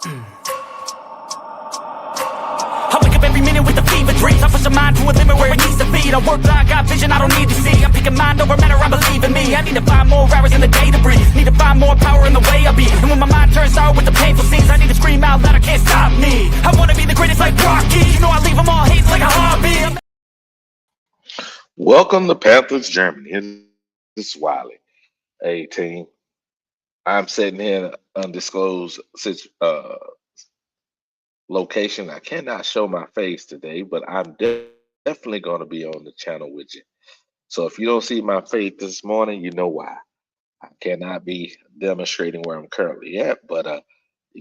I wake up every minute with the fever dreams. I push the mind to a limit where it needs to be. I work I got vision I don't need to see. I'm picking mind over matter, I believe in me. I need to find more hours in the day to breathe. Need to find more power in the way I be. And when my mind turns sour with the painful scenes, I need to scream out loud, I can't stop me. I wanna be the greatest like Rocky. You know I leave them all hates like a hobby. Welcome to Panthers, Germany. This is Wiley. Hey, team. I'm sitting here in an undisclosed location. I cannot show my face today, but I'm definitely going to be on the channel with you. So if you don't see my face this morning, you know why. I cannot be demonstrating where I'm currently at, but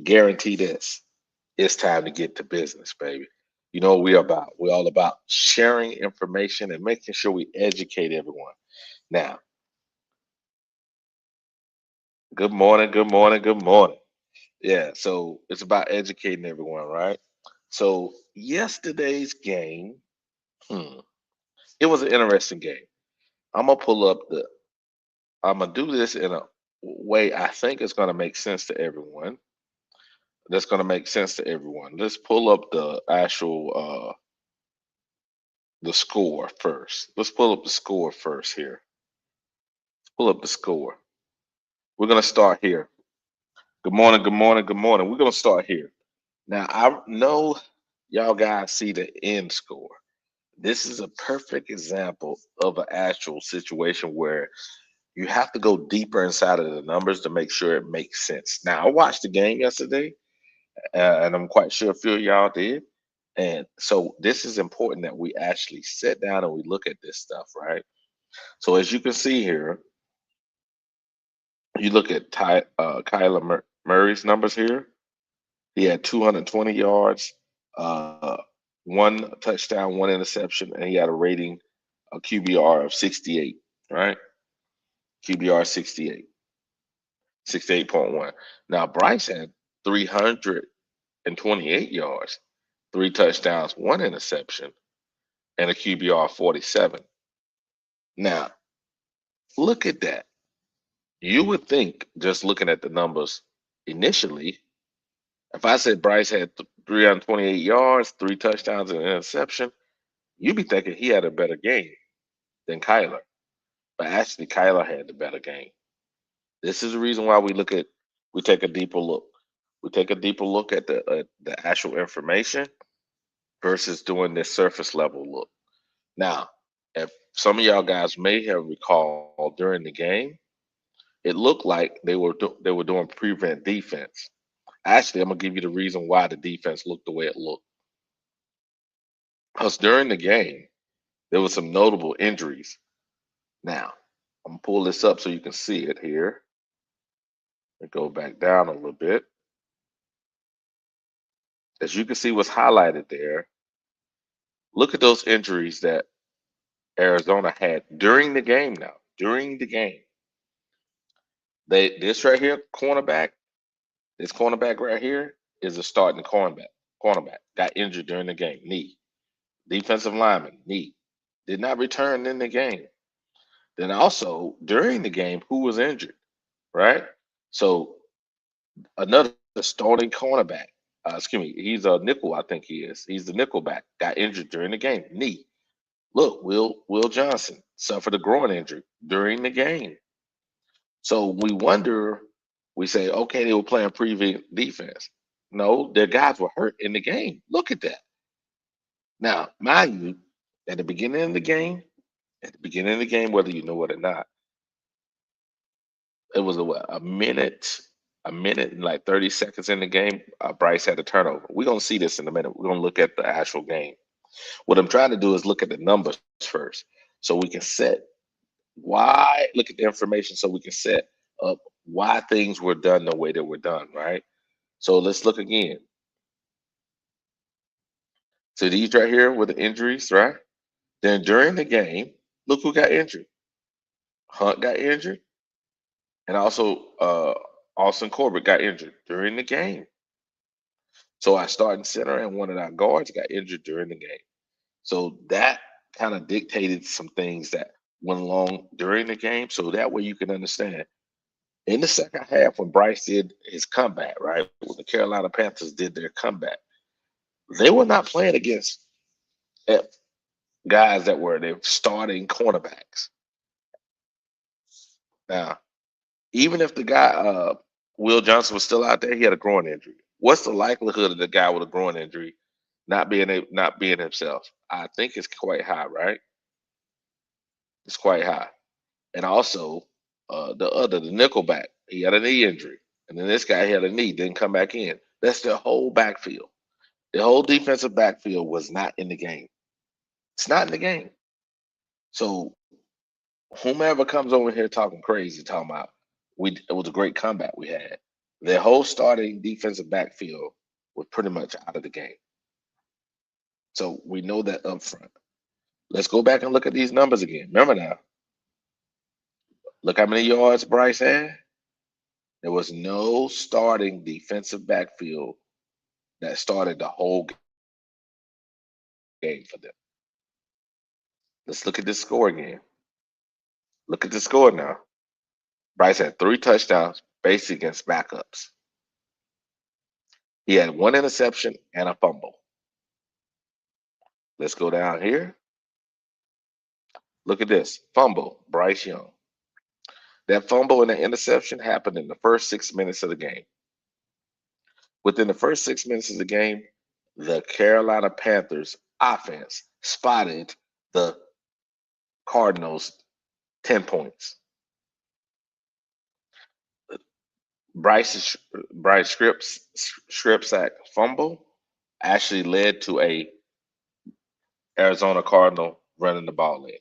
guarantee this. It's time to get to business, baby. You know what we're about. We're all about sharing information and making sure we educate everyone. Now, good morning, good morning, good morning. Yeah, so it's about educating everyone, right? So yesterday's game, hmm, it was an interesting game. I'm gonna pull up the. I'm gonna do this in a way I think is gonna make sense to everyone. That's gonna make sense to everyone. Let's pull up the actual the score first. Let's pull up the score first here. Pull up the score. We're gonna start here. Good morning, good morning, good morning. We're gonna start here. Now I know y'all guys see the end score. This is a perfect example of an actual situation where you have to go deeper inside of the numbers to make sure it makes sense. Now, I watched the game yesterday, and I'm quite sure a few of y'all did. And so, this is important that we actually sit down and we look at this stuff, right? So, as you can see here, you look at Kyler Murray's numbers here. He had 220 yards, uh, one touchdown, one interception, and he had a QBR of 68, right? QBR 68, 68.1. Now, Bryce had 328 yards, three touchdowns, one interception, and a QBR 47. Now, look at that. You would think, just looking at the numbers initially, if I said Bryce had 328 yards, three touchdowns, and an interception, you'd be thinking he had a better game than Kyler. But actually, Kyler had the better game. This is the reason why we take a deeper look. We take a deeper look at the actual information versus doing this surface level look. Now, if some of y'all guys may have recalled during the game, it looked like they were doing prevent defense. Actually, I'm gonna give you the reason why the defense looked the way it looked. Because during the game, there was some notable injuries. Now, I'm gonna pull this up so you can see it here. And go back down a little bit. As you can see what's highlighted there, look at those injuries that Arizona had during the game now. During the game. This right here, this cornerback right here is a starting cornerback. Cornerback got injured during the game, knee. Defensive lineman, knee. Did not return in the game. Then also during the game, who was injured, right? So another starting cornerback. Excuse me, he's a nickel, I think he is. He's the nickel back. Got injured during the game, knee. Look, Will Johnson suffered a groin injury during the game. So we say, okay, they were playing prevent defense. No, their guys were hurt in the game. Look at that. Now, mind you, at the beginning of the game, whether you know it or not, it was a minute and like 30 seconds in the game. Bryce had a turnover. We're gonna see this in a minute. We're gonna look at the actual game. What I'm trying to do is look at the numbers first, so we can look at the information so we can set up why things were done the way they were done, right? So let's look again. So these right here were the injuries, right? Then during the game, look who got injured. Hunt got injured, and also Austin Corbett got injured during the game. So our starting center and one of our guards got injured during the game. So that kind of dictated some things that went along during the game. So that way you can understand In the second half, when Bryce did his comeback, right, when the Carolina Panthers did their comeback, they were not playing against eh, guys that were their starting cornerbacks. Now, even if the guy Will Johnson was still out there, he had a groin injury. What's the likelihood of the guy with a groin injury not being himself? I think it's quite high, right? It's quite high. And also, the nickelback, he had a knee injury, and then this guy had a knee, didn't come back in. That's their whole backfield. The whole defensive backfield was not in the game. It's not in the game. So whomever comes over here talking crazy, talking about it was a great comeback we had. Their whole starting defensive backfield was pretty much out of the game. So we know that up front. Let's go back and look at these numbers again. Remember now, look how many yards Bryce had. There was no starting defensive backfield that started the whole game for them. Let's look at this score again. Look at the score now. Bryce had 3 touchdowns based against backups. He had 1 interception and a fumble. Let's go down here. Look at this fumble, Bryce Young. That fumble and the interception happened in the first 6 minutes of the game. Within the first 6 minutes of the game, the Carolina Panthers offense spotted the Cardinals 10 points. Bryce strip sack fumble actually led to a Arizona Cardinal running the ball in.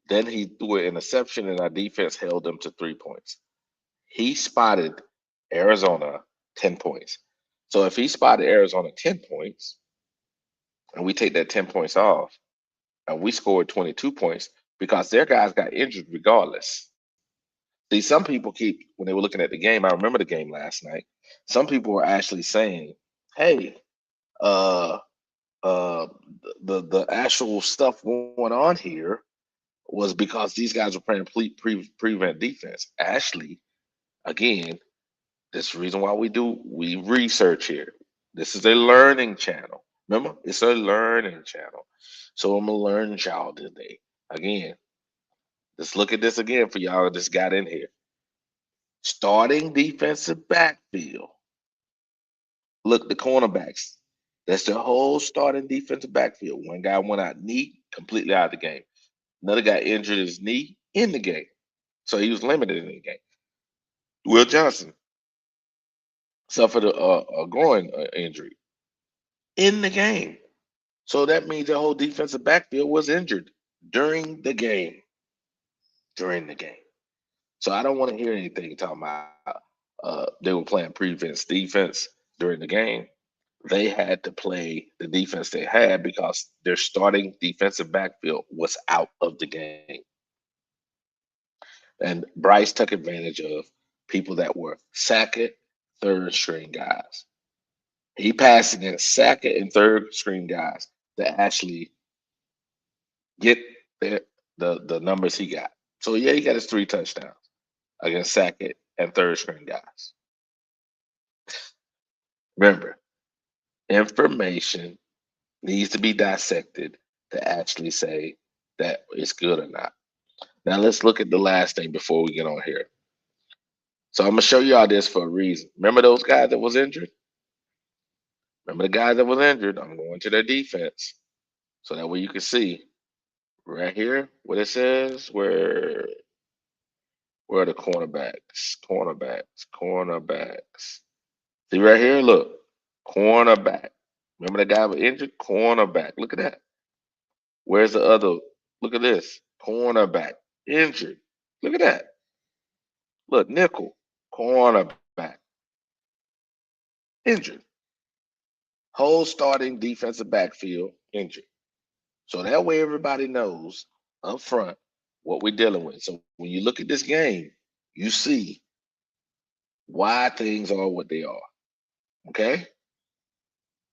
Then he threw an interception, and our defense held them to 3 points. He spotted Arizona 10 points. So if he spotted Arizona 10 points, and we take that 10 points off, and we scored 22 points because their guys got injured regardless. See, some people when they were looking at the game, I remember the game last night, some people were actually saying, hey, uh, the actual stuff going on here was because these guys were playing prevent defense. Actually, again, this is the reason why we research here. This is a learning channel. Remember, it's a learning channel. So I'm gonna learn y'all today. Again, let's look at this again for y'all that just got in here. Starting defensive backfield. Look, the cornerbacks. That's the whole starting defensive backfield. One guy went out knee, completely out of the game. Another guy injured his knee in the game. So he was limited in the game. Will Johnson suffered a groin injury in the game. So that means the whole defensive backfield was injured during the game. During the game. So I don't want to hear anything talking about they were playing prevent defense during the game. They had to play the defense they had because their starting defensive backfield was out of the game. And Bryce took advantage of people that were second, third string guys. He passed against second and third string guys that actually get the numbers he got. So yeah, he got his 3 touchdowns against second and third string guys. Remember, information needs to be dissected to actually say that it's good or not. Now let's look at the last thing before we get on here. So I'm gonna show y'all this for a reason. Remember those guys that was injured? Remember the guys that was injured? I'm going to their defense. So that way you can see right here what it says where are the cornerbacks. See right here, look, cornerback. Remember the guy was injured? Cornerback. Look at that. Where's the other? Look at this. Cornerback. Injured. Look at that. Look, nickel. Cornerback. Injured. Whole starting defensive backfield injured. So that way everybody knows up front what we're dealing with. So when you look at this game, you see why things are what they are. Okay?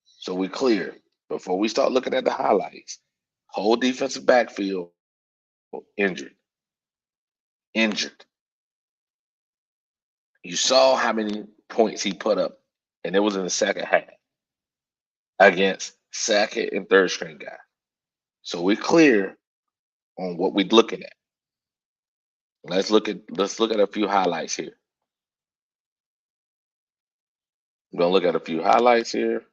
So we're clear. Before we start looking at the highlights, whole defensive backfield injured. Injured. You saw how many points he put up, and it was in the second half against second and third string guy. So we're clear on what we're looking at. Let's look at a few highlights here. I'm gonna look at a few highlights here.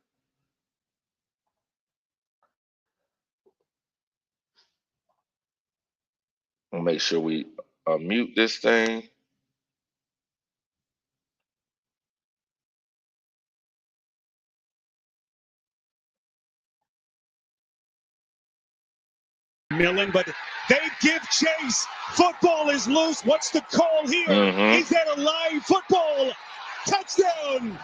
We'll make sure we mute this thing. Millen, but they give chase. Football is loose. What's the call here? Is that a live football? Touchdown!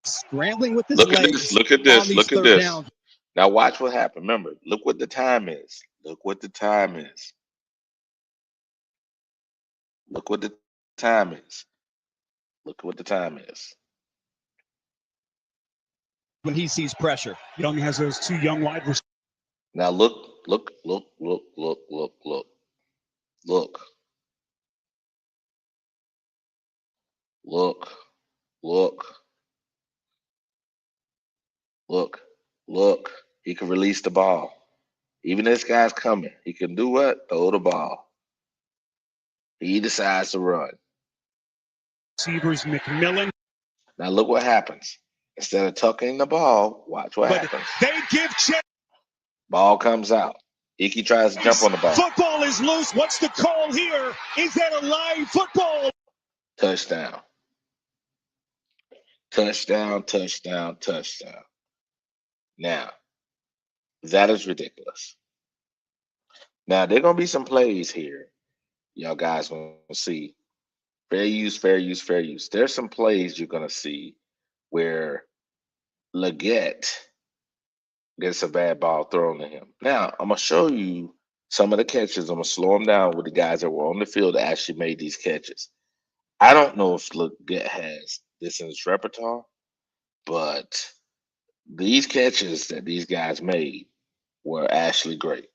Scrambling with his Look legs. at this. Look at this. Look at this. Downs. Now watch what happened. Remember, look what the time is. Look what the time is. Look what the time is. Look what the time is. When he sees pressure, Young has those two young wide receivers. Now look. Look. Look. Look. He can release the ball. Even this guy's coming. He can do what? Throw the ball. He decides to run. Receivers McMillan. Now look what happens. Instead of tucking the ball, watch what happens. They give chase. Ball comes out. Icky tries to jump on the ball. Football is loose. What's the call here? Is that a live football? Touchdown. Touchdown. Now, that is ridiculous. Now, there are going to be some plays here. Y'all guys going to see. Fair use. There's some plays you're going to see where Leggett gets a bad ball thrown to him. Now, I'm going to show you some of the catches. I'm going to slow them down with the guys that were on the field that actually made these catches. I don't know if Leggett has this in his repertoire, but these catches that these guys made were actually great.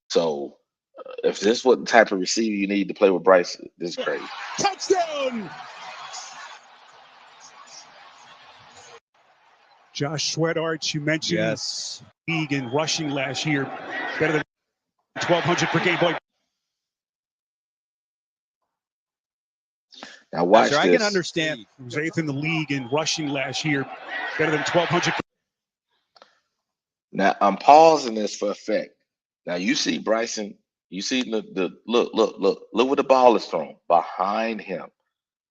So if this is what type of receiver you need to play with Bryce, this is crazy. Touchdown! Josh Sweatarts, you mentioned league in rushing last year, better than 1,200 per game. Boy, now watch this. I can understand. He was 8th in the league in rushing last year, better than 1,200. Now I'm pausing this for effect. Now you see Bryson. You see the look where the ball is thrown behind him.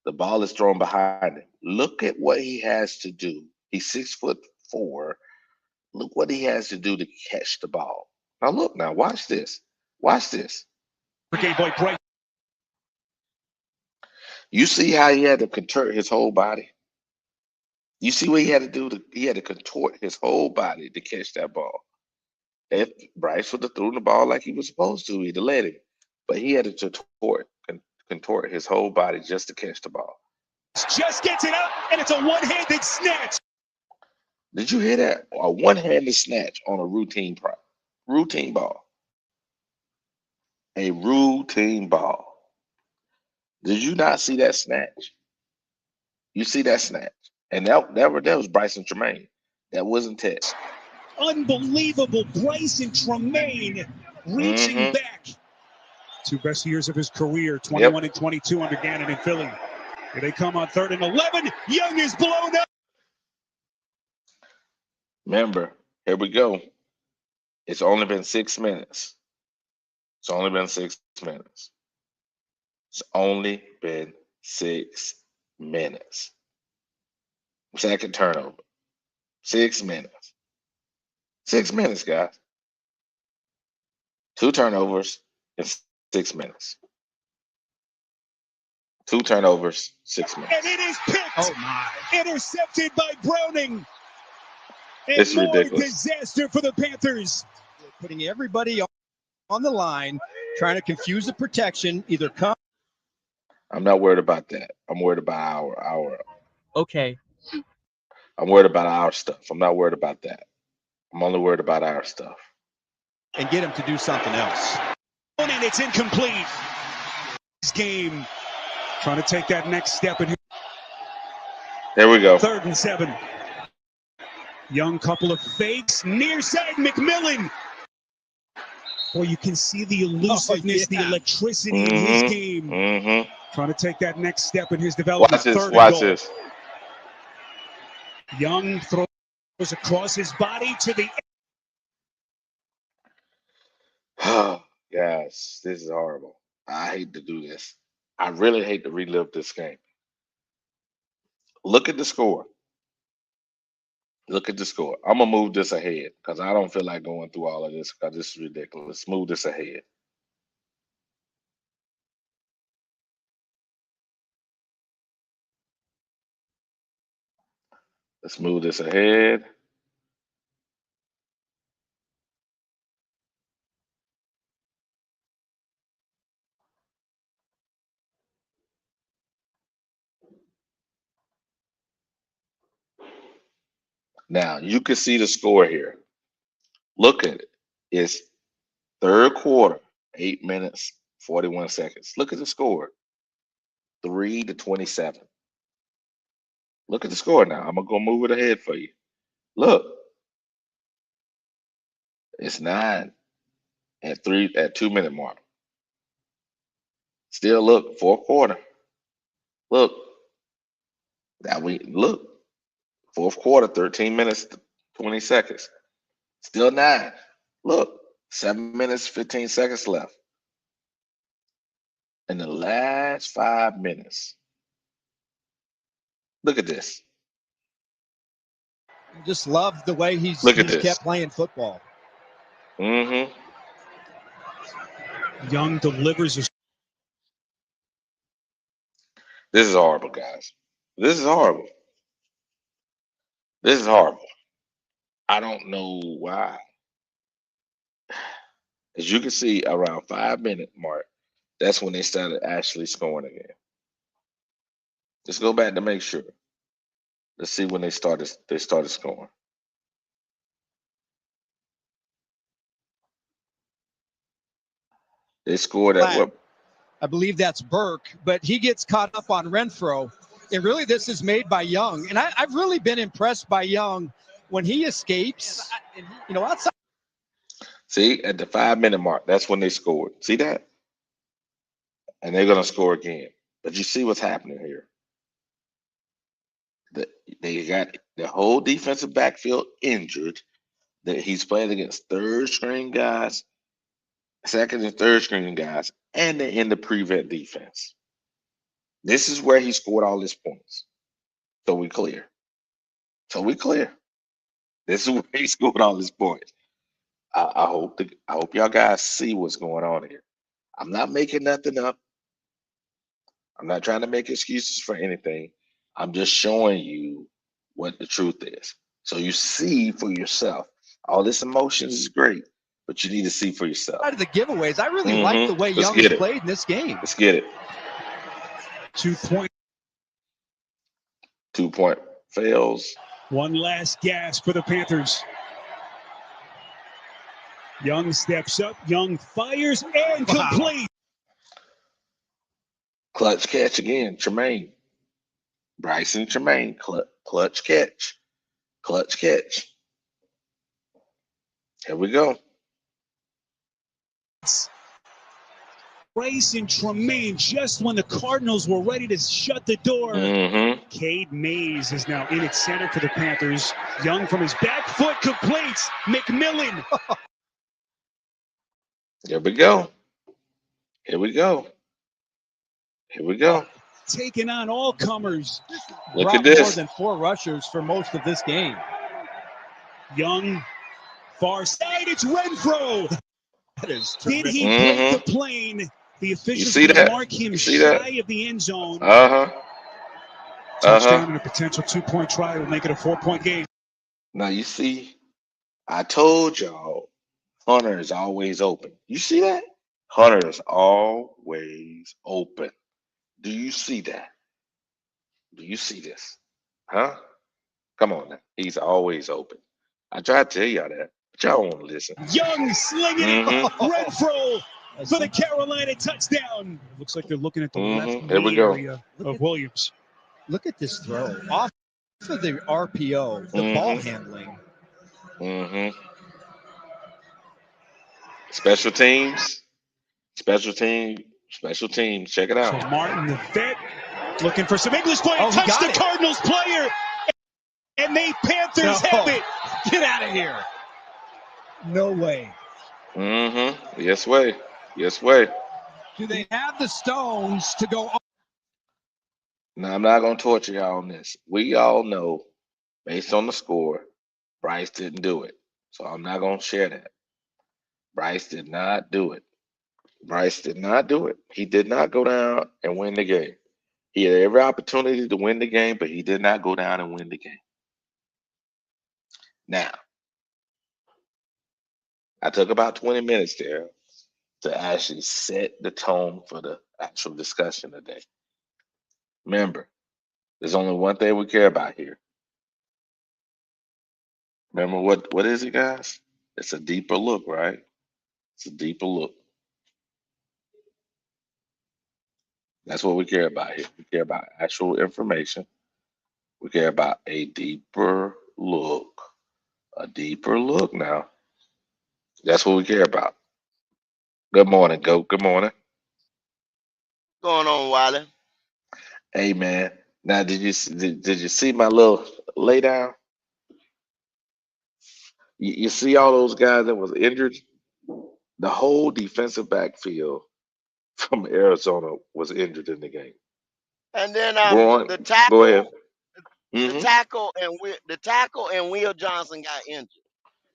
The ball is thrown behind him. Look at what he has to do. He's 6'4". Look what he has to do to catch the ball. Now look. Now watch this. Watch this. You see how he had to contort his whole body. You see what he had to do? He had to contort his whole body to catch that ball. If Bryce would have thrown the ball like he was supposed to, he'd have let him. But he had to contort his whole body just to catch the ball. Just gets it up, and it's a one-handed snatch. Did you hear that? A one-handed snatch on a routine ball. A routine ball. Did you not see that snatch? You see that snatch. And that was Bryson Tremaine. That wasn't Ted. Unbelievable. Bryson Tremaine reaching back. 2 best years of his career, 21 and 22 under Gannon in Philly. Here they come on 3rd and 11. Young is blown up. Remember, here we go. It's only been 6 minutes. It's only been 6 minutes. It's only been 6 minutes. Second turnover. 6 minutes. 6 minutes, guys. 2 turnovers in 6 minutes. 2 turnovers, 6 minutes. And it is picked. Oh my. Intercepted by Browning. And it's more ridiculous. Disaster for the Panthers. They're putting everybody on the line, trying to confuse the protection. Either come. I'm not worried about that. I'm worried about our. Okay. I'm worried about our stuff. I'm not worried about that. I'm only worried about our stuff. And get him to do something else. And it's incomplete. This game Trying to take that next step in There we go. 3rd and 7. Young couple of fakes. Near side, McMillan. Boy, you can see the elusiveness, the electricity in his game. Trying to take that next step in his development. Watch this. 3rd and Watch goal. this. Young throws across his body to the. Yes, this is horrible. I hate to do this. I really hate to relive this game. Look at the score. Look at the score. I'm going to move this ahead because I don't feel like going through all of this because this is ridiculous. Move this ahead. Let's move this ahead. Now, you can see the score here. Look at it. It's 3rd quarter, 8 minutes, 41 seconds. Look at the score. 3-27. Look at the score now. I'm going to go move it ahead for you. Look. It's 9 at 2-minute mark. Still look, 4th quarter. Look. Now look. 4th quarter, 13 minutes, 20 seconds. Still 9. Look, 7 minutes, 15 seconds left. In the last 5 minutes. Look at this. Just love the way he's kept playing football. Mm-hmm. Young delivers. This is horrible, guys. This is horrible. This is horrible. I don't know why. As you can see, around 5-minute mark, that's when they started actually scoring again. Let's go back to make sure. Let's see when they started scoring. They scored at what? I believe that's Burke, but he gets caught up on Renfro. And really, this is made by Young. And I've really been impressed by Young when he escapes, outside. See, at the 5-minute mark, that's when they scored. See that? And they're going to score again. But you see what's happening here. They got the whole defensive backfield injured. That he's playing against 3rd-string guys, 2nd and 3rd-string guys, and they're in the prevent defense. This is where he scored all his points. So we clear. This is where he scored all his points. I hope y'all guys see what's going on here. I'm not making nothing up. I'm not trying to make excuses for anything. I'm just showing you what the truth is. So you see for yourself. All this emotions is great, but you need to see for yourself. Out of the giveaways, I really like the way Young has played in this game. Let's get it. 2-point. 2-point fails. One last gasp for the Panthers. Young steps up. Young fires and complete. Clutch catch again. Tremaine. Bryson Tremaine. Clutch catch. Clutch catch. Here we go. Bryson Tremaine, just when the Cardinals were ready to shut the door. Cade Mays is now in at center for the Panthers. Young from his back foot completes. McMillan. Here we go. Here we go. Here we go. Taking on all comers. Look at this. More than 4 rushers for most of this game. Young, far side. It's Renfro. That is terrific. Did he break the plane? The officials will mark him shy of the end zone. Touchdown and a potential 2-point try will make it a 4-point game. Now you see, I told y'all, Hunter is always open. You see that? Hunter is always open. Do you see that? Do you see this? Huh? Come on now. He's always open. I try to tell y'all that, but y'all won't listen. Young slinging it. Renfro for the Carolina touchdown. Looks like they're looking at the left There we knee go. area of Williams. Look at this throw. Off of the RPO, the ball handling. Special teams. Special teams. Check it out. So Martin, the vet, looking for some English play. Oh, Touch the it. Cardinals player. And they Panthers have it. Get out of here. No way. Yes way. Yes way. Do they have the stones to go? Now, I'm not going to torture y'all on this. We all know, based on the score, Bryce didn't do it. So I'm not going to share that. Bryce did not do it. Bryce did not do it. He did not go down and win the game. He had every opportunity to win the game, but he did not go down and win the game. Now, I took about 20 minutes there to actually set the tone for the actual discussion today. Remember, there's only one thing we care about here. Remember what is it, guys? It's a deeper look, right? It's a deeper look. That's what we care about here. We care about actual information. We care about a deeper look. A deeper look now. That's what we care about. Good morning, Goat. Good morning. Going on, Wiley? Hey, man. Now, did you see my little lay down? You see all those guys that was injured? The whole defensive backfield from Arizona was injured in the game. And then Go the tackle, ahead. the tackle and Will Johnson got injured.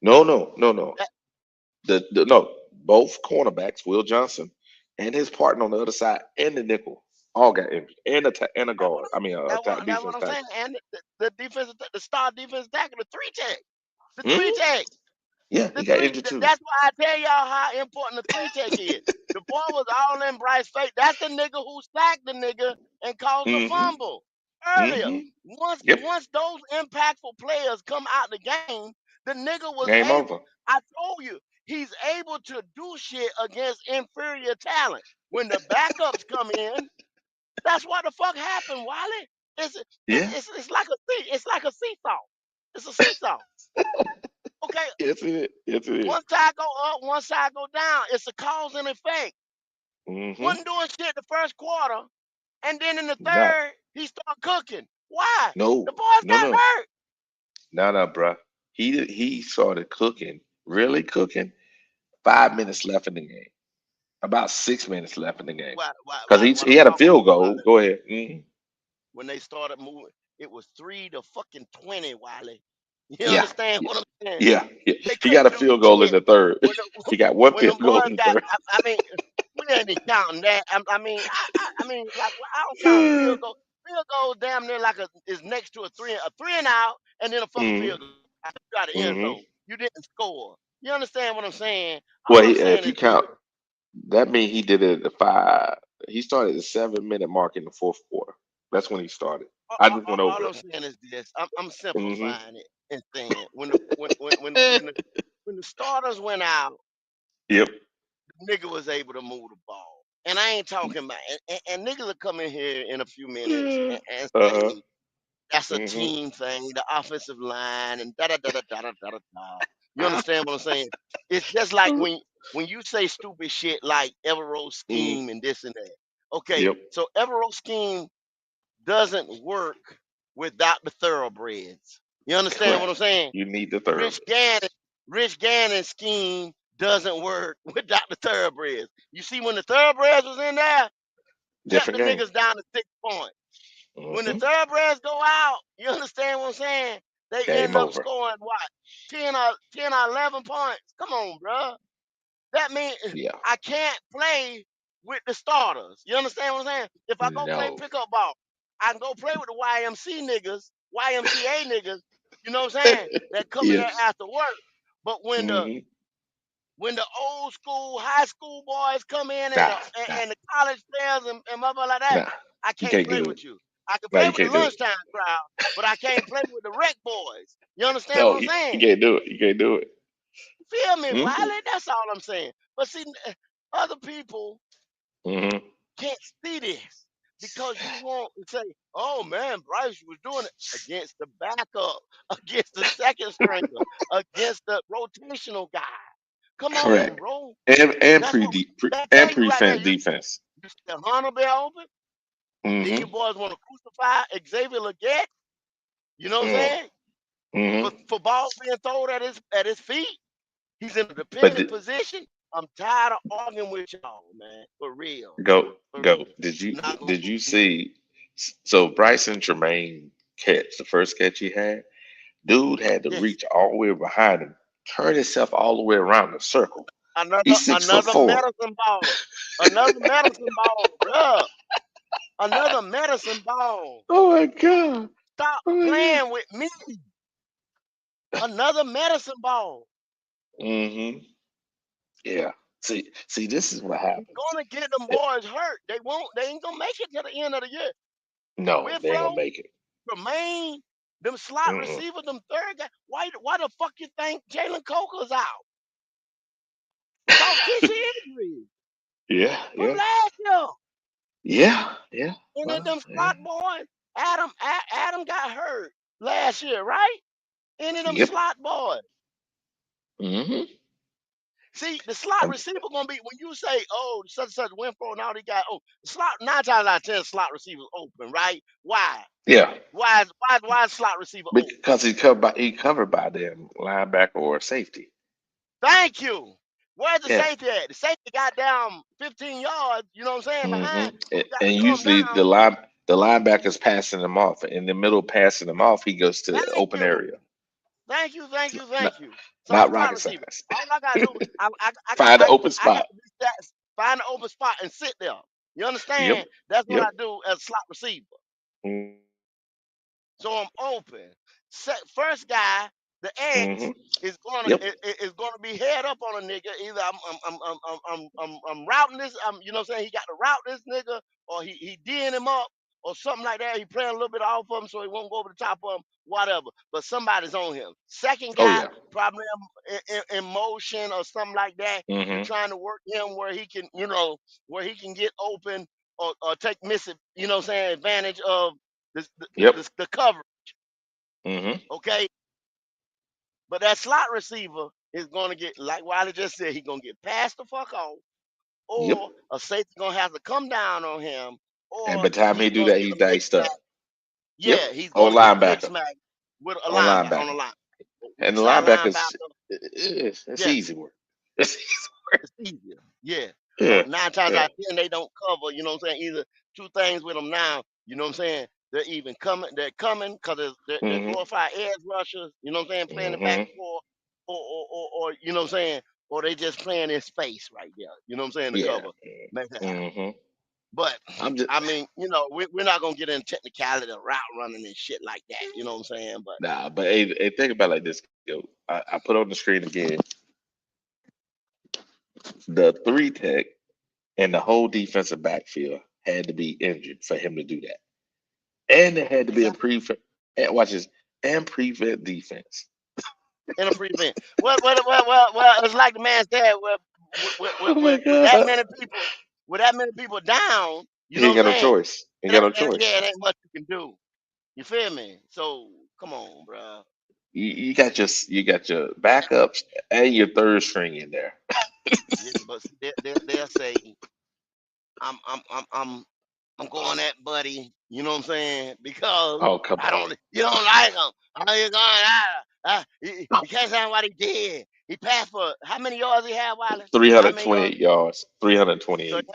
No. No. Both cornerbacks, Will Johnson and his partner on the other side, and the nickel, all got injured, and a guard. I mean, That's what defense I'm tackle. saying. And the star defense tackle, the three tech. Yeah, he got injured too. That's why I tell y'all how important the three tech is. The boy was all in Bryce's face. That's the nigga who sacked the nigga and caused the fumble earlier. Once those impactful players come out the game, the nigga was game able. over. I told you, he's able to do shit against inferior talent. When the backups come in, that's what the fuck happened, Wiley. It's like a seesaw. It's a seesaw. Okay. Yes, it is. One side go up, one side go down. It's a cause and effect. Wasn't doing shit the first quarter, and then in the third, he started cooking. Why? No. The boys got hurt. No, bro. He started cooking, really cooking. 5 minutes left in the game. About 6 minutes left in the game. Because he had a field goal. Go ahead. When they started moving, it was 3 to fucking 20, Wiley. You understand what I'm saying? Yeah. He got a field goal in the third. He got one field goal in the third. I mean, we ain't even counting that. I mean, like I don't count field goal. Field goal damn near like is next to a three and out, and then a fucking field goal. You got an end zone. You didn't score. You understand what I'm saying? Well, if you count, that means he did it at the 5. He started at the 7-minute mark in the fourth quarter. That's when he started. I just went over. All I'm saying is this. I'm simplifying it and saying when the starters went out, the nigga was able to move the ball. And I ain't talking about and niggas will come in here in a few minutes and say that's a team thing, the offensive line and da da da da da da da da. You understand what I'm saying? It's just like when you say stupid shit like Evero's scheme and this and that. Okay, so Evero's scheme doesn't work without the thoroughbreds. You understand what I'm saying? You need the thoroughbreds. Rich Gannon's scheme doesn't work without the thoroughbreds. You see, when the thoroughbreds was in there, kept the niggas down to 6 points. When the thoroughbreds go out, you understand what I'm saying? They end up scoring what? 10 or 11 points. Come on, bro. That means I can't play with the starters. You understand what I'm saying? If I go play pickup ball, I can go play with the YMCA niggas, you know what I'm saying? That come in there after work. But when the old school, high school boys come in and the college players and motherfuckers like that, I can't play with you. I can play with the lunchtime crowd, but I can't play with the rec boys. You understand what I'm saying? You can't do it. Feel me, Wiley? That's all I'm saying. But see, other people Mm-hmm. can't see this because you want to say, "Oh man, Bryce was doing it against the backup, against the second stringer, against the rotational guy." Come on, Correct. bro. And That's what that and tell you right there. prevent You defense. the Hunter be open. Then you Mm-hmm. boys want to crucify Xavier Leggett. You know what I'm saying? Mm-hmm. For balls being thrown at his feet. He's in a But dependent position. I'm tired of arguing with y'all, man. For real. go. For real. Not gonna Did you see? So Bryson Tremaine catch, the first catch he had, dude had to yes. reach all the way behind him, turn himself all the way around the circle. He's 6'4". Medicine ball. Another medicine ball, bruh. Another medicine ball. Oh my god! Stop Oh my god! playing with me. Another medicine ball. Mm-hmm. Yeah. See, this is what happens. Gonna get them boys hurt. They ain't gonna make it to the end of the year. No, they ain't gonna Winflow, make it. Tremaine, them slot Mm-mm. receivers, them third guy. Why the fuck you think Jalen Coker's out? Soft tissue injury Yeah, from yeah, last year. yeah. And then Well, them yeah. slot boys, Adam got hurt last year, right? Any of them Yep. slot boys. Mm-hmm. See, the slot receiver gonna be when you say, "Oh, such and such Winflow," and all they got. Oh, slot 9 times out of 10 slot receivers open, right? Why? Yeah. Why is slot receiver open? Because he covered by them linebacker or safety. Thank you. Where's the Yeah. safety at? The safety got down 15 yards. You know what I'm saying? Behind, Mm-hmm. so he got And to come usually down. the linebacker's passing them off. In the middle, passing them off, he goes to the Thank open you. area. Thank you. Thank you. Not, Thank you. So not slot rocket receiver. science. All I gotta do, Find an open I got spot. to be find an open spot and sit there. You Yep. understand? That's what Yep. I do as a slot receiver. So I'm open. First guy, the X Mm-hmm. is gonna Yep. is gonna be head up on a nigga. Either I'm routing this. You know what I'm saying? He got to route this nigga, or he D'ing him up, or something like that. He playing a little bit off of him so he won't go over the top of him. Whatever. But somebody's on him. Second Oh guy yeah. probably in motion or something like that. You're Mm-hmm. trying to work him where he can, where he can get open or take missing. You know what I'm saying? Advantage of Yep. the cover. Mm-hmm. Okay, but that slot receiver is gonna get, like Wiley just said, he's gonna get passed the fuck off, Yep. or a safety gonna have to come down on him, And or by the time he he's do gonna that, get he's a mix diced up. smack. Yep. Yeah, he's On gonna get mix linebacker. smack with a On linebacker on the linebacker. line, And weak the side linebackers, linebacker. it's Yes, easy work. It's easy work. it's easier. Yeah. Yeah. 9 times Yeah. out of 10 they don't cover. You know what I'm saying? Either two things with them now. You know what I'm saying? They're even coming. They're coming because they're Mm-hmm. glorified edge rushers. You know what I'm saying? Playing the back Mm-hmm. four, or you know what I'm saying? Or they just playing in space right there. You know what I'm saying? To Yeah. cover, make that happen. Mm-hmm. But I'm just I mean, we're not gonna get into technicality of route running and shit like that. You know what I'm saying? But nah. But hey, think about it like this. Yo, I put on the screen again the 3 tech and the whole defensive backfield had to be injured for him to do that, and it had to be a exactly. prevent. And watch this and prevent defense. In a prevent. Well, it's like the man said. Oh my With that god. many people down, you He know ain't what got I'm no saying? choice. He ain't got no choice. It ain't much you can do. You feel me? So come on, bro. You got your backups and your third string in there. Yeah, but see, they'll say I'm I'm I'm I'm I'm going at Buddy. You know what I'm saying? Because Oh come on. you don't like him. How you going? You can't say what he did. He passed for how many yards he had, Wiley? How many yards? 328 yards. So 328.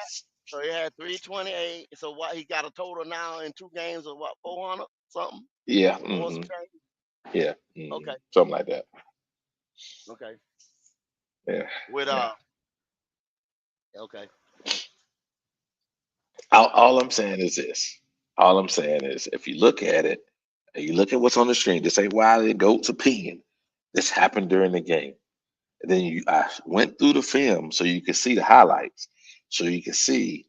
So he had 328. So what he got a total now in 2 games of what, 400 something? Yeah. 400 Mm-hmm. some change? Yeah. Mm-hmm. Okay. Something like that. Okay. Yeah. With Yeah. okay. All I'm saying is this. All I'm saying is if you look at it, and you look at what's on the screen, this ain't Wiley Goat's opinion. This happened during the game. And then I went through the film so you could see the highlights. So you could see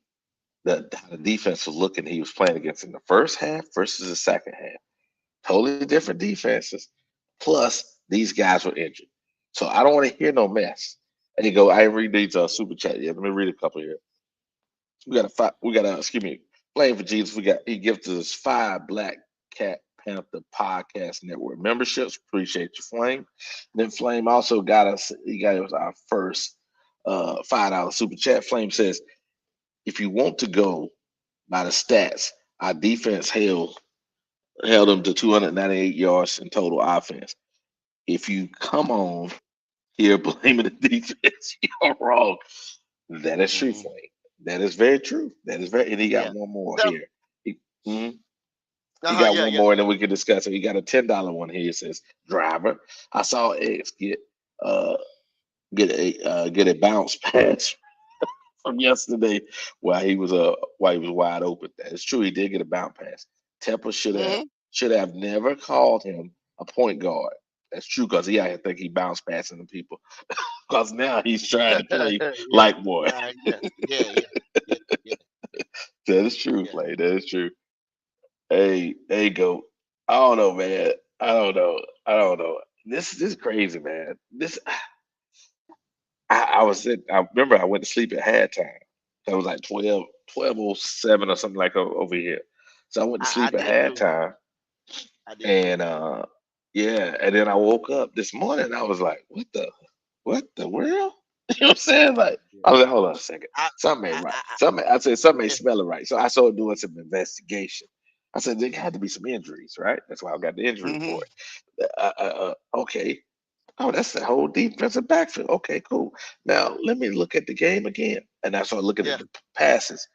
how the defense was looking he was playing against in the first half versus the second half. Totally different defenses. Plus, these guys were injured. So I don't want to hear no mess. There you go. I ain't read these super chat yet. Let me read a couple here. Excuse me, Flame for Jesus. He gives us 5 Black Cat Panther Podcast Network memberships. Appreciate you, Flame. Then Flame also got us our first $5 super chat. Flame says, if you want to go by the stats, our defense held them to 298 yards in total offense. If you come on here blaming the defense, you're wrong. That is true, Flame. That is very true. And he got one more here. He got one more, and then we can discuss it. He got a $10 one here. It says, "Driver, I saw X get a bounce pass from yesterday while he was wide open. That is true. He did get a bounce pass. Temple should have never called him a point guard. That's true, because I think he bounced passing the people. Because now he's trying to play like boy. Yeah. That is true, Flay. That is true. Hey, go. I don't know, man. I don't know. This is crazy, man. I remember I went to sleep at halftime. It was like 12:07 or something like over here. So I went to sleep at halftime. And and then I woke up this morning and I was like, what the world? You know what I'm saying? Like, I was like, hold on a second. Something ain't right. I said something ain't smelling right. So I started doing some investigation. I said there had to be some injuries, right? That's why I got the injury report. Okay. Oh, that's the whole defensive backfield. Okay, cool. Now let me look at the game again. And I started looking at the passes.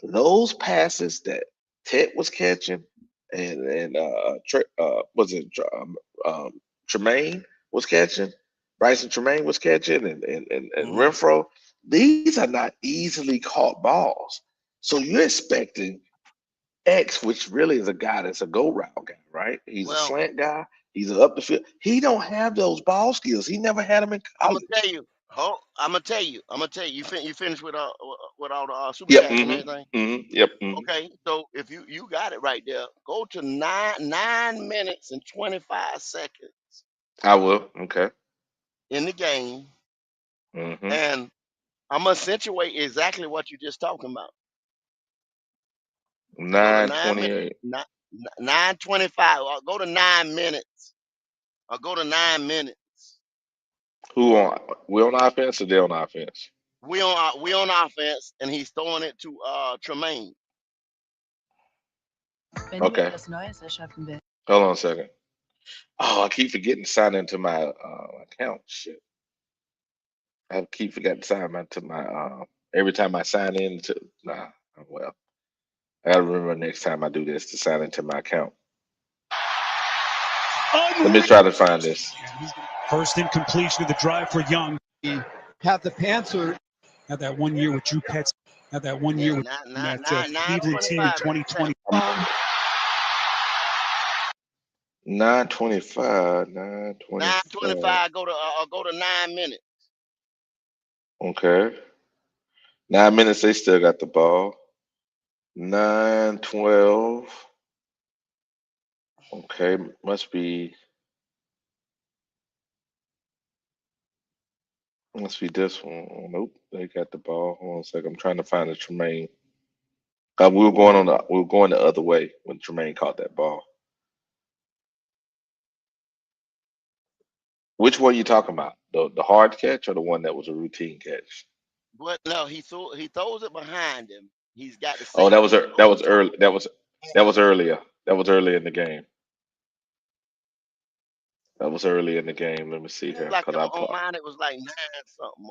Those passes that Ted was catching and Tremaine was catching, Bryson Tremaine was catching, and Renfro. These are not easily caught balls. So you're expecting X, which really is a guy that's a go route guy, right? He's a slant guy. He's an up the field. He don't have those ball skills. He never had them in college. I'm gonna tell you. You finished with all the super chats and everything. Yep. Okay, so if you got it right there, go to 9 minutes and 25 seconds. I will. Okay. In the game, and I'm gonna accentuate exactly what you're just talking about. 9:28. 9:25. I'll go to 9 minutes. I'll go to 9 minutes. Who on? We on offense or they on offense? We on offense, and he's throwing it to Tremaine. Okay. Hold on a second. Oh, I keep forgetting to sign into my account. Shit. I keep forgetting to sign into my every time I sign in to well. I gotta remember next time I do this to sign into my account. Let me try to find this. First in completion of the drive for Young. Have the Panthers had that 1 year with Drew Petz. Had that 1 year with that Cleveland team in 2020. 9:25. 9:25. Go to 9 minutes. Okay. 9 minutes. They still got the ball. 9:12. Okay, must be this one. Nope, they got the ball. Hold on a second. I'm trying to find the Tremaine. We were going the other way when Tremaine caught that ball. Which one are you talking about? The hard catch or the one that was a routine catch? But no, he throws it behind him. He's got the. Oh, that was early. That was earlier. That was early in the game. That was early in the game. Let me see here. Like on mine, it was like 9 something.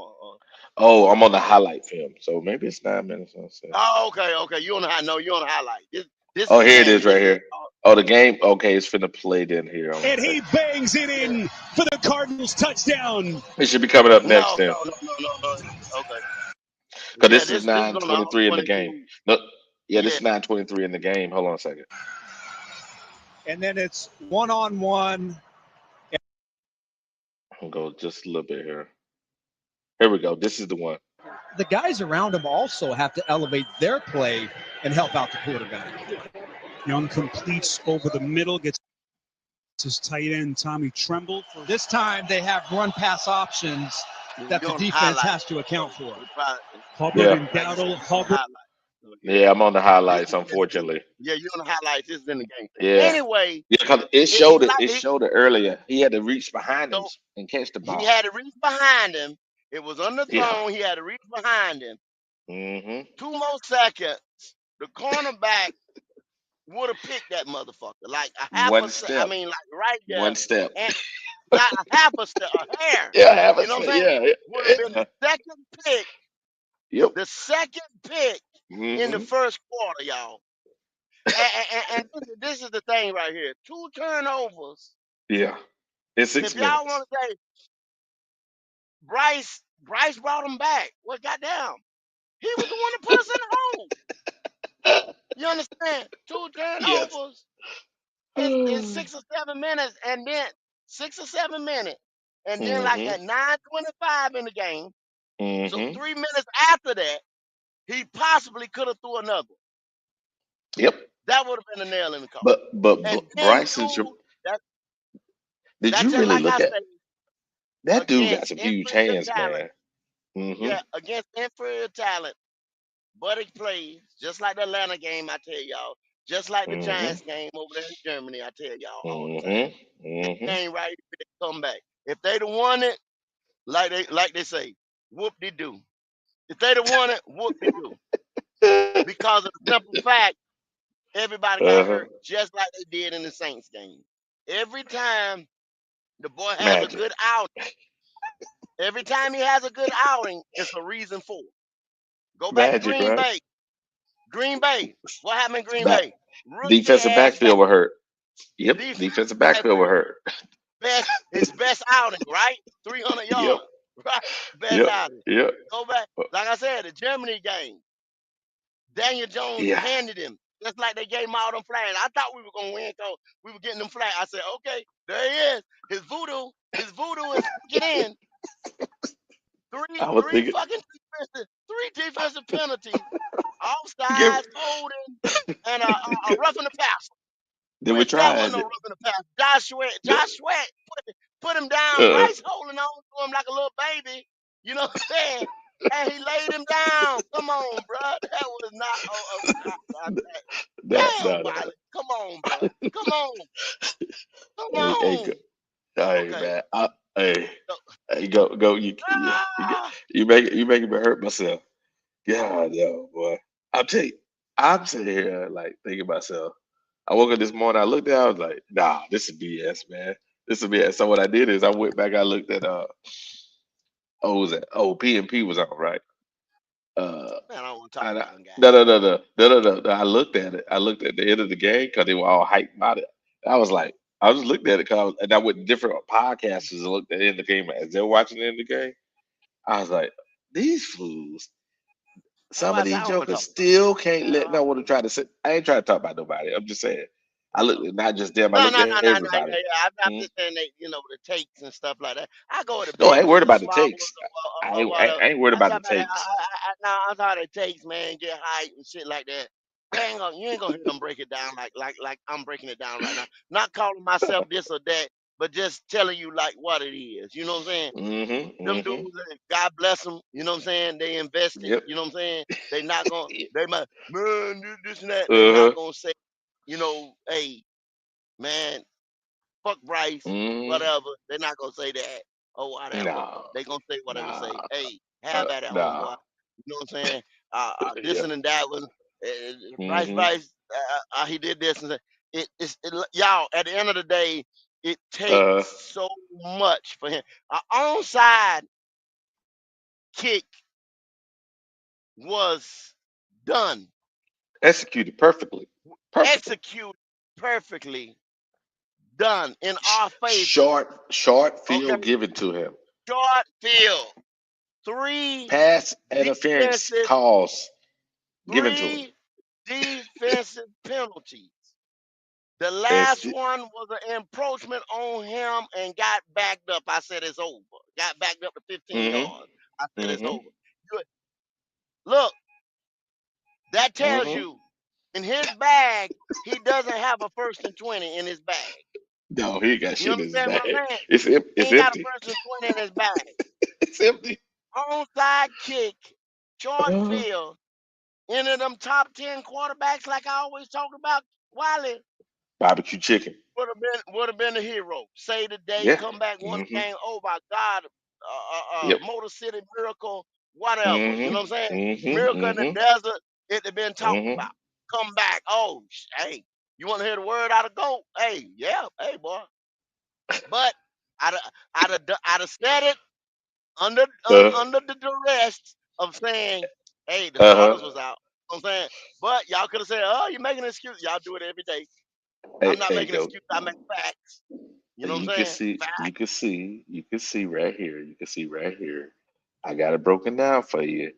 Oh, I'm on the highlight film, so maybe it's 9 minutes. Oh, okay. You on the highlight. This here it is right here. Oh, the game. Okay, it's finna play then here. And he bangs it in for the Cardinals touchdown. It should be coming up next then. No. Okay. Because this is 9:23 in the game. No, this is 9:23 in the game. Hold on a second. And then it's 1-on-1. I'll go just a little bit here. Here we go. This is the one. The guys around him also have to elevate their play and help out the quarterback. Young completes over the middle, gets his tight end, Tommy Tremble. This time they have run pass options that the defense has to account for. Hubbard and Dowdle. Hubbard. Yeah, I'm on the highlights, unfortunately. Yeah, you're on the highlights. This is in the game. Yeah. Anyway. Yeah, because it showed it earlier. He had to reach behind him and catch the ball. He had to reach behind him. It was underthrown. He had to reach behind him. 2 more seconds. The cornerback would have picked that motherfucker. Like a half a step. I mean, like right there. 1 step. And not a half a step, a hair. Yeah, half a you know step. What I'm saying? Yeah. Would have been the second pick. Yep. The second pick in the first quarter, y'all. And this is the thing right here. 2 turnovers. Yeah. In 6 minutes. If y'all want to say Bryce brought him back. Well, goddamn. He was the one that put us in the hole. You understand? 2 turnovers in 6 or 7 minutes, and then 6 or 7 minutes. And then like at 9:25 in the game. So 3 minutes after that, he possibly could have threw another. Yep. That would have been a nail in the coffin. But Bryce is did you really look at that dude got some huge hands, man. Yeah, against inferior talent. But he plays just like the Atlanta game, I tell y'all. Just like the Giants game over there in Germany, I tell y'all all the time. This game right here, they come back. If they'd have won it, like they say, whoop-de-doo. If they'd have won it, whoop-de-doo. Because of the simple fact, everybody got hurt just like they did in the Saints game. Every time the boy has a good outing, every time he has a good outing, it's a reason for it. Go back to Green Bay. Green Bay. What happened in Green Bay? Defensive backfield were hurt. Yep. Defensive backfield were hurt. His best outing, right? 300 yards. Right? Best outing. Yep. Go back. Like I said, the Germany game. Daniel Jones handed him. Just like they gave him all them flags. I thought we were going to win because we were getting them flags. I said, okay, there he is. His voodoo is getting in. Three defensive penalties, offsides, holding, and a roughing the passer. Then we tried. That wasn't no roughing the passer. Josh Sweat put him down. Bryce holding on to him like a little baby. You know what I'm saying? And he laid him down. Come on, bro. That was not. Damn, come on, bro. Come on. Hey, man. Hey, go. You making me hurt myself. God, yo, boy. I'll tell you. I'm sitting here like thinking myself. I woke up this morning. I looked at. I was like, nah, this is BS, man. This is BS. So what I did is I went back. I looked at P&P was on, right? Man, I don't want to talk about them guys. No. I looked at it. I looked at the end of the game because they were all hyped about it. I was like, I just looked at it because I went different podcasters and looked at the end of the game as they're watching the end of the game. I was like, these fools. Some of these jokers still can't let no one to try to sit. I ain't trying to talk about nobody. I'm just saying. I look not just them. I look at everybody. I'm just saying that the takes and stuff like that. I go to the. No, I ain't worried about the takes. I ain't worried about the takes. I'm talking the takes, man. Get hype and shit like that. You ain't gonna hear them break it down like I'm breaking it down right now. Not calling myself this or that, but just telling you like what it is. You know what I'm saying? Them dudes, God bless them. You know what I'm saying? They invested. Yep. You know what I'm saying? They not gonna. They might man this and that. They're not gonna say. Hey, man, fuck Bryce, whatever. They're not gonna say that. Oh, whatever. No. They're gonna say whatever say. Hey, have at it, homeboy. You know what I'm saying? This and that was Bryce. He did this and that. Y'all. At the end of the day, it takes so much for him. An onside kick was done. Executed perfectly. Executed perfectly. Done in our favor. Short field given to him. Short field. 3 pass interference calls given to him. 3 defensive penalties. The last one was an encroachment on him and got backed up. I said it's over. Got backed up to 15 yards. I said it's over. Good. Look, that tells you in his bag, he doesn't have a 1st and 20 in his bag. No, he got shit in his bag. He ain't got a empty. 1st and 20 in his bag. It's empty. Onside kick, short Uh, field. Any of them top 10 quarterbacks, like I always talk about, Wiley barbecue chicken. would have been a hero. Save the day, Yeah. come back, won the Mm-hmm. game. Oh my God, Yep. Motor City Miracle, whatever. You know what I'm saying? Mm-hmm. Mm-hmm. Miracle in the Mm-hmm. desert. It had been talked Mm-hmm. about. Come back. Oh, hey, you want to hear the word out of GOAT? Hey, yeah, hey boy. But I'd have said it under Uh, under the duress of saying, hey, the uh-huh. starters was out. You know what I'm saying, but y'all could have said, oh, you're making an excuse. Y'all do it every day. I'm Hey, not hey, making an go. excuse. I make facts. You know what I'm You can saying? see, Facts. you can see right here. You can see right here. I got it broken down for you.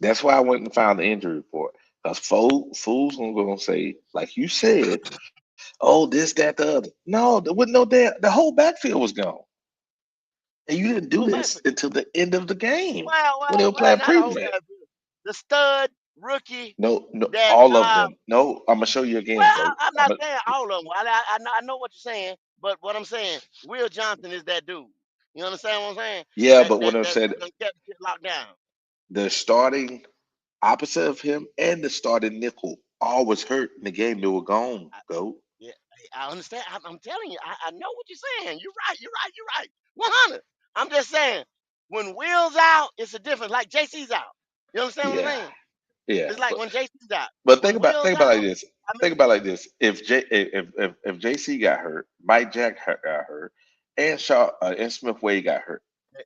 That's why I went and found the injury report. Because fools gonna say, like you said, oh, this, that, the other. No, there wasn't no damn. The whole backfield was gone, and you didn't do Whole back. this until the end of the game when they were Well, playing not a whole prevent. back. The stud rookie No, no, that all of them. No, I'm gonna show you again, well, go. I'm not saying all of them. I know what you're saying, but what I'm saying, Will Johnson is that dude. You understand what I'm saying? Yeah, That but what I said, done kept shit locked down. the starting opposite of him and the starting nickel all was hurt in the game. They were gone, go. Yeah, I understand. I'm telling you, I know what you're saying. You're right. You're right. You're right. 100. I'm just saying, when Will's out, it's a difference. Like JC's out. You understand what I'm Yeah, saying? yeah. It's like when JC's out. But When Will's think out, about it like this. I Think about it like this. If JC got hurt, Mike Jack got hurt, and Shaw and Smith Wade got hurt,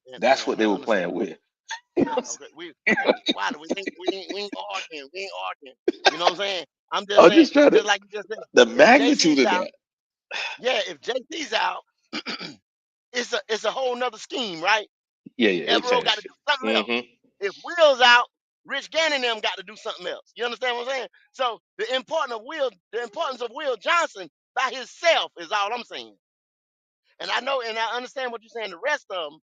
mean, that's what I they were understand. playing with. You know what I'm Okay, saying? why do we ain't arguing? We ain't arguing. You know what I'm saying? I'm just I'm saying, just trying to just like you just said, the if magnitude JC's of out, that. yeah, if JC's out, it's a whole nother scheme, right? Yeah, yeah, it Evero got to changed. do something else. Mm-hmm. If Will's out, Rich Gannon and them got to do something else. You understand what I'm saying? So the importance of Will Johnson by himself is all I'm saying. And I know and I understand what you're saying. The rest of them,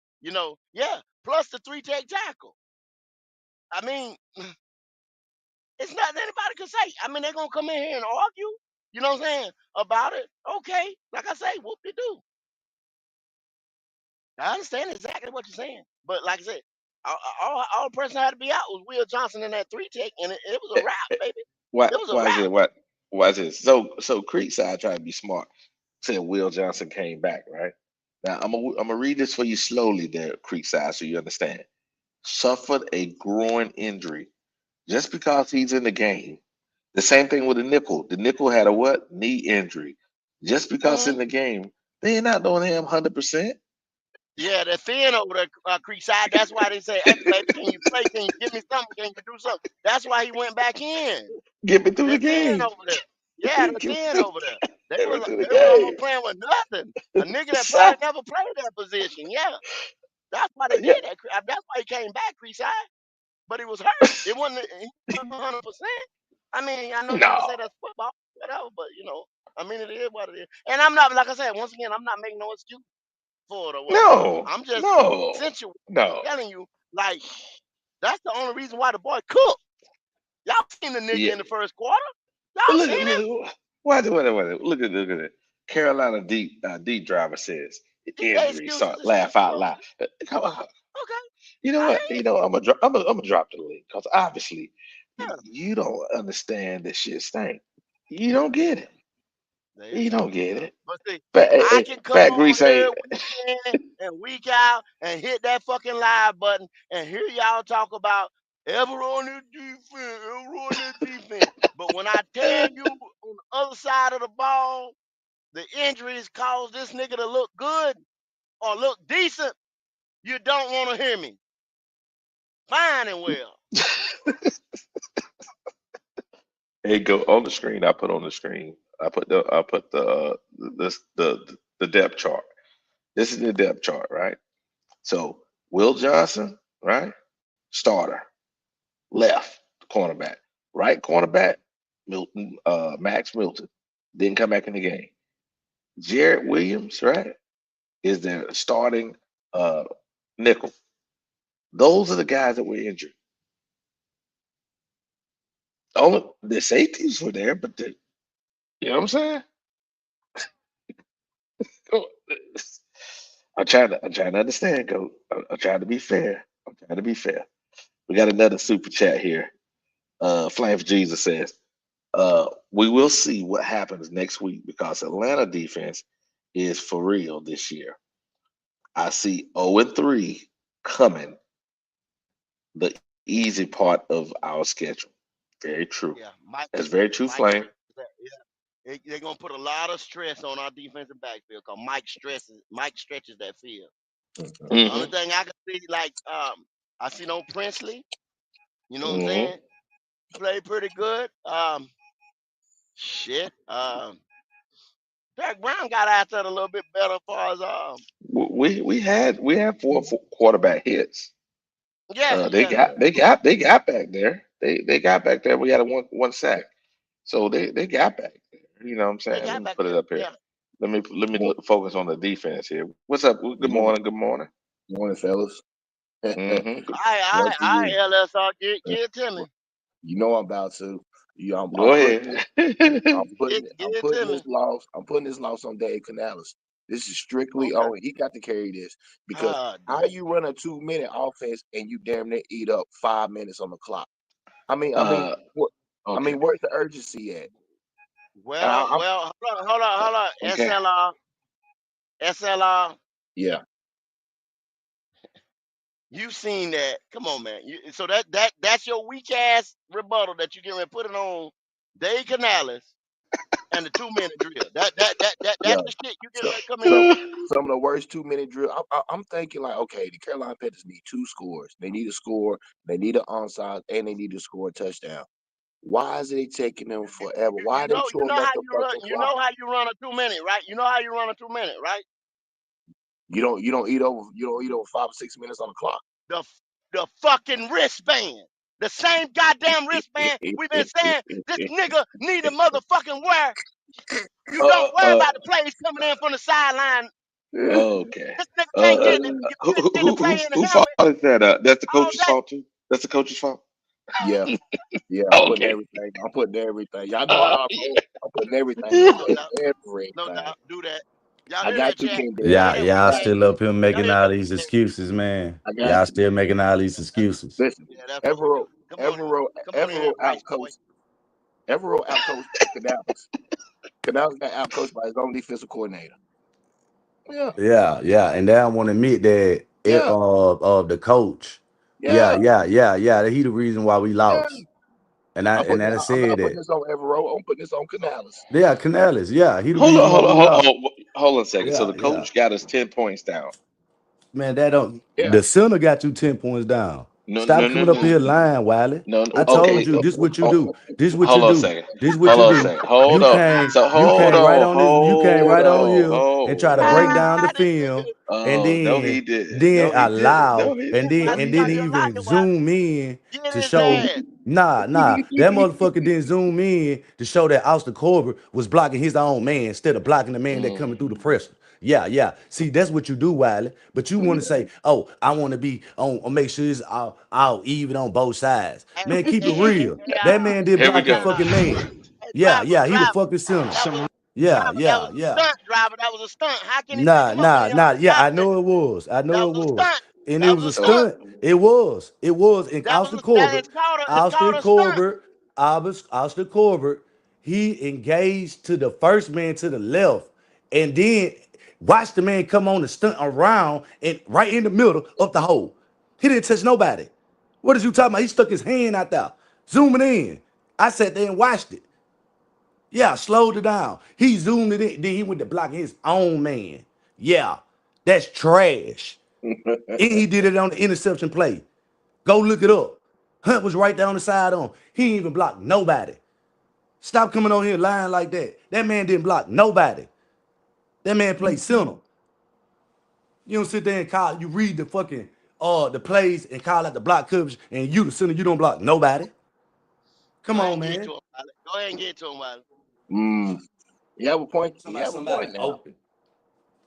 yeah, plus the three tech tackle. I mean, it's nothing anybody can say. I mean, they're gonna come in here and argue. You know what I'm saying about it? Okay, like I say, whoop de do. I understand exactly what you're saying, but like I said, all the person had to be out was Will Johnson in that three tech, and it was a wrap, baby. It was a Why is wrap. it why is it so Creekside tried to be smart, said Will Johnson came back, right? Now I'm gonna read this for you slowly there, Creekside, so you understand. Suffered a groin injury just because he's in the game. The same thing with the nickel. The nickel had a what? Knee injury. Just because hmm in the game, they're not doing him 100%. Yeah, they're thin over there, Creekside. That's why they say, "Hey, baby, can you play? Can you give me something? Can you do something?" That's why he went back in. Get me through They're the thin game. over there. Yeah, they're thin over there. They Get me was through the they was almost game. playing with nothing. A nigga that So, probably never played that position. Yeah, that's why they yeah, did that. That's why he came back, Creekside. But he was hurt. It wasn't 100%. I mean, I know you can no, say that's football, whatever, but I mean, it is what it is. And I'm not, like I said, once again, I'm not making no excuse for it or whatever. no, I'm just no, essentially no. telling you, like, that's the only reason why the boy cooked. Y'all seen the nigga Yeah. in the first quarter. But Y'all seen him? wait, look at it. Carolina deep driver says He gave injury. excuses So and shit. laugh out Yeah. loud. Come on. Okay. You know I what? hear I'm gonna drop the link because obviously you. Yeah. you don't understand this shit stink. You don't get it. There you You go. don't get it. But see, Fat, I can come Fat on Grease here ain't. week in and week out and hit that fucking live button and hear y'all talk about ever on the defense, ever on the defense. But when I tell you on the other side of the ball, the injuries cause this nigga to look good or look decent, you don't want to hear me. Fine and well. Hey, go on the screen. I put on the screen. I put the depth chart. This is the depth chart, right? So Will Johnson, right? Starter, left cornerback, right cornerback, Milton, Max Milton, didn't come back in the game. Jared Williams, right, is their starting uh nickel. Those are the guys that were injured. Only the safeties were there, but you know what I'm saying? I'm trying to understand, Goat. I'm trying to be fair. I'm trying to be fair. We got another super chat here. Flame for Jesus says, we will see what happens next week because Atlanta defense is for real this year. I see 0-3 coming, the easy part of our schedule. Very true. Yeah, That's very true, Mike Flame. yeah. They're gonna put a lot of stress on our defensive backfield because Mike stretches that field. The only Mm-hmm. thing I can see, like I seen on Princely, you know what I'm Mm-hmm. saying? Play pretty good. Shit. Derek Brown got after it a little bit better as far as We had four quarterback hits. yeah, They yeah, got they got they got back there. They got back there. We had a one sack, so they got back there. You know what I'm they saying? Let got me back put it there. up here. Yeah. Let me focus on the defense here. What's up? Good Morning, morning. Good morning. morning, fellas. Mm-hmm. I What to I you? LSR give it to What- me. You know I'm about to. I'm Go putting ahead. Give it to this me. loss. I'm putting this loss on Dave Canales. This is strictly Okay. on. He got to carry this because Ah, how damn. you run a 2 minute offense and you damn near eat up 5 minutes on the clock. uh, What? okay. Where's the urgency at? And Well, I'm well, hold on. Okay. SLR. yeah. You seen that? Come on, man. So that's your weak ass rebuttal that you get ready to put it on Dave Canales and the 2 minute drill. Yeah. That's the shit you get So ready to come in. some some of the worst 2 minute drill. I'm thinking like, okay, the Carolina Panthers need 2 scores. They need a score. They need an onside, and they need to score a touchdown. Why is it taking them forever? Why are they You chewing know up how the you run. fucking You clock? know how you run a 2 minute, right? You know how you run a 2 minute, right? You don't eat over 5 or 6 minutes on the clock. The the fucking wristband. The same goddamn wristband we've been saying this nigga need to motherfucking wear. You Uh, don't worry uh, about the plays coming in from the sideline. okay. This nigga can't get the play in the Who fault helmet is that? That's the all coach's day. fault too. That's the coach's fault. Yeah, yeah. I'm putting Okay. everything. I'm putting everything. Y'all know Uh, how I roll. I'm putting everything on No that. doubt. No Everything. doubt. Do that. Y'all I hear got that you, chat? King Y'all David. hear Yeah, that weak y'all ass? still up here Y'all making hear all that these weak ass? excuses, man. I got Y'all you. still making all these excuses. Listen, Yeah, that's what we Evero, do. Come on in. Evero, Come on in here, Evero white boy. outcoached. Evero outcoached Canales. Canales got outcoached by his own defensive coordinator. Yeah, Yeah, and they don't want to admit that it yeah, the coach. yeah, Yeah. He the reason why we yeah. lost. And I and I I'm said not putting that. this on Evero. I'm putting this on Canales. Yeah, Canales. Yeah, he the hold on, reason why hold on, we hold on, lost. hold on a second. So the Yeah. coach got us 10 points down. Man, that don't Yeah. the center got you 10 points down. No, no, Stop no, coming up no, here lying, Wiley. no. No. I told Okay. you this what you Oh, do. This what you hold on a do. second. This what Hold you on a do. second. Hold on. So You hold came right on. on this. You came Hold right on on. here and try to break Hold down the This nigga, film, and Oh, no, he then didn't. then No, he didn't. allow, No, he and didn't. then No, Wiley, he and then you're didn't. even lying, Wiley. zoom in Get to his show. ass. Nah, that motherfucker didn't zoom in to show that Austin Corbett was blocking his own man instead of blocking the man that coming through the Mm. pressure. Yeah. See, that's what you do, Wiley. But you want to say, "Oh, I want to be on, make sure it's all even on both sides." Hey, Man, keep it hey, hey, real. hey, That man did Here we block your go. fucking man. hey, He the driver. fucking center. That was Some driver. That was a Yeah. stunt, driver. That was a stunt. How can he pick him up when he already Yeah, got I there? know it was. That was a stunt. And it That was was a a stunt. stunt. It was. And That was it's called a stunt. Austin Corbett, he engaged to the first man to the left, and then watched the man come on the stunt around and right in the middle of the hole. He didn't touch nobody. What is you talking about? He stuck his hand out there, zooming in. I sat there and watched it. Yeah, slowed it down. He zoomed it in. Then he went to blocking his own man. Yeah, that's trash. And he did it on the interception play. Go look it up. Hunt was right there on the side on. He didn't even block nobody. Stop coming on here lying like that. That man didn't block nobody. That man played center. You don't sit there and call, you read the fucking the plays and call out the block coverage, and you the center, you don't block nobody. Go Come ahead on, and get it to man. him, Wiley. Go ahead and get it to him, Wiley. Mm. You have a point. You have a Somebody point now. open.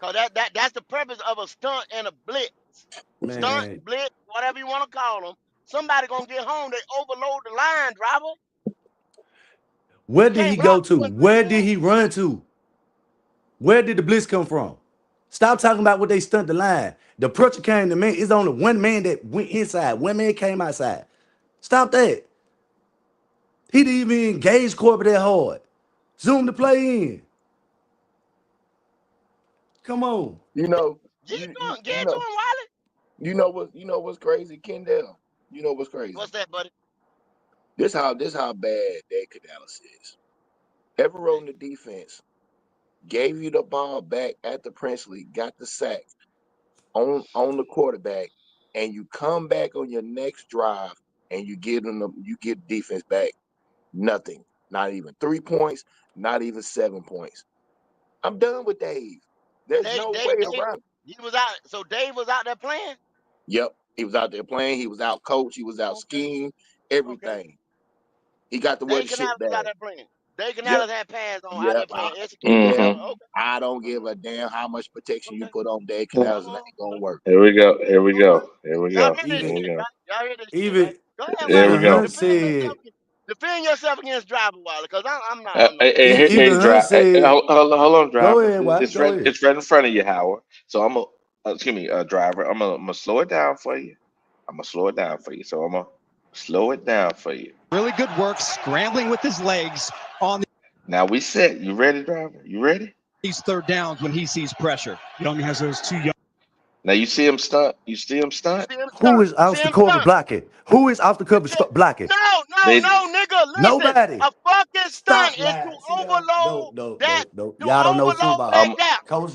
Cause that's the purpose of a stunt and a blitz. Stunt, Man, blitz, whatever you want to call them. Somebody gonna get home. They overload the line, driver. where You did can't he go block to? two and three Where did men. he run to? Where did the blitz come from? Stop talking about what they stunt the line. The pressure came to man. It's only one man that went inside. One man came outside. Stop that. He didn't even engage Corbett that hard. Zoom the play in. Come on. You know, Get you to you him, you get to know, him, Wiley. you know what's crazy, Kendall? You know what's crazy? What's that, buddy? This how bad Dave Canales is. Ever on the defense, gave you the ball back at the Princely, got the sack on the quarterback, and you come back on your next drive and you get defense back nothing. Not even 3 points, not even 7 points. I'm done with Dave. There's no way around. He was out. So Dave was out there playing. Yep, he was out there playing. He was out coach. He was out scheme. Everything. Okay. He got to wear the shit was bag. out there playing. Dave Canales had pads on out there playing. I don't give a damn how much protection you put on Dave Canales. It ain't gonna work. Here we go. Here we go. Here we Y'all go. hear this shit, right? Y'all hear this shit, Even right? Go ahead, There we Wiley. go. Defend yourself against Driver, Wiley, because I'm not. Hey, hold on, driver. Go ahead, Wiley. Go ahead. It's right in front of you, Howard. So I'm gonna, driver. I'm gonna slow it down for you. I'm gonna slow it down for you. So I'm gonna slow it down for you. Really good work scrambling with his legs on Now we set. You ready, driver? You ready? these third downs when he sees pressure. Young has those two young. Now you see him stunt. You see him stunt. Who is Austin Corbett blocking? Who is Austin Corbett blocking? No, nigga. Listen, Nobody. A fucking stunt is lying. to overload No. that. Y'all don't know football. Coach,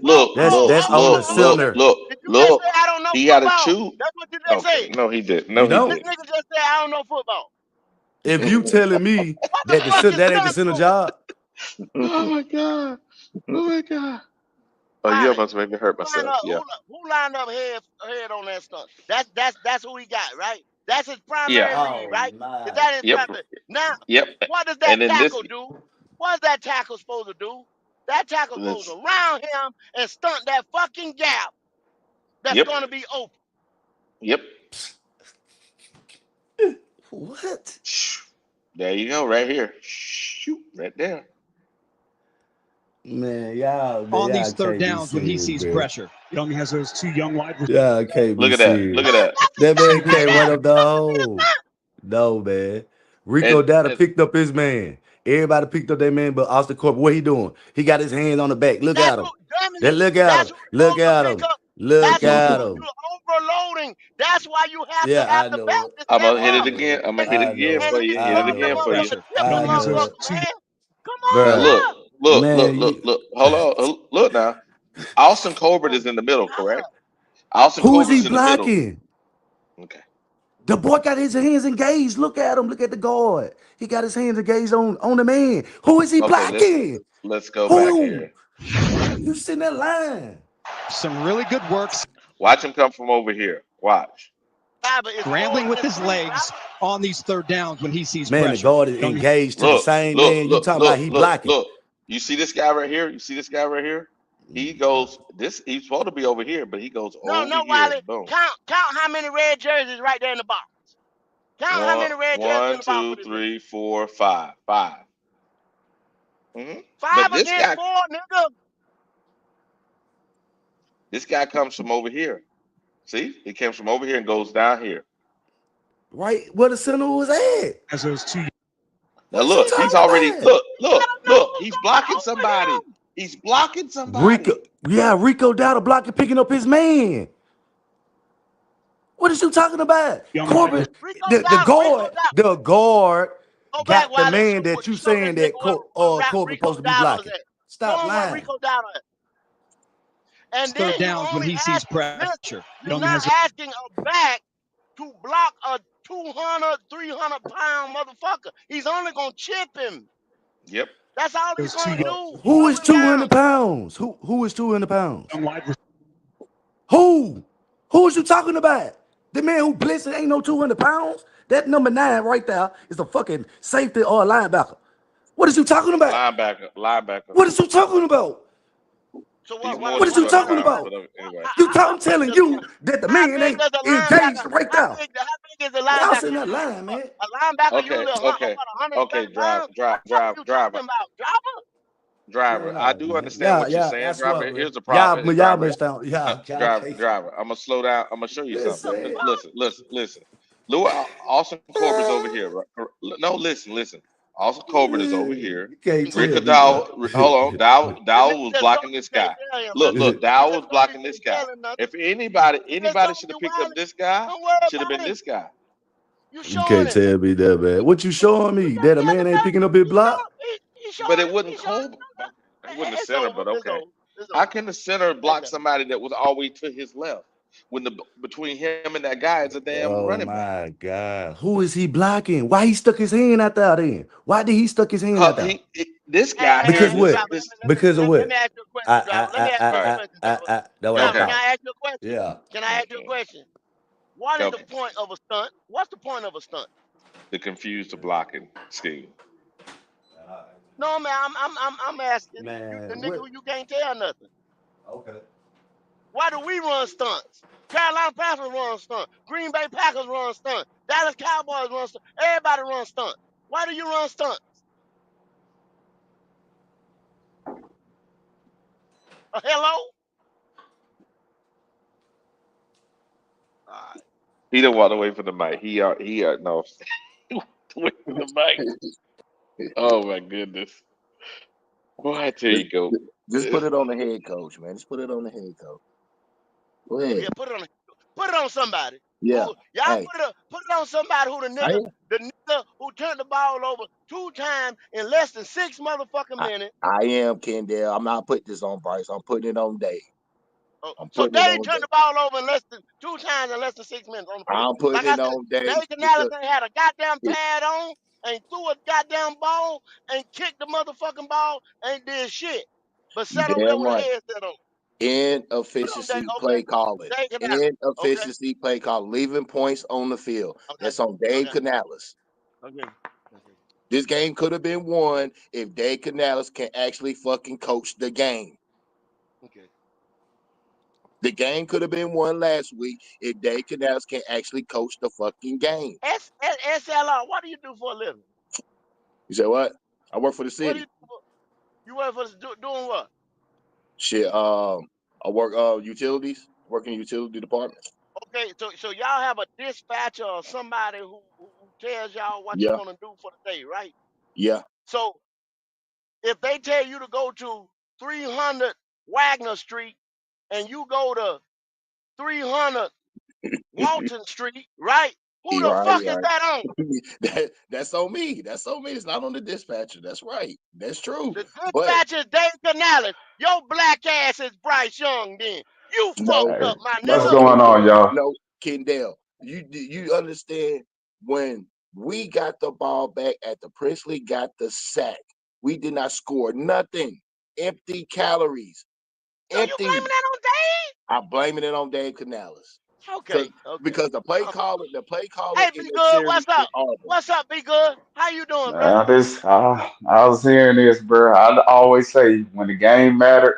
Look. That's on the center. Did you just say I don't know He football? got to chew. That's what you just said. No, he did. No, You don't. he This did. nigga just said I don't know football. If you telling me that that ain't the center job. Oh my god. Oh my god. Oh, you almost made me hurt myself. Yeah. Who lined up head on that stunt? That's who he got, right? That's his primary read, right? Is that his primary? Now, what does that tackle do? What is that tackle supposed to do? That tackle goes around him and stunt that fucking gap that's going to be open. Yep. What? There you go, right here. Shoot, right there. Man, y'all on these third downs when he sees pressure. Young has those two young wide receivers. Yeah, I can't be Look at that. serious. Look at that. That man can't run up the hole. No, man. Rico Data picked up his man. Everybody picked up their man, but Austin Corbett, what he doing? He got his hands on the back. Look at him. Look at him. Look at him. Look at him. You're overloading. That's why you have to have the back. I'm gonna hit it again. I'm gonna hit it again for you. Hit it again for you. Come on. Look. Hold on. Look now. Austin Corbett is in the middle, correct? Austin Who is Corbett's he in the middle. blocking? Okay. The boy got his hands engaged. Look at him. Look at the guard. He got his hands engaged on the man. Who is he blocking? Let's go back here. You see that line? Some really good works. Watch him come from over here. Watch. Scrambling with his legs on these third downs when he sees pressure. Man, the guard is engaged to the same man. You talking about he blocking. Look. You see this guy right here? You see this guy right here? He goes he's supposed to be over here, but he goes over here. Wiley. Boom. Count how many red jerseys right there in the box. Count how many red jerseys in the box. 1, 2, 3, 4, 5. 5. Mm-hmm. 5 against 4, nigga. This guy comes from over here. See? He comes from over here and goes down here. Right where the center was at. Has those two. Now look, he's already look. He's blocking somebody. He's blocking somebody. Rico Dowdle blocking, picking up his man. What is you talking about? Corbett, the guard got the man that you saying that Corbett supposed to be blocking. Stop lying. Rico Dowdle. And third downs when he sees pressure. You're not asking a back to block a 200, 300-pound motherfucker. He's only going to chip him. Yep. That's all he's going to do. Who is 200 pounds? Who is 200 pounds? Who? Who is you talking about? The man who blitzing ain't no 200 pounds? That number 9 right there is a fucking safety or a linebacker. What is you talking about? Linebacker. What is you talking about? So what is you talking about? Anyway. I'm telling you that the man ain't engaged right there. How big is the linebacker? Y'all seen that line, man. A linebacker usually 100 Okay. Driver. Driver, Man, I no, do man. understand Yeah, what you're yeah, saying, I swear, driver. bro. Here's the problem. Y'all Driver, missed out. Yeah, y'all driver, can't. driver. I'm gonna slow down. I'm gonna show you something. Listen. Lewis, Austin Colbert's over here. No, listen. Austin Colbert is over here. You can't Rick tell me, bro. Dow, hold on. The Dow nigga was just told blocking you you this can't guy. tell him Look, nothing. He Dow just was told you blocking you this can't guy. tell him nothing. If anybody He just told should you have picked up wildin'. this guy, Don't worry should have about been it. this guy. You You showing can't him. tell me that, man. What you showing You me? can't That a tell man him ain't nothing. picking up his block? He But showing it him. He wasn't showing him. Colbert. It wasn't the It's center, over. but It's okay. over. It's How over. can the center It's block over. somebody that was always to his left when between him and that guy is a damn Oh running back? my God. Who is he blocking? Why he stuck his hand out there then? Why did he stuck his hand out there? This Hey, guy hey, here, Because hey, what? driver. Because of Let me what? ask you a question, driver. Let me ask you all a right, question, driver. That's what I'm Driver, can okay. talking. I ask you a question? Yeah. Can I ask you a question? What is the Okay. point of a stunt? What's the point of a stunt? To confuse the blocking scheme. No, man. I'm asking you, the Man, nigga what? who you can't tell nothing. Okay. Why do we run stunts? Carolina Panthers run stunts. Green Bay Packers run stunts. Dallas Cowboys run stunts. Everybody runs stunts. Why do you run stunts? Hello? All right. He didn't walk away from the mic. No. He walked away from the mic. Oh my goodness. Boy, I tell Just, you go. just put it on the head coach, man. Just put it on the head coach. Go ahead. Yeah, put it on somebody. Yeah. Who y'all Hey, put it on somebody who I the nigga who turned the ball over 2 times in less than 6 motherfucking I, minutes. I am Kendall. I'm not putting this on Bryce. I'm putting it on Dave. Oh, I'm so putting it Dave on turned Dave. the ball over in less than 2 times in less than 6 minutes on the field. I'm putting Like I it said, on Dave Dave Canales because ain't had a goddamn pad on, ain't threw a goddamn ball, ain't kicked the motherfucking ball, ain't did shit. But you sat over there damn with a right. headset on. Put on Dave. Inefficiency Okay. play calling. Dave Canales. Okay. Inefficiency play calling. Leaving points on the field. Okay. That's on Dave Okay. Canales. Okay. This game could have been won if Dave Canales can actually fucking coach the game. Okay. The game could have been won last week if Dave Canales can actually coach the fucking game. SLR, what do you do for a living? You say what? I work for the What do you city. do? You work for doing what? Shit. I work utilities. Work in the utility department. Okay, so y'all have a dispatcher or somebody who tells y'all what you're Yeah. gonna do for the day, right? Yeah. So if they tell you to go to 300 Wagner Street and you go to 300 Walton Street, right? Who He the right. fuck is that on? That's on me. That's on me. It's not on the dispatcher. That's right. That's true. The But dispatcher is Dave Canales. Your black ass is Bryce Young. Then you no, fucked Hey, up, my what's nigga. going on, y'all? no, Kendall. You understand when we got the ball back at the Princely got the sack. We did not score nothing. Empty calories. So you blaming Empty. that on Dave? I'm blaming it on Dave Canales. Okay, okay, Because the play okay. caller Hey, in be that good. series What's is up? horrible. What's up, be good? How you doing, brother? Now this, I was hearing this, bro. I always say when the game mattered,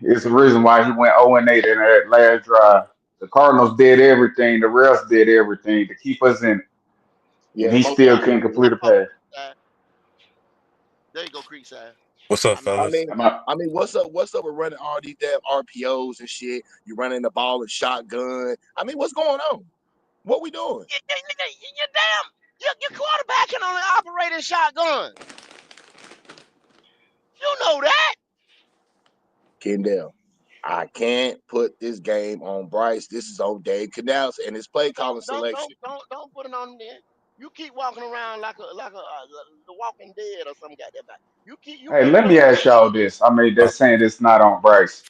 it's the reason why he went 0-8 in that last drive. The Cardinals did everything, the refs did everything to keep us in it, and Yeah, he most still definitely couldn't did. complete a pass. There you go, Creekside. What's up, I know I you. fellas? mean, Am I, what's up with running all these damn RPOs and shit? You running the ball and shotgun. I mean, what's going on? What we doing? You damn. Your quarterback can only operate in shotgun. You know that. Kendall, I can't put this game on Bryce. This is on Dave Canales and his play calling selection. Don't put it on him then. You keep walking around like the Walking Dead or some goddamn thing. You hey, keep let me playing ask that shit. y'all this. I mean, they're Uh, saying it's not on Bryce.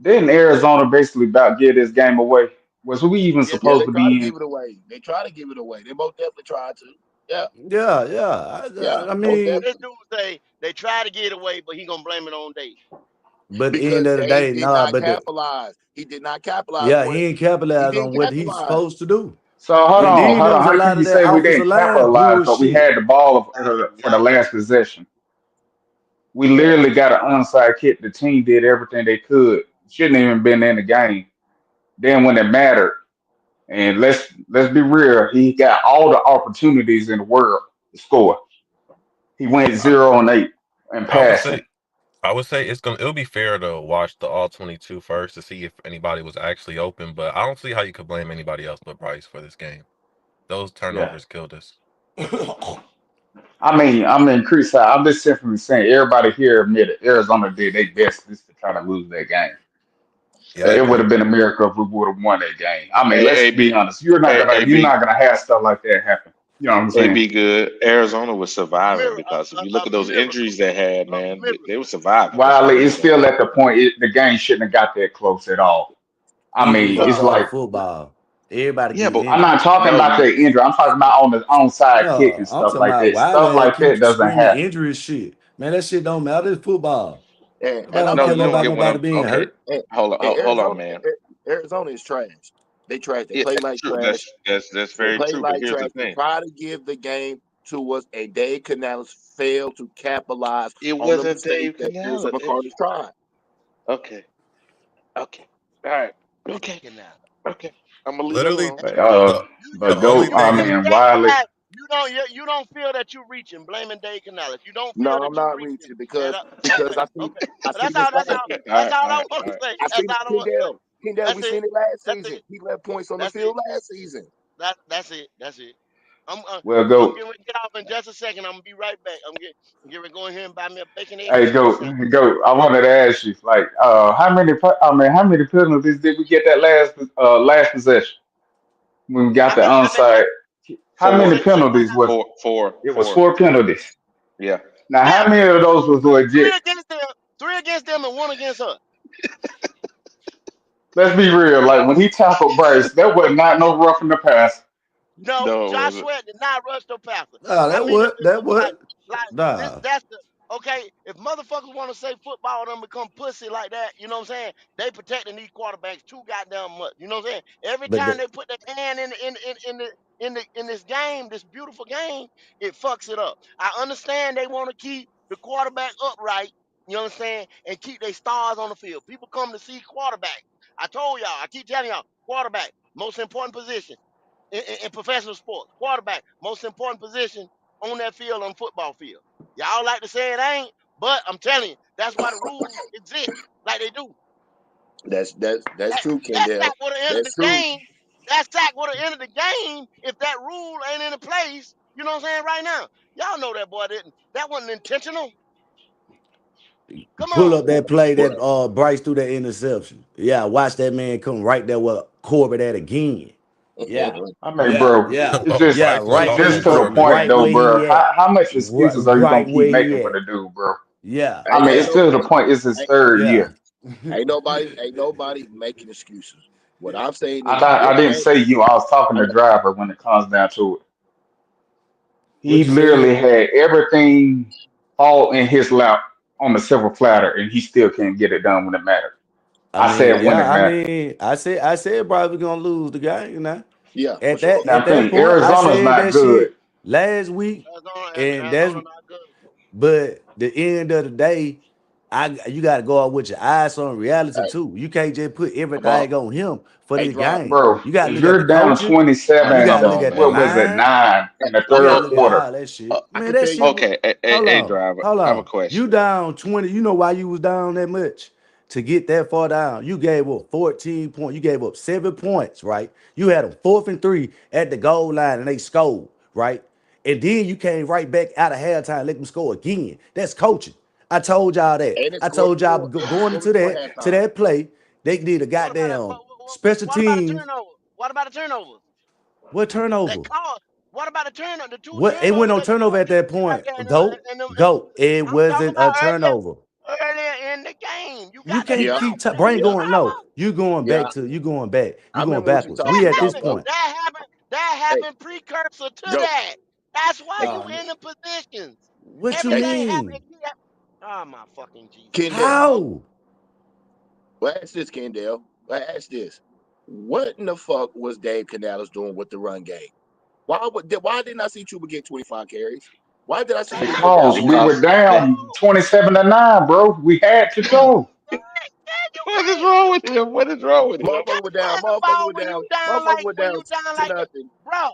Didn't Arizona basically about give this game away? Was we even Yes, Yeah, they supposed they to try to be give in? it away. They try to give it away. They most definitely tried to. Yeah, Yeah, yeah. yeah, I most mean, this definitely. dude say they try to get away, but he gonna blame it on Dave. but at the end Because of the Dave day, did nah. not But capitalize. He did not capitalize yeah, on it. he ain't He capitalized on didn't what he's capitalize. supposed to do. So hold And on, then hold there on. was a How can lot you of that say we offensive didn't line capitalize, but we bullshit. had the ball for the last possession? We Yeah. literally got an onside kick. The team did everything they could. Shouldn't even been in the game. Then when it mattered, and let's be real, he got all the opportunities in the world to score. He went I 0-8. and I would passing. say it'll be fair to watch the all 22 first to see if anybody was actually open, but I don't see how you could blame anybody else but Bryce for this game. Those Yeah. turnovers killed us. I mean, Chris, I'm just simply saying everybody here admitted Arizona did their best just to try to lose that game. Yeah, I It would agree. have been a miracle if we would have won that game. I mean, let's be AB, honest. You're not gonna have stuff like that happen. You know what I'm saying? AB good. Arizona was surviving Mirror, because if you a look at those miracle, injuries they had, a man, they were miracle. surviving for some Wiley is reason. still at the point the game shouldn't have got that close at all. I Injuries mean, are it's No, part of like football. Everybody Yeah, get but I'm injured. not talking no, about the injury. I'm talking about on the onside kick No, and I'm stuff talking like about that. Stuff Wiley like that keep doesn't screaming happen. injury shit. Man, that shit don't matter. It's football. Nobody And I'm don't no, not care you nothing don't going. about get what nobody I'm. being Okay, hurt. And, hold on, man. Arizona is trash. They trash. They Yeah, play that's like true. trash. That's They very play true. But like here's the trash. They thing: try to give the game to us, and Dave Canales failed to capitalize it on the wasn't mistakes Dave that Christopher Canales. McCartney tried. Okay, okay, all right, okay, Taking out. okay. I'm gonna leave that Literally alone. But the but only go. You I thing blaming mean, Dave Wiley. Canales. You don't feel that you're reaching, blaming Dave Canales. You don't No, feel I'm that you're not reaching. reaching And because okay, okay. I But seen this that's last all. Okay, all That's right, all all I right, want all to right. say. I That's seen all I want to say. Kendall, we That's seen it. it last That's season. it. He left points on the That's it. field last season. That's it. That's it. I'm uh, Well, I'm go. getting ready to get off in just a second. I'm gonna be right back. I'm getting ready to go in here and buy me a bacon, egg, and Hey, cheese go, sandwich. go. I wanted to ask you, like, how many penalties did we get that last possession when we got How the many? onside? How many Four, Say what penalties now? was? four, It was four. 4 penalties. Yeah. Now, Yeah, how many of those was three legit? against them, three against them, and one against us. Let's be real. Like when he tackled Bryce, that was not no rough in the pass. No, No, it Josh wasn't. Sweat did not rush no passer. Nah, I that mean, what that like, what. like this. Nah, That's the okay. If motherfuckers want to say football don't become pussy like that, you know what I'm saying? They protecting these quarterbacks too goddamn much. You know what I'm saying? Every but time the, they put their hand in this game, this beautiful game, it fucks it up. I understand they want to keep the quarterback upright. You know what I'm saying? And keep their stars on the field. People come to see quarterback. I told y'all. I keep telling y'all, quarterback, most important position in professional sports. Quarterback, most important position on that field, on football field. Y'all like to say it ain't, but I'm telling you, that's why the rules exist like they do. That's That true, that Kendall. sack would have ended That's the true. game. That sack would have ended the game if that rule ain't in place. You know what I'm saying? Right now, y'all know that boy didn't. That wasn't intentional. Come pull on. up that play Well, that Bryce threw that interception. Yeah, watch that man come right there with Corbett at again. Yeah, I mean, yeah, bro, yeah, it's yeah. Bryce went Right, off just on to the Corbett. point right though, where bro. he at. How much excuses are you Right gonna where keep he making for at. the dude, bro? Yeah, I ain't, mean, ain't it's yeah, no still the point. It's his ain't, third yeah. year. ain't nobody making excuses. What I'm saying I is not, this I didn't game. say you. I was talking to driver when it comes down to it. He What you literally said? had everything all in his lap on the silver platter, and he still can't get it done when it mattered. I I mean, said when yeah. it I mattered. mean, I said probably gonna lose the game. You know, Yeah, for at sure. that Now at I that think point, I Arizona's said not that good. shit last week, and that's Arizona not good. but the end of the day, you got to go out with your eyes on reality Hey, too. You can't just put come on. everything on him for Hey, this driver. game. Bro, You got to if look at the you're down coaching. You 27, got Come to look on, at the what man. was it, line. 9 in the You I gotta third can look at quarter? all that Uh, shit. I Man, can that tell you. shit. okay, Hold hey, on, driver. hold I have a on. You question. down 20. You know why you was down that much? To get that far down, you gave up 14 points. You gave up 7 points, right? You had a 4th and 3 at the goal line and they scored, right? And then you came right back out of halftime, let them score again. That's coaching. I told y'all that. And it I scored told y'all before. And it going scored into before to halftime. that play, they did a What about it? goddamn special What about a teams. turnover? What about a turnover? What That turnover? call. What about the turnover? The two What it went turnovers on that we turnover don't at get that right point. there Go. It I'm talking wasn't about a turnover. earlier in the game. You You got to can't Yeah, keep remember that, brain yeah, going. No, driver. you going yeah. back to you going back. You I going remember what you're backwards. talking We at this about, point. Go. That Hey, happened precursor to go. that. That's why Hey, you No, in the positions. what you Everything mean? happened. Oh my fucking Jesus Kendall. Christ, bro. How? Well, ask this, Kendall. Well, ask this. What in the fuck was Dave Canales doing with the run game? Why didn't I see Chuba get 25 carries? Why did I see Cause him you get Because we downfield? were Because down 27-9, bro. We had to go. yeah, you what is can't. wrong with him? What is wrong with him? You can't Motherfucker were down. run the ball Motherfucker were when down you down 7 like that. nothing. Bro,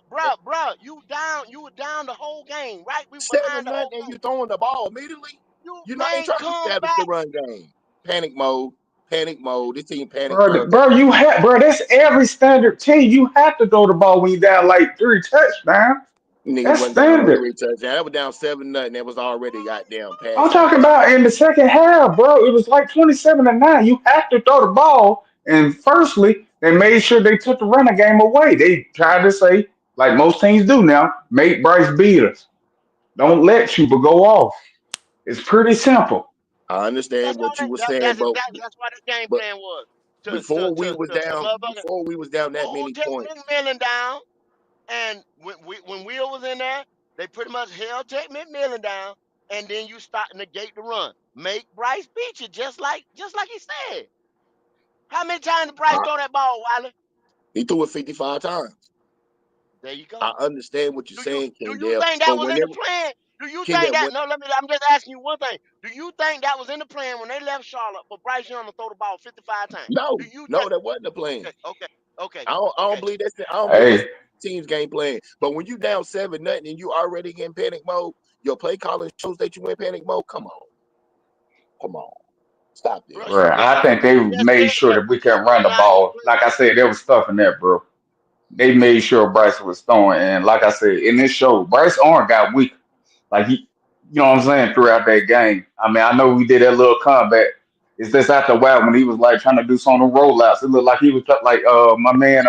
you were down the whole game, right? We were behind Seven the whole nothing, and game. you throwing the ball immediately. You You're not even can't trying to come establish the back. run game. Panic mode. Panic mode. This team panic thoroughly. Bro, bro, that's every standard team. You have to throw the ball when you down like 3 touchdowns. Niggas That's went down no standard. 3 touchdowns. That was down 7-0. That was already goddamn I'm past talking halftime. about in the second half, bro. It was like 27-9. You have to throw the ball. And firstly, they made sure they took the running game away. They tried to say, like most teams do now, make Bryce beat us. Don't let you, but go off. It's pretty simple. I understand That's all what you that, were that saying, that's exactly that's what the game but plan was. before we was To down, motherfucker before we was down that hold many Ted points, McMillan down. And when Will was in there, they pretty much held Ted McMillan down, and then you start to negate the run. Make Bryce beat you, just like he said. How many times did Bryce I, throw that ball, Wiley? he threw it 55 times. There you I go. understand what you're saying, Do you Kendall, think that but was in the whenever plan? Do you think Kendall, that when no, I'm just asking you one thing. Do you think that was in the plan when they left Charlotte for Bryce Young to throw the ball 55 times? Do no, you think no, that wasn't the plan. okay, okay, okay, I don't okay. believe that's the, I don't believe that's Hey, the team's game plan. But when you down 7-0 and you already in panic mode, your play calling shows that you in panic mode. Come on, stop Bro, this. you bro, just I think they just made said sure that that we can you run the know how he ball. played. Like I said, there was stuff in that, bro. They made sure Bryce was throwing. And like I said, in this show, Bryce arm got weak. Like you know what I'm saying, throughout that game. I mean, I know we did that little comeback. It's just after a while when he was like trying to do some of the rollouts. It looked like he was like my man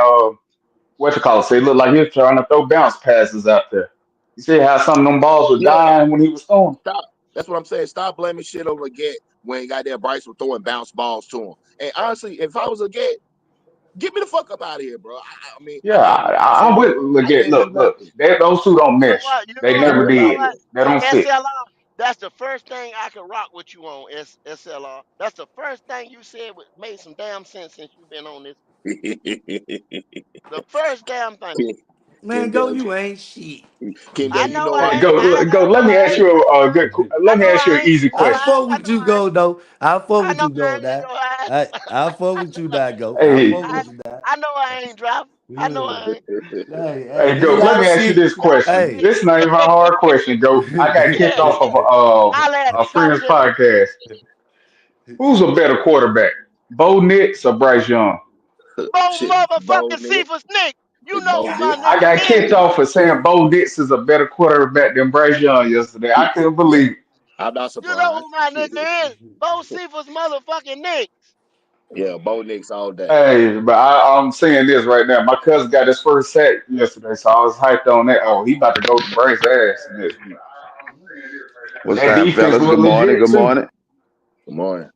what you call it? Say it looked like he was trying to throw bounce passes out there. You see how some of them balls were Yeah, dying when he was throwing? stop. That's what I'm saying. Stop blaming shit on Leggett when goddamn Bryce was throwing bounce balls to him. And honestly, if I was Leggett, get me the fuck up out of here, bro. I mean, Yeah, I'm with I Leggett. can't do Look, nothing. those two don't You know mesh. what? You know They what? never You know did. what? They don't fit. SLR. That's the first thing I can rock with you on. SLR. That's the first thing you said made some damn sense since you've been on this. The first damn thing. Man, go Kendall, you ain't shit. I Kendall, you know know I what? ain't. Go. I know Let me I ask ain't. you a I know I good. ain't. I Let me know ask you I an ain't. easy You know I question. I ain't. fuck I with know you, I ain't. go though. I fuck I with know you, I go ain't. You that. know I ain't. I fuck with you, that go. I Hey, fuck I, with you, that. I know I ain't driving. I know Yeah. I ain't. Hey, hey, this go. Let y'all me ask you shit. this Y'all question. Hey. shit. This is not even a hard question. Go. I got kicked Yeah. off of Holla at a me. Talk friend's to me. podcast. Who's a better quarterback, Bo Nix or Bryce Young? Bo Shit, motherfucking boldness, Cephas Nick. You know who my boldness. I got nigga is. kicked off for saying Bo Nix is a better quarterback than Bryce Young yesterday. I couldn't Yeah, believe it. I'm not You know surprised. who my nigga is. Bo Cephas motherfucking Nick. Yeah, Bo Nix all day. Hey, but I'm saying this right now. My cousin got his first sack yesterday, so I was hyped on that. Oh, he about to go to Bryce ass next week. And What's that happening, defense fellas? was Good morning. legit Good too. morning. Good morning.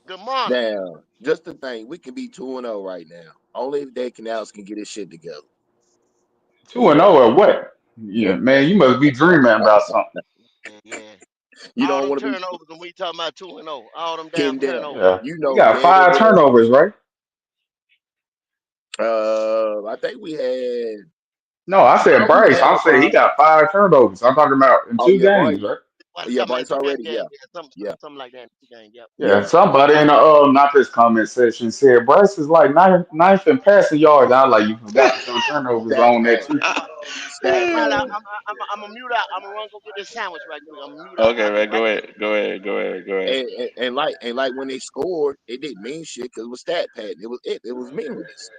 Good morning. Now, just the thing, we can be 2-0 right now. Only if Dave Canales can get his shit together. 2-0 or what? Yeah, man, you must be dreaming about something. Yeah. You All don't them want to be turnovers and we talking about 2-0. All them damn Kendall. turnovers. Yeah, You we know got damn 5 turnovers, right? well. I think we had. No, I said No, we didn't Bryce. have I'm no saying he five. got 5 turnovers. I'm talking about in Oh two yeah, Bryce. games, right? Well, Oh, you yeah, talking about Bryce two already. game, Yeah, yeah, yeah, something like that in two game. Yep. Yeah, yeah. somebody in the not this comment section said Bryce is like ninth in passing yards. I was like, you forgot to throw turnovers Stat on that pattern. too. Hey, Stat Wiley, pattern. I'm gonna mute out. I'm gonna run go get this sandwich right quick. I'm gonna mute out. Okay, I'll be man, right go back. ahead, go ahead, go ahead, go ahead. And like when they scored, it didn't mean shit because it was stat pattern. It was meaningless.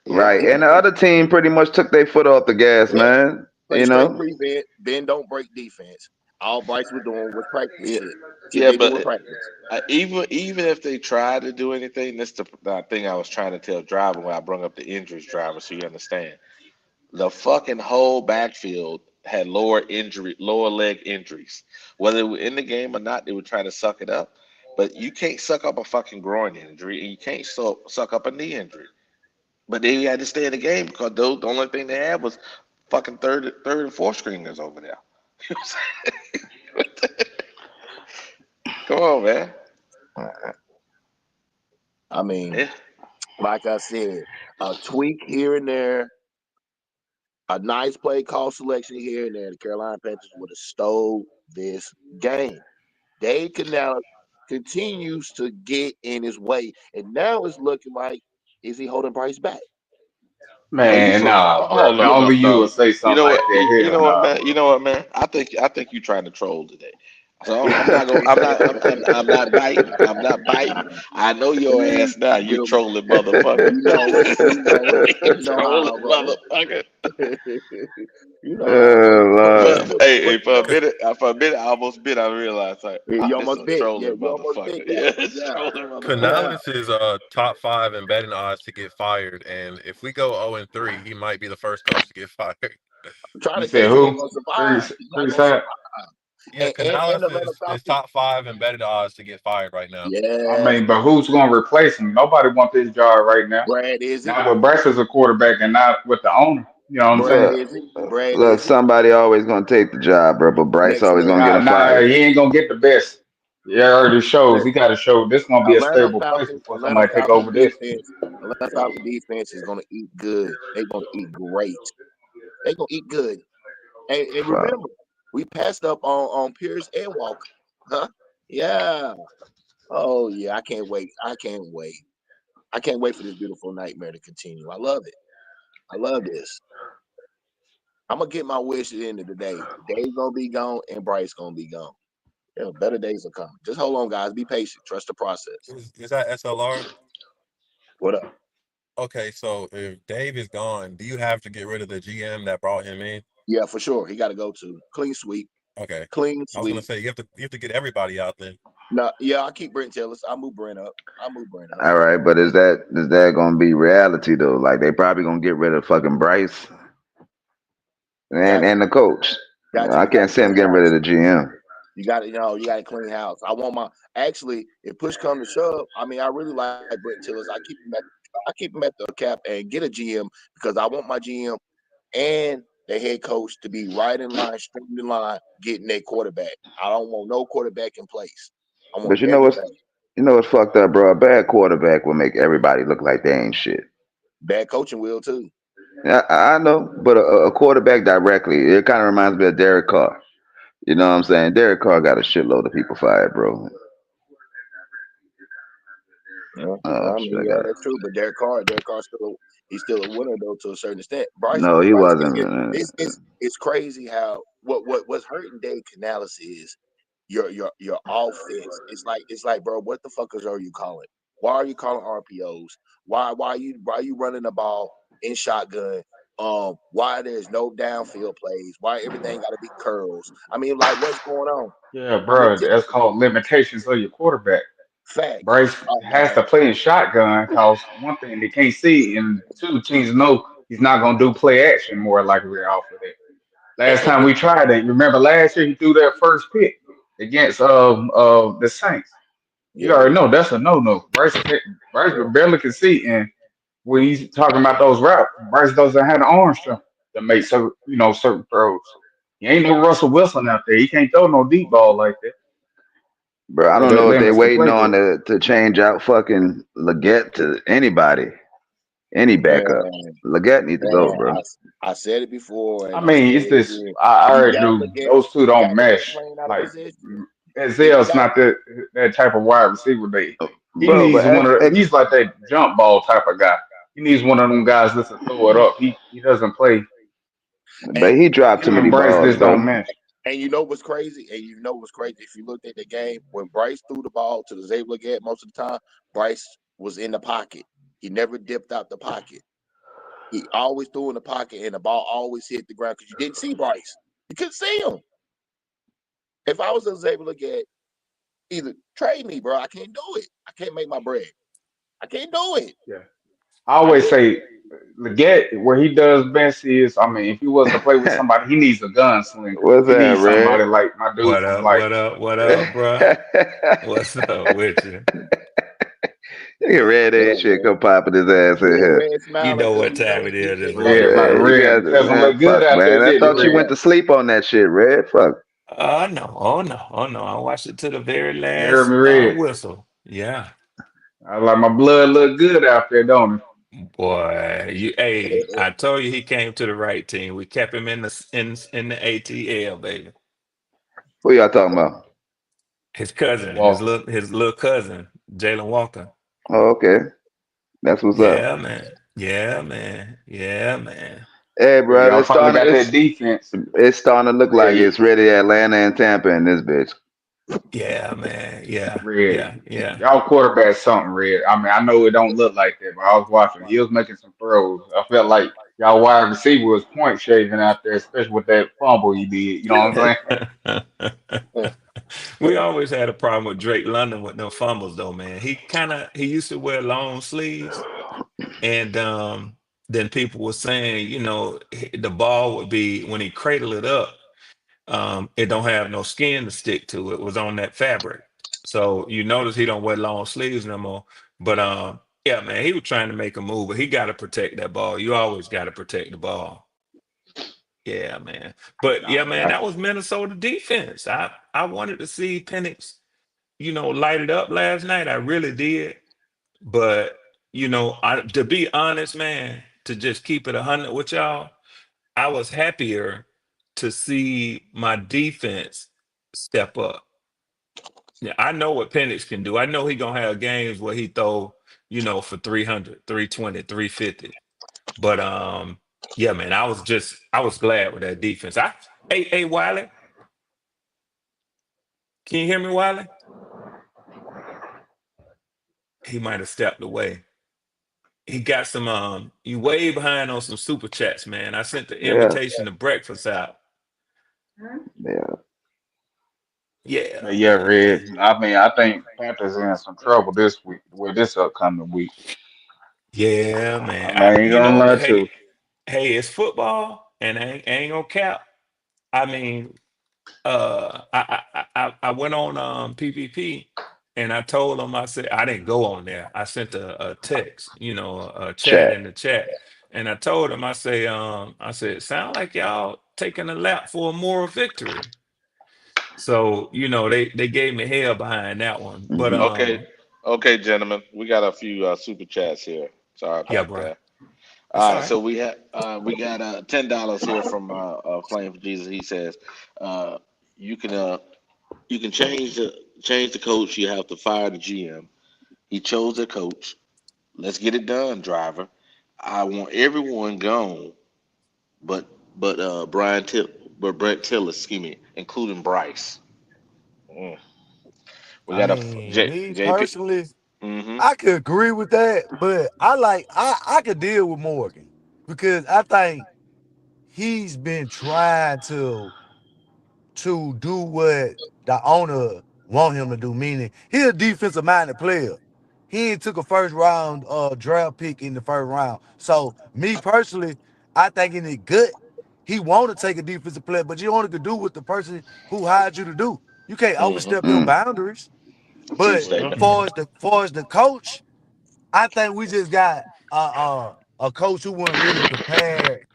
Yeah, Right. And the other team pretty much took their foot off the gas, Yeah, man. play You straight know? prevent, bend don't break defense. All Bryce was doing was practice yeah, shit. Shit yeah. they do in But practice. even if they try to do anything, that's the thing I was trying to tell Driver when I brought up the injuries, Driver, so you understand. The fucking whole backfield had lower leg injuries. Whether they were in the game or not, they were trying to suck it up. But you can't suck up a fucking groin injury, and you can't suck up a knee injury. But they had to stay in the game because the only thing they had was fucking third and fourth stringers over there. You know what I'm saying? Come on, man. I mean, Yeah. like I said, a tweak here and there, a nice play call selection here and there. The Carolina Panthers would have stole this game. Dave Canal continues to get in his way, and now it's looking like is he holding Bryce back? You Man, for nah, bro. hold up, Only you no. would say You something know like what? that. You Hell know what, nah, man? bro. You know what, man? I think you trying to troll today. So I'm not going. I'm not. I'm not biting. I'm not biting. I know your ass now. You You trolling motherfucker. know it. You know it. You You know how I trolling roll. motherfucker. You know how I roll. Oh But Lord. but Hey, but hey, for a minute, I almost bit. I realized like, you this almost a bit. Yeah, trolling you almost bit motherfucker. that Yeah, one. it's Yeah. trolling motherfucker. Yeah. Canales is top 5 in betting odds to get fired, and if we go 0-3, he might be the first coach to get fired. I'm trying You to tell said you, he ain't who? gonna survive. Chris He's not Chris gonna Hat. survive. Yeah, And Canales Atlanta is Falcons. top 5 in betting odds to get fired right now. I Yes, mean, but who's gonna replace him? Nobody wants this job right now. Brad is it? Not with Bryce as a quarterback and not with the owner. You know what I'm Brad saying? Look, is it? Brad look, is it? somebody always gonna take the job, bro. But Bryce Next always gonna man. get Nah, him nah, fired. he ain't gonna get the best. Yeah, I already shows. He Next. got to show this gonna be a Atlanta stable place Falcons. before Atlanta somebody take Falcons over this. defense. Atlanta Falcons defense is gonna eat good. They're gonna eat great. They're gonna eat good. And Fuck. remember, we passed up on Pierce and Walker. Huh? Yeah. Oh yeah. I can't wait. I can't wait. I can't wait for this beautiful nightmare to continue. I love it. I love this. I'm gonna get my wish at the end of the day. Dave's gonna be gone and Bryce gonna be gone. Yeah, better days are coming. Just hold on, guys. Be patient. Trust the process. Is that SLR? What up? Okay, so if Dave is gone, do you have to get rid of the GM that brought him in? Yeah, for sure. He got to go to clean sweep. Okay, Clean I was gonna sweep. say you have to get everybody out then. No, yeah, I keep Brent Tillis. I move Brent up. I move Brent up. All right, but is that gonna be reality though? Like they probably gonna get rid of fucking Bryce and Got to. and the coach. Got to. I You got can't to see him clean getting rid house. of the GM. You got to, you got to clean house. I want my actually. If push comes to shove, I mean, I really like Brent Tillis. I keep him at the cap and get a GM because I want my GM and the head coach to be right in line, straight in line, getting their quarterback. I don't want no quarterback in place. I want But everybody. you know what's fucked up, bro? A bad quarterback will make everybody look like they ain't shit. Bad coaching will too. Yeah, I know, but a quarterback directly, it kind of reminds me of Derek Carr. You know what I'm saying? Derek Carr got a shitload of people fired, bro. Yeah, Oh I shit, mean, I yeah, got it. that's true. But Derek Carr he's still a winner though to a certain extent. No, he Bryce can wasn't. get it's crazy how what's hurting Dave Canales is your offense. It's like, bro, what the fuckers are you calling? Why are you calling RPOs? Why you running the ball in shotgun? Why there's no downfield plays? Why everything got to be curls? I mean, like, what's going on? Yeah, bro, that's called limitations of your quarterback. Facts. Bryce Oh has to man. play in shotgun because one thing they can't see, and two teams know he's not gonna do play action more likely off of that. Last And time we tried that, you remember last year he threw that first pick against the Saints. You yeah, already know that's a no. Bryce yeah. barely can see, and when he's talking about those routes, Bryce doesn't have the arm strength to make certain throws. He ain't no Russell Wilson out there. He can't throw no deep ball like that. Bro, I So don't that know if they limits the waiting on playbook. to change out fucking Leggett to anybody, any backup. Man, Leggett need to go, man, bro. I said it before I and I say mean, it's it this. again. I You already got knew Leggett, those two you got don't Leggett mesh. playing out of Like position. You Ezel's got not that type of wide receiver. He Bro, needs but he's like that jump ball type of guy. He needs one of them guys that's to throw it up. He doesn't play. and he dropped too Him many and Bryce balls, just bro. don't mesh. and you know what's crazy? And you know what's crazy? If you looked at the game when Bryce threw the ball to the Xavier Leggett most of the time, Bryce was in the pocket. He never dipped out the pocket. He always threw in the pocket and the ball always hit the ground because you didn't see Bryce. You couldn't see him. If I was a Xavier Leggett, either trade me, bro. I can't do it. I can't make my bread. I can't do it. Yeah. I I always can't. say Leggett, where he does best is, I mean, if he was to play with somebody, he needs a gunslinger. What's He that, needs somebody Red? like my dude What from up? like What up? What up, bruh? What's up with you? Nigga, Red What ain't up, shit man? come popping his ass in Yeah, here. Red You smiling know because what he know time it his is? It's defense gonna Red. get Like Yeah, it. you Red got doesn't man, look good fuck, out there, man. I did he, thought you Red? went to sleep on that shit, Red. Fuck. no, oh no. I watched it to the very You heard last me, Red. whistle. Yeah. I like my blood look good out there, don't it? Boy, I told you he came to the right team. We kept him in the ATL, baby. Who y'all talking about? His cousin, Walker. his little cousin, Jalen Walker. Oh, okay. That's what's up. Yeah, man. Yeah, man. Yeah, man. Hey, Yeah, bro, y'all talking about that defense. it's starting to look Yeah, like it's ready Atlanta and Tampa in this bitch. Yeah, man. Yeah, Red. yeah, yeah. Y'all quarterback something red. I mean, I know it don't look like that, but I was watching. He was making some throws. I felt like y'all wide receiver was point shaving out there, especially with that fumble he did. You know what I'm saying? We always had a problem with Drake London with no fumbles though, man. He used to wear long sleeves, and then people were saying, the ball would be when he cradled it up, it don't have no skin to stick to. It was on that fabric. So you notice he don't wear long sleeves no more. But yeah, man, he was trying to make a move, but he got to protect that ball. You always got to protect the ball. Yeah, man. But yeah, Nah, man, man. that was Minnesota defense. I wanted to see Penix, light it up last night. I really did. But to be honest, man, to just keep it 100 with y'all, I was happier to see my defense step up. Yeah, I know what Penix can do. I know he gonna have games where he throw, for 300, 320, 350. But yeah, man, I was glad with that defense. Hey, Wiley, can you hear me, Wiley? He might have stepped away. He got some you way behind on some super chats, man. I sent the Yeah, invitation to breakfast out. yeah. Yeah, But yeah, man. Red. I mean, I think Panthers in some trouble this week with this upcoming week. Yeah, man. I ain't gonna lie to Hey, you. hey, it's football, and I ain't gonna cap. I mean, I went on PPP, and I told them, I said I didn't go on there. I sent a text, a chat Chat. in the chat, and I told them, I said, sound like y'all taking a lap for a moral victory. So they gave me hell behind that one, but Hmm. Okay, okay, gentlemen, we got a few super chats here. Sorry yeah, about bro, that. it's All all right, right. so we got $10 here from Flame for Jesus. He says, uh, you can change the coach. You have to fire the GM. He chose the coach. Let's get it done, driver. I want everyone gone, but Brent Tiller, excuse me, including Bryce. Mm. We I got a mean, me JP. personally, Mm-hmm. I could agree with that, but I could deal with Morgan because I think he's been trying to do what the owner want him to do, meaning he's a defensive minded player. He ain't took a first round draft pick in the first round. So me personally, I think in the gut, he want to take a defensive player, but you only could do what the person who hired you to do. You can't Mm-hmm. overstep your Mm. boundaries. True But statement. Mhm. far as the coach, I think we just got a coach who wasn't really prepared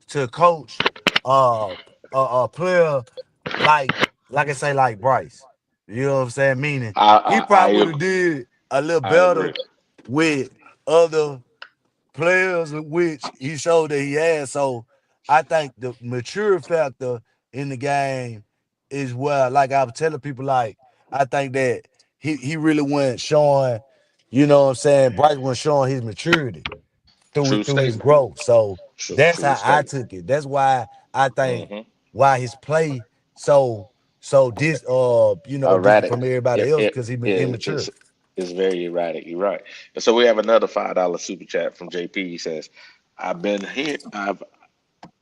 to coach a player like like I say like Bryce. You know what I'm saying? Meaning he I probably would have agree. did a little I better agree. with other players in which he showed that he had. So I think the mature factor in the game is where, like I was telling people, like I think that he really wasn't showing, you know what I'm saying, Bryce wasn't showing his maturity True through his statement. growth. So that's True how I statement. took it. That's why I think Mm-hmm. why his play so this different Erratic. from everybody It, else it, because he been it immature. it's very erratic. You're right. And so we have another $5 super chat from JP. He says, "I've been here.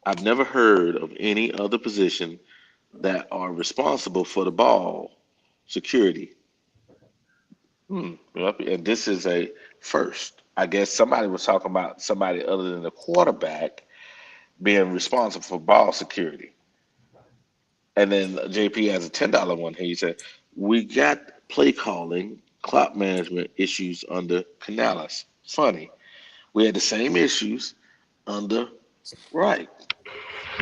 I've never heard of any other position that are responsible for the ball security. Yep, and this is a first. I guess somebody was talking about somebody other than the quarterback being responsible for ball security." And then JP has a $10 one here. He said, "We got play calling, clock management issues under Canales. Funny. We had the same issues under Wright.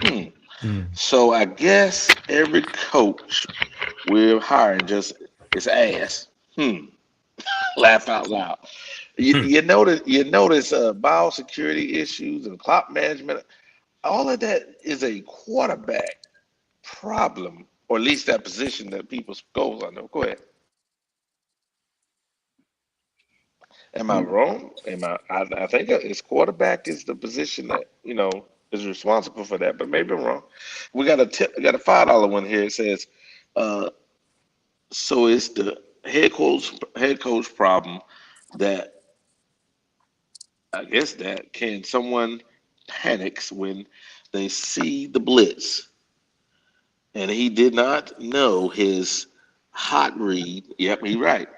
Hmm. Mm. So I guess every coach we're hiring just is ass. Hmm. Laugh out loud. Hmm. You notice biosecurity issues and clock management. All of that is a quarterback problem, or at least that position that people's goals on them. Go ahead. Am I wrong? I think it's quarterback is the position that is responsible for that, but maybe I'm wrong. We got a $5 one here. It says, uh, So it's the head coach problem that I guess that can someone panics when they see the blitz and he did not know his hot read. Yep, he right.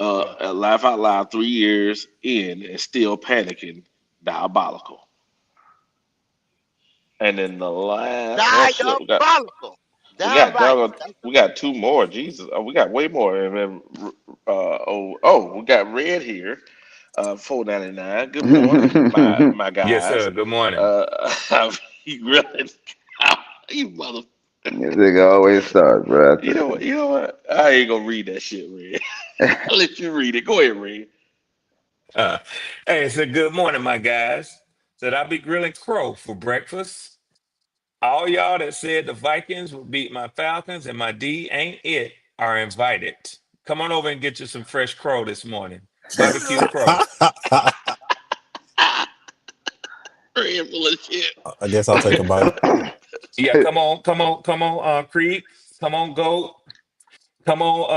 Laugh out loud 3 years in and still panicking. Diabolical. And then the last, oh shit, Diabolical. we Damn got right. dog, we got two more. Jesus, we got way more. And then, we got Red here. 499. Good morning, my Yes, guys. sir. Good morning. Uh, you really, you mother. This nigga always start, bro. I You know what? You know what? I ain't gonna read that shit, Red. tell I'll let you read it. Go ahead, Red. Uh, hey, so good morning, my guys. Said I'll be grilling crow for breakfast. All y'all that said the Vikings would beat my Falcons and my D ain't it are invited. Come on over and get you some fresh crow this morning. Barbecue crow. Red full of shit. I guess I'll take a bite. Yeah, come on, come on, come on, Creed. Come on, Goat. Come on,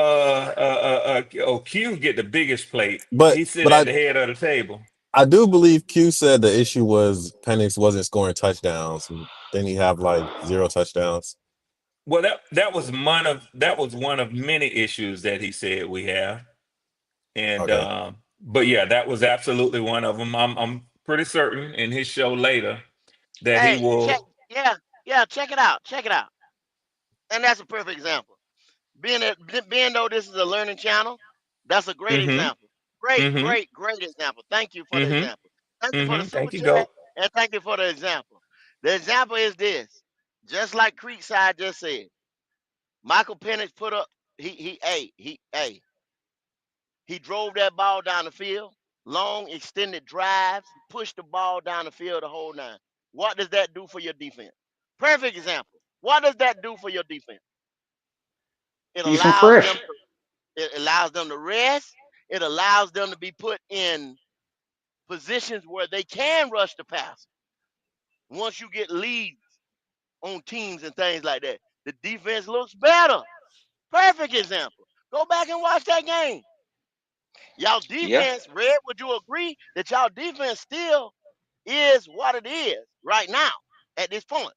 Q get the biggest plate. But He's sitting but at I the head of the table. I do believe Q said the issue was Penix wasn't scoring touchdowns. Then he have like zero touchdowns. Well, that was one of many issues that he said we have. And Okay. but yeah, that was absolutely one of them. I'm pretty certain in his show later that he Hey, check. will. Yeah, yeah. Check it out. Check it out. And that's a perfect example. Being though this is a learning channel, that's a great Mm-hmm. example. Great, Mm-hmm. great, great example. Thank you for the Mm-hmm. example. Thank you for the Mm-hmm. super Thank you, chat Goat. and thank you for the example. The example is this. Just like Creekside just said, Michael Penix put up he drove that ball down the field, long extended drives, pushed the ball down the field the whole nine. What does that do for your defense? Perfect example. What does that do for your defense? It Keep them allows fresh. them It allows them to rest. It allows them to be put in positions where they can rush the pass. Once you get leads on teams and things like that, the defense looks better. Perfect example. Go back and watch that game. Y'all Yeah, defense, Red, would you agree that y'all defense still is what it is right now at this point?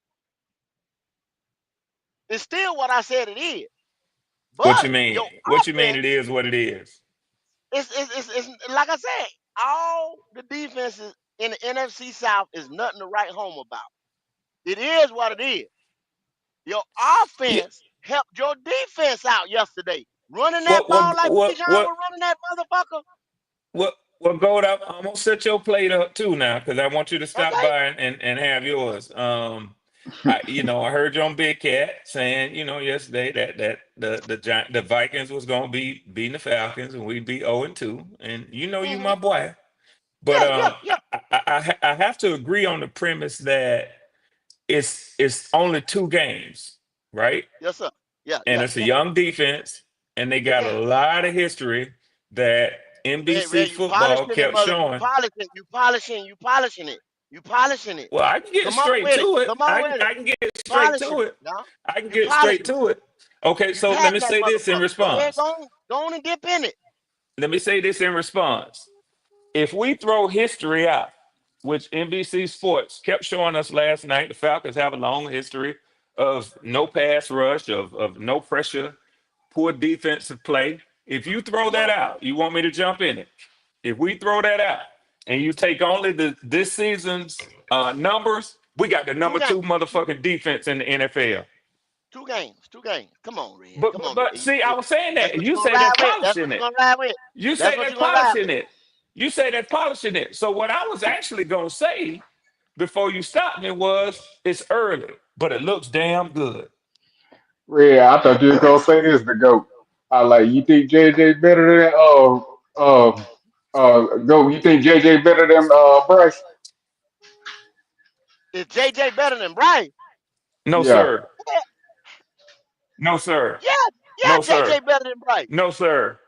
It's still what I said it is. What you But mean? your What you mean? It offense, is what it is. it's like I said, all the defenses in the NFC South is nothing to write home about. It is what it is. Your Yeah. offense helped your defense out yesterday. Running that What? ball What? like What? Bijan What? was running that motherfucker. What? Well, Goat, I'm gonna set your plate up too now because I want you to stop Okay? by and have yours. I heard you on Big Cat saying, yesterday that the Vikings was gonna be beating the Falcons and we'd be 0-2, and you Mm-hmm. my boy. But Yeah, yeah, yeah. I have to agree on the premise that it's only two games, right? Yes, sir. Yeah, And yeah, it's a yeah. young defense, and they got a Yeah. lot of history that NBC Red, you football polishing it, kept mother. You showing. polishing, you polishing, you polishing it. You polishing it. Well, I can get Come on straight with it. to it. Come on with it. I can get straight Polishing to it. it. No? I can You get straight polishing it. to it. Okay, You so let me patting that say this in motherfucker. Go ahead, response. go on and dip in it. Let me say this in response. If we throw history out, which NBC Sports kept showing us last night, the Falcons have a long history of no pass rush, of no pressure, poor defensive play. If you throw that Mm-hmm. out, you want me to jump in it? If we throw that out and you take only this season's numbers, we got the Two number games. two motherfucking defense in the NFL. Two games. Two games. Come on, Red. But Come but, on, Red. but see, I was saying That's that, and what you're you gonna say ride that with. That's polishing what you're it. gonna ride with. You That's say what that you're gonna ride with. polishing it. You say that polishing it. So what I was actually gonna say before you stopped me was it's early, but it looks damn good. Yeah, I thought you were gonna say this the goat. I like you think JJ better than go. You think JJ better than Bryce? Is JJ better than Bryce? No, Yeah. sir. No, sir. Yeah, yeah, No, sir. JJ better than Bryce. No, sir.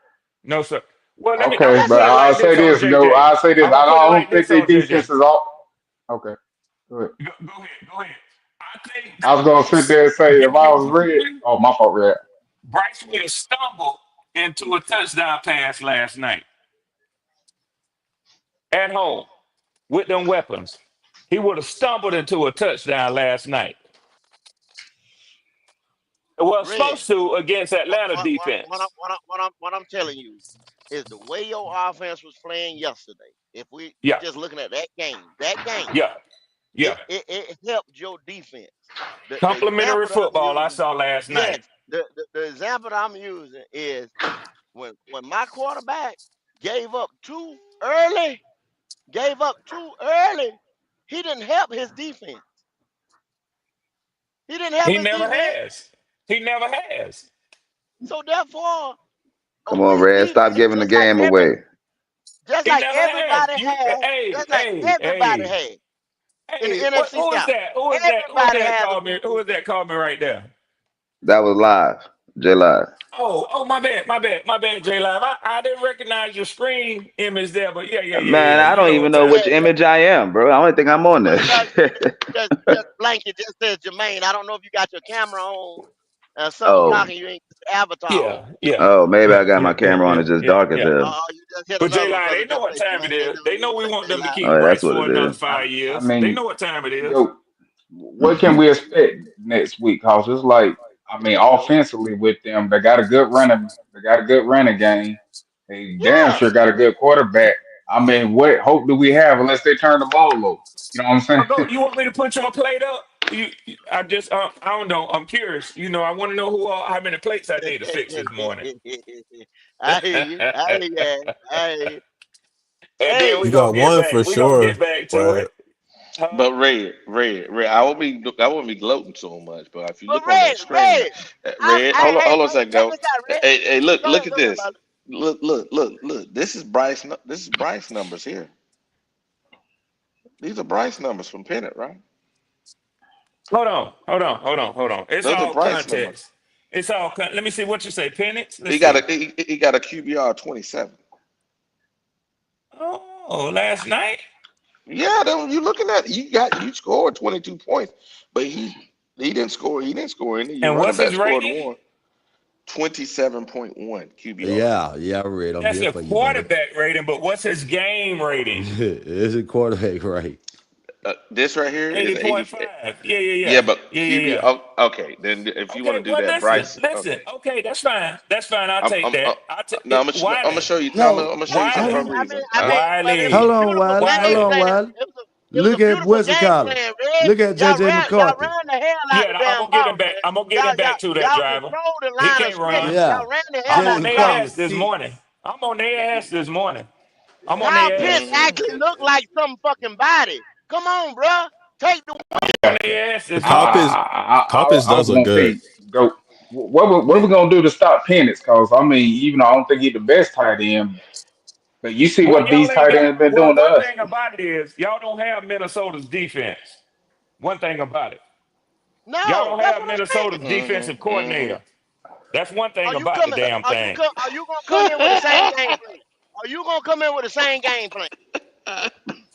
No, sir. Well, I'm Okay, gonna Yes, but put he it is. I'll like say this on this. Go. JJ. I'll say this. I'm I gonna put it don't like think this their on defense JJ. is all. Okay. Go ahead. Go ahead. Go ahead. I think I that was gonna sit there and say if give I you was red. Oh, my fault, red. Bryce would have stumbled into a touchdown pass last night at home with them weapons. He would have stumbled into a touchdown last night. Well, Red. supposed to against What Atlanta what what what I'm defense. what I'm what I'm what I'm telling you is the way your offense was playing yesterday. If we Yeah, just looking at that game, yeah, yeah. it helped your defense. The Complimentary example that I'm football I using, saw last night. yes, the example that I'm using is when my quarterback gave up early, gave up too early, he didn't help his defense. He didn't help He his never defense. has. He never has. So therefore, a Come on, weak Red. Stop defense, giving the game away. just He like never has. everybody You, has, hey, just like hey, everybody hey, has in the hey. What? NFC Who is South. that? Who is that? Who is Everybody that? has a Call me. weak Who is defense. that? Call me right there. That was live. J Live. Oh, my bad, my bad, J Live. I didn't recognize your screen image there, but Man, yeah. I You don't know even what know time? which Yeah, image I am, bro. I don't think I'm on well, there. just blanket just says Jermaine. I don't know if you got your camera on or something Oh, talking. You ain't got your avatar on. Yeah, oh, maybe I got my camera on. It's just dark as yeah. hell. You just hit But J another one Live, because they it know just what say time it Jermaine. is. They know we Say want J them to Live. keep Oh, that's Bryce what for it another is. I, 5 years. They mean, know what time it is. yo, what can we expect next week? Cause it's like, I mean, offensively with them, they got a good running game. They damn Yeah. sure got a good quarterback. I mean, what hope do we have unless they turn the ball over? You know what I'm Oh, saying? go. You want me to put your plate up? I just, I don't know. I'm curious. I want to know how many plates I need to fix this morning. I hear you. I hear you. I hear you. And then Hey, we You gonna got get one back. for We gonna get sure, back to right? it. Huh? But Red, I won't be gloating so much. But if you but look on that screen, Red, hey, hold on a bro, second, check go. this out, Red. Hey, Go look ahead, at go ahead, this. brother. Look. This is Bryce. This is Bryce numbers here. These are Bryce numbers from Pennant, right? Hold on. It's Those are all Bryce numbers. context. It's all. Let me see what you say. Penance. Let's He got see. he got a QBR 27. Oh, last night. Yeah, you looking at you scored 22 points, but he didn't score. He didn't score any. Your And running what's back his scored rating? one. 27.1 QBR. Yeah, Red. I'm That's here a for you, buddy. quarterback rating, but what's his game rating? It's a quarterback, right? This right here is 80. 80.5. Yeah, but QB. Yeah. Oh, okay, then if you want Okay, to do well, that, listen, Bryce. listen. Okay, Okay, that's fine. That's fine. I'll take I'm that. I'll take no, it. I'm gonna Wiley, show you. No, No, I'm gonna show you hold something I for mean, a on. I mean, reason. I All right. mean, but it was Hold Wiley, a on, beautiful Wiley. Hold game on, Wiley. plan. Wiley. It was a Look at beautiful Wesley game Collins. plan, Red. Look at JJ Y'all McCarthy. ran the hell out the Yeah, I'm damn gonna get him ball, back. man. I'm gonna get him back to that Y'all driver. controlled the He line of can't run. scrimmage. Yeah. Y'all ran the hell I'm out on JJ the their ball. McCarthy ass this sick. morning. I'm on their ass this morning. I'm on Kyle their Pitts ass. Mm-hmm. actually looked like some fucking body. Come on, bruh. Take the On their ass this morning. Coppins, Coppins I does was look gonna good. say, go. What we gonna do to stop Penix? Cause I mean, even though I don't think he's the best tight end, but you see Well, what y'all these ain't tight got. ends been Well, doing to one us. thing about it is y'all don't have Minnesota's defense. One thing about it, y'all No, don't that's have what I'm saying. Minnesota's defensive Mm-hmm. Mm-hmm. coordinator. That's one thing Are you about the coming? damn thing. Are you gonna come in with the same game plan? Are you gonna come in with the same game plan?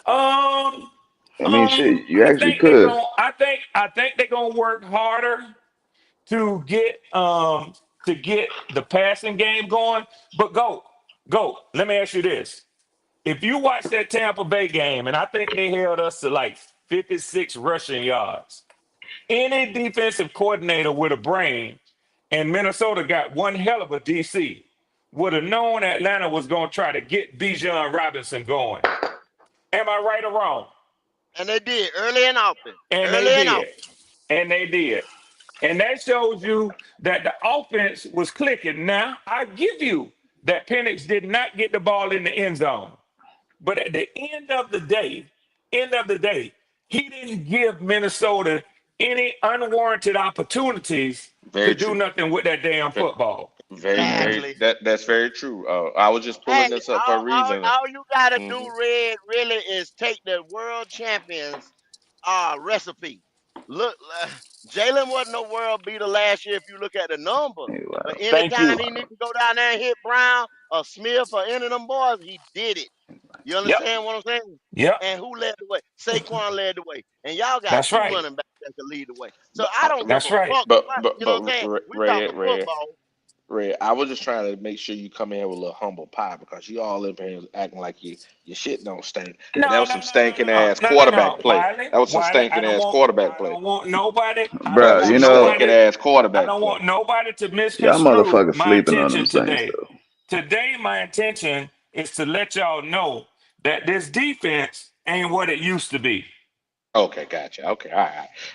Um, I mean, shit, you I actually think they could. going I think they're gonna work harder to get the passing game going. But go. Let me ask you this: if you watch that Tampa Bay game, and I think they held us to like 56 rushing yards, any defensive coordinator with a brain, and Minnesota got one hell of a DC, would have known Atlanta was going to try to get Bijan Robinson going. Am I right or wrong? And they did early and often. And they Early and did. often. And they did. And that shows you that the offense was clicking. Now, I give you that Penix did not get the ball in the end zone. But at the end of the day, he didn't give Minnesota any unwarranted opportunities to Very do true. nothing with that damn Ve- football. very. Exactly. That's very true. I was just Hey, pulling this up for a reason. all you gotta Mm-hmm. do, Red, really is take the world champions recipe. Look, Jalen wasn't no world beater last year if you look at the numbers. Hey, But wow. Thank anytime you. he need to go down there and hit Brown or Smith or any of them boys, he did it. You Yep. understand what I'm saying? Yep. And who led the way? Saquon led the way. And y'all got That's two right. running backs that can lead the way. So But I don't give That's a right. fuck. but You know what I'm saying? We Red talking Red football. Red, I was just trying to make sure you come in here with a little humble pie because you all in here acting like your shit don't stink. And that No, was no, some no, no, stinking no, ass no, no, quarterback no, play. Wiley, That was some Wiley. stinking ass quarterback I play. don't want nobody. I That don't was Bro, some you want know, stinking nobody. ass I quarterback don't play. want nobody to y'all misconstrue motherfuckers my sleeping on them intention Saints today. though. Today, my intention is to let y'all know that this defense ain't what it used to be. Okay, gotcha. Okay, all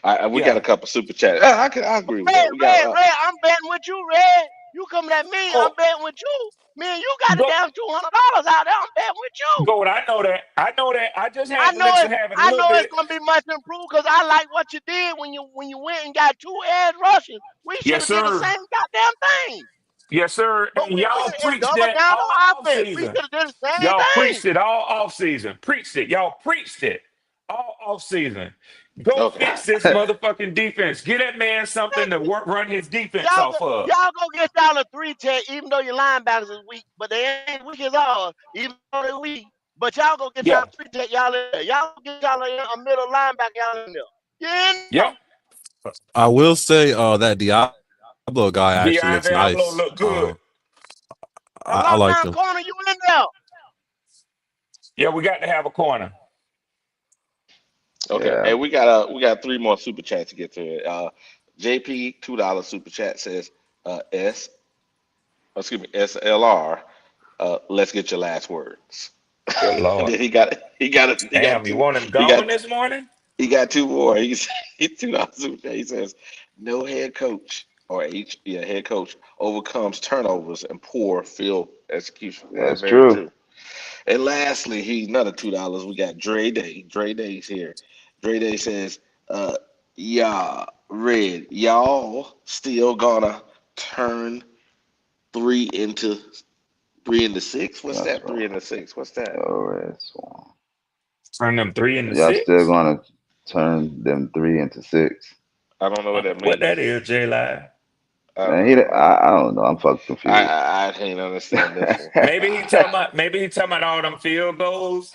right. We got Yeah. a couple super chats. I agree with Red, that. We got Red, Red, I'm betting with you, Red. You coming at me, I'm Oh, betting with you. Me and you got a go, damn $200 out there, I'm betting with you. go. I know that. I know that. I just I had to know let you it. have it a I little know it's bit. gonna be much improved because I like what you did when you went and got two edge rushers. We should Yes, have did the sir. same goddamn thing. Yes, sir. But And we y'all went and preached doubled that down all on off offense. We season. should have did the same Y'all thing. preached it all off season. Preached it. Y'all preached it all off season. Go okay. fix this motherfucking defense. Get that man something to work, run his defense off of. Y'all go get y'all a 3 tech, even though your linebackers is weak, but they ain't weak as all, even though they weak. But y'all go get y'all Yeah. 3 tech, y'all in there. Y'all go get y'all a middle linebacker, y'all in there. Get in there. Yeah. I will say that Diablo guy actually looks Diablo nice. look good. A I like lockdown him. corner, you in there. Yeah, we got to have a corner. Okay. Yeah, Hey, we got three more super chats to get to it. JP $2 super chat says S excuse me SLR. Let's get your last words. Good And Lord. then he got Damn, you two want him he gone got this morning? he got two more. He's $2 super chat. He says no head coach or head coach overcomes turnovers and poor field execution. Yeah, that's very true. true. And lastly, he's another $2. We got Dre Day. Dre Day's here. Dre Day says, yeah, Red, y'all still gonna turn three into 3 into 6? What's That's that? right. 3 into 6. What's that? Oh, red swan. Turn them 3 into Y'all still 6? gonna turn them 3 into 6? I don't know what that What that means. is, J Live? I don't Man, know. I don't know. I'm fucking I confused. I, I can't understand this one. Maybe he talking about all them field goals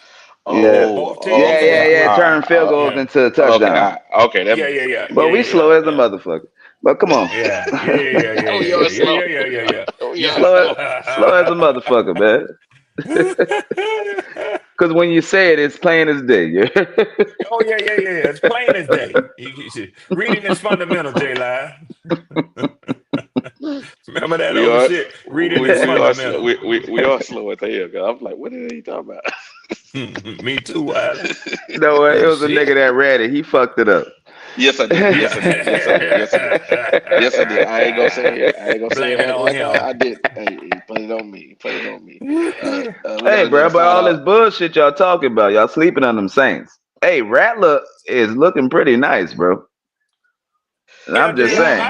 Yeah, for Oh, both oh, yeah, teams. okay. yeah, Yeah. yeah. All right. Turn field goals Yeah. into Okay. touchdowns. Okay. That Yeah, makes yeah, sense. yeah, That But yeah, we makes yeah, slow as a yeah. motherfucker. But come on. Yeah, yeah, yeah, yeah, sense. yeah, We yeah, are yeah, slow. yeah, yeah, yeah, We are slow, slow. slow as a motherfucker, man. yeah. Because when you say it, it's plain as day. Oh yeah, yeah, yeah, yeah. It's plain as day. Reading is fundamental, J Live. Remember that We old are shit? Reading we is we are slow. fundamental. We are slow at the hell. 'Cause I'm like, what are you talking about? Me too, Wiley. You know what? It was a nigga Shit. that read it. He fucked it up. Yes, I did. Yeah. Yes, I did. Yes, I did. Yes, I did. Yes, I did. I ain't gonna say it. I ain't gonna say Blame it it on like him. I did. Hey, he put it on me. He put it on me. We got Hey, bro, another but all this $5. bullshit y'all talking about, y'all sleeping on them Saints. Hey, Rattler is looking pretty nice, bro. And Yeah, I'm J just Live, saying,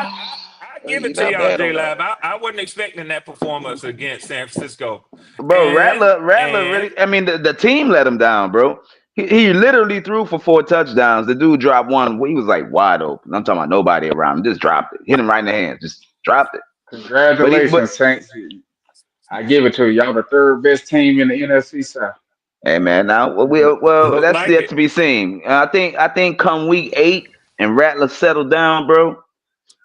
I give You're it to not y'all, bad J on that. Live. I wasn't expecting that performance against San Francisco. bro, And Rattler and really. I mean, the team let him down, bro. He literally threw for 4 touchdowns. The dude dropped one. He was like wide open. I'm talking about nobody around him. Just dropped it. Hit him right in the hands. Just dropped it. But Congratulations, Saints. I give it to you. Y'all the third best team in the NFC South. hey, man, now well, look that's like yet it. to be seen. I think come week 8 and Rattler settled down, bro.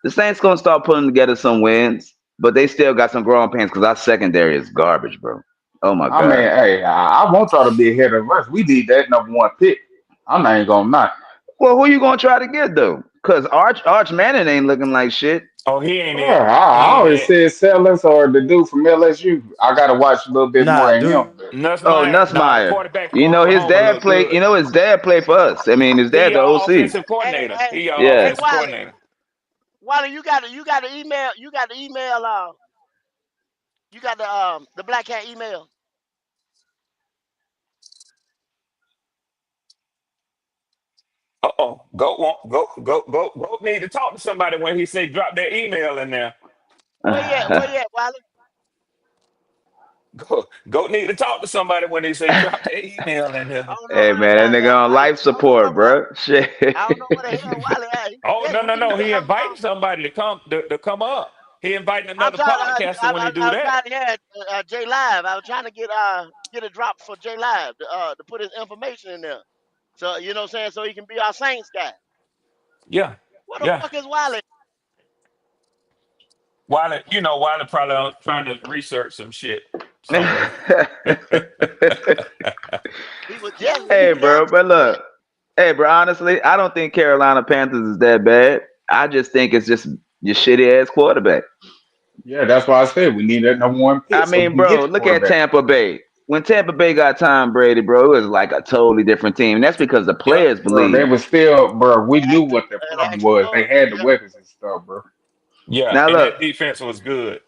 The Saints gonna start putting together some wins, but they still got some growing pains because our secondary is garbage, bro. Oh my I mean, god. hey, I want y'all to be ahead of us. We need that number one pick. I'm not even gonna lie. Well, who you gonna try to get though? Cause Arch Manning ain't looking like shit. Oh, he ain't Bro, it. I He ain't always it. said Sellers or the dude from LSU. I gotta watch a little bit more Nah, of him. dude. But Oh, Nussmeyer, nah, the Nussmeyer. quarterback from You know his Oklahoma dad look play. good. You know his dad play for us. I mean, his He dad the y'all OC. offensive Hey, coordinator. hey, He y'all Yeah. hey, offensive Wiley, coordinator. Wiley, you got to email, you got the Black Cat email. Uh-oh. Go need to talk to somebody when he say drop their email in there. Where you at, Wiley? Go need to talk to somebody when they say drop their email in I there. don't know. Hey man, that nigga on Wiley, life I don't know support, bro. Shit. I don't know where the hell Wiley at. Oh Yeah, no, we no, need to no. get He him. inviting somebody to come up. He inviting I'm another trying. podcaster when he do I was that. trying to get J Live. I was trying to get a drop for J Live to put his information in there. So you know what I'm saying. So he can be our Saints guy. Yeah. What the Yeah. fuck is Wiley? Wiley probably trying to research some shit somewhere. He was just Hey, leaving out bro, but yesterday. look, hey, bro. Honestly, I don't think Carolina Panthers is that bad. I just think it's just your shitty ass quarterback. Yeah, that's why I said we need that number one I pick so we mean, can get bro, the look at quarterback. Tampa Bay. When Tampa Bay got Tom Brady, bro, it was like a totally different team. And that's because the Yep. players Bro, they believe. was still, bro. We It knew actually, what their it problem actually was. They was. had the Yeah. weapons and stuff, bro. Yeah, Now and look, that defense was good.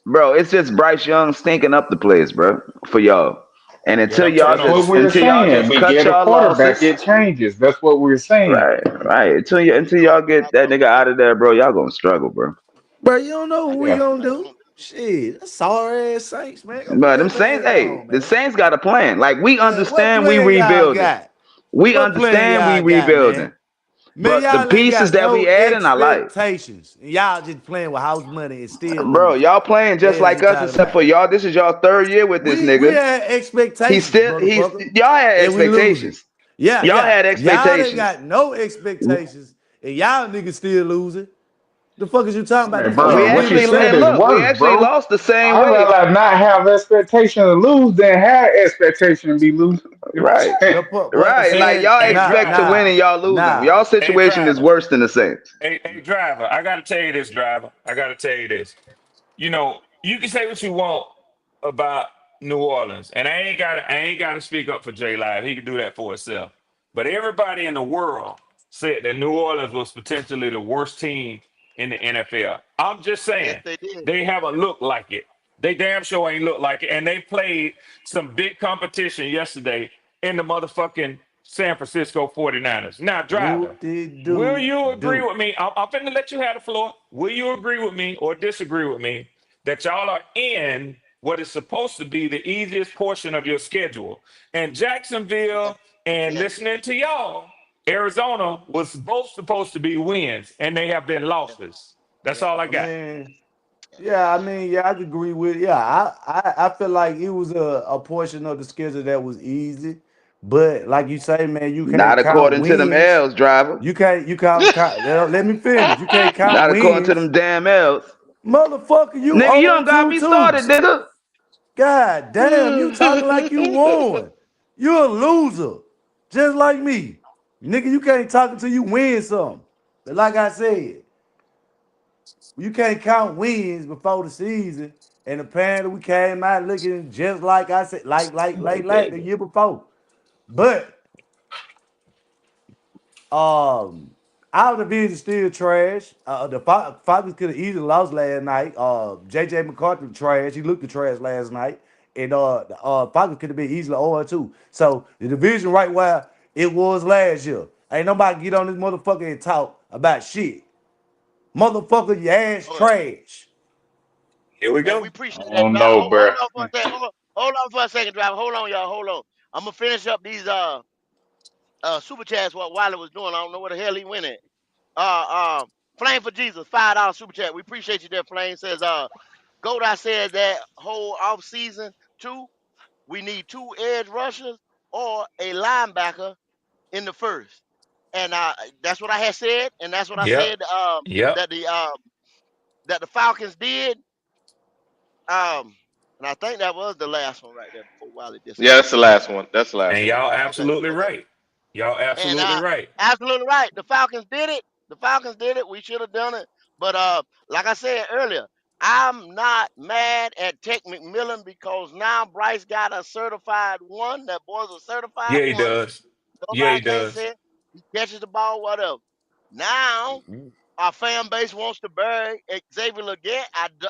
bro, it's just Bryce Young stinking up the place, bro, for y'all. And Yeah, them That's what turnovers. we're until y'all saying. just We cut get a y'all quarterback, losses, it changes. That's what we're saying. right. Until y'all get that nigga out of there, bro, y'all gonna struggle, bro. Bro, you don't know I what we Yeah. gonna think do. Shit, that's sorry ass Saints, man. Go put But them that Saints, man hey, on, the man. Saints got a plan. Like we Man, what understand, we plan y'all rebuilding. got? We What plan understand, we y'all got, man? rebuilding. Man, But the y'all ain't pieces got that no we adding, I like. expectations. And y'all just playing with house money and still Bro, losing. y'all playing The just hell is like you us, talking except about? for y'all. This is y'all third year with this We nigga. had expectations, He's motherfucker, y'all had and we losing. expectations. Yeah, Y'all yeah. had Y'all ain't expectations. got no expectations, and y'all niggas still losing. The fuck is you talking about? The Man, fuck We you bro, what you actually, mean, said and son? is look, we worse, actually bro. lost the same I'd way. rather not have expectation to lose than have expectation to be losing. You know what Right. I'm saying? The fuck, but Right. Like saying y'all Hey, expect to driver. win nah, and y'all losing. nah. Y'all Hey, situation is driver. worse than the Saints. Hey, driver. I gotta tell you this, driver. I gotta tell you this. You can say what you want about New Orleans, and I ain't gotta speak up for J Live. He can do that for himself. But everybody in the world said that New Orleans was potentially the worst team in the NFL. I'm just yes, saying they did. they haven't looked like it. They damn sure ain't looked like it, and they played some big competition yesterday in the motherfucking San Francisco 49ers. Now, driver. Whoop de Will doo you agree doo. with me? I'm finna let you have the floor. Will you agree with me or disagree with me that y'all are in what is supposed to be the easiest portion of your schedule? And Jacksonville and Yes, listening to y'all, Arizona was both supposed to be wins, and they have been yes, losses. That's yes. all I I got. mean, yeah, I mean, yeah, I could agree with. Yeah, I feel like it was a portion of the schedule that was easy, but like you say, man, you can't Not count according to them wins. L's, driver. You can't count. Let me finish. You can't count Not according to wins, them damn L's. motherfucker. You Nigga, you 0 don't and got 2 me too. started, nigga. God damn, you talking like you won. You a loser, just like me, nigga. You can't talk until you win something. But like I said, you can't count wins before the season. And apparently we came out looking just like I said, like the year before. But our division still trash. The Falcons could have easily lost last night. JJ McCarthy trash. He looked the trash last night. And the Falcons could have been easily 0-2. So the division right where it was last year. Ain't nobody get on this motherfucker and talk about shit. Motherfucker, your ass Oh, yeah. trash. Here we Man, we go. I appreciate that, don't driver. know, Hold bro. on for a second. Hold on for a second, driver. Hold on, y'all. Hold on. I'm gonna finish up these super chats what Wiley was doing. I don't know where the hell he went at. Flame for Jesus, $5 super chat. We appreciate you there, Flame. Says Gold, I said that whole off season too. We need two edge rushers or a linebacker in the first. And that's what I had said, and that's what I Yep. said Yep. that the um that the Falcons did. And I think that was the last one right there before Wiley Yeah, disappeared. that's the last one. That's the last And one. y'all Okay, absolutely okay. right. Y'all And absolutely right. absolutely right. The Falcons did it. The Falcons did it. We should have done it. But like I said earlier, I'm not mad at Tech McMillan because now Bryce got a certified one. That boy's a certified Yeah, he one. does. Yeah, he Nobody can't does. say it. He catches the ball, whatever. Now our fan base wants to bury Xavier Leggett.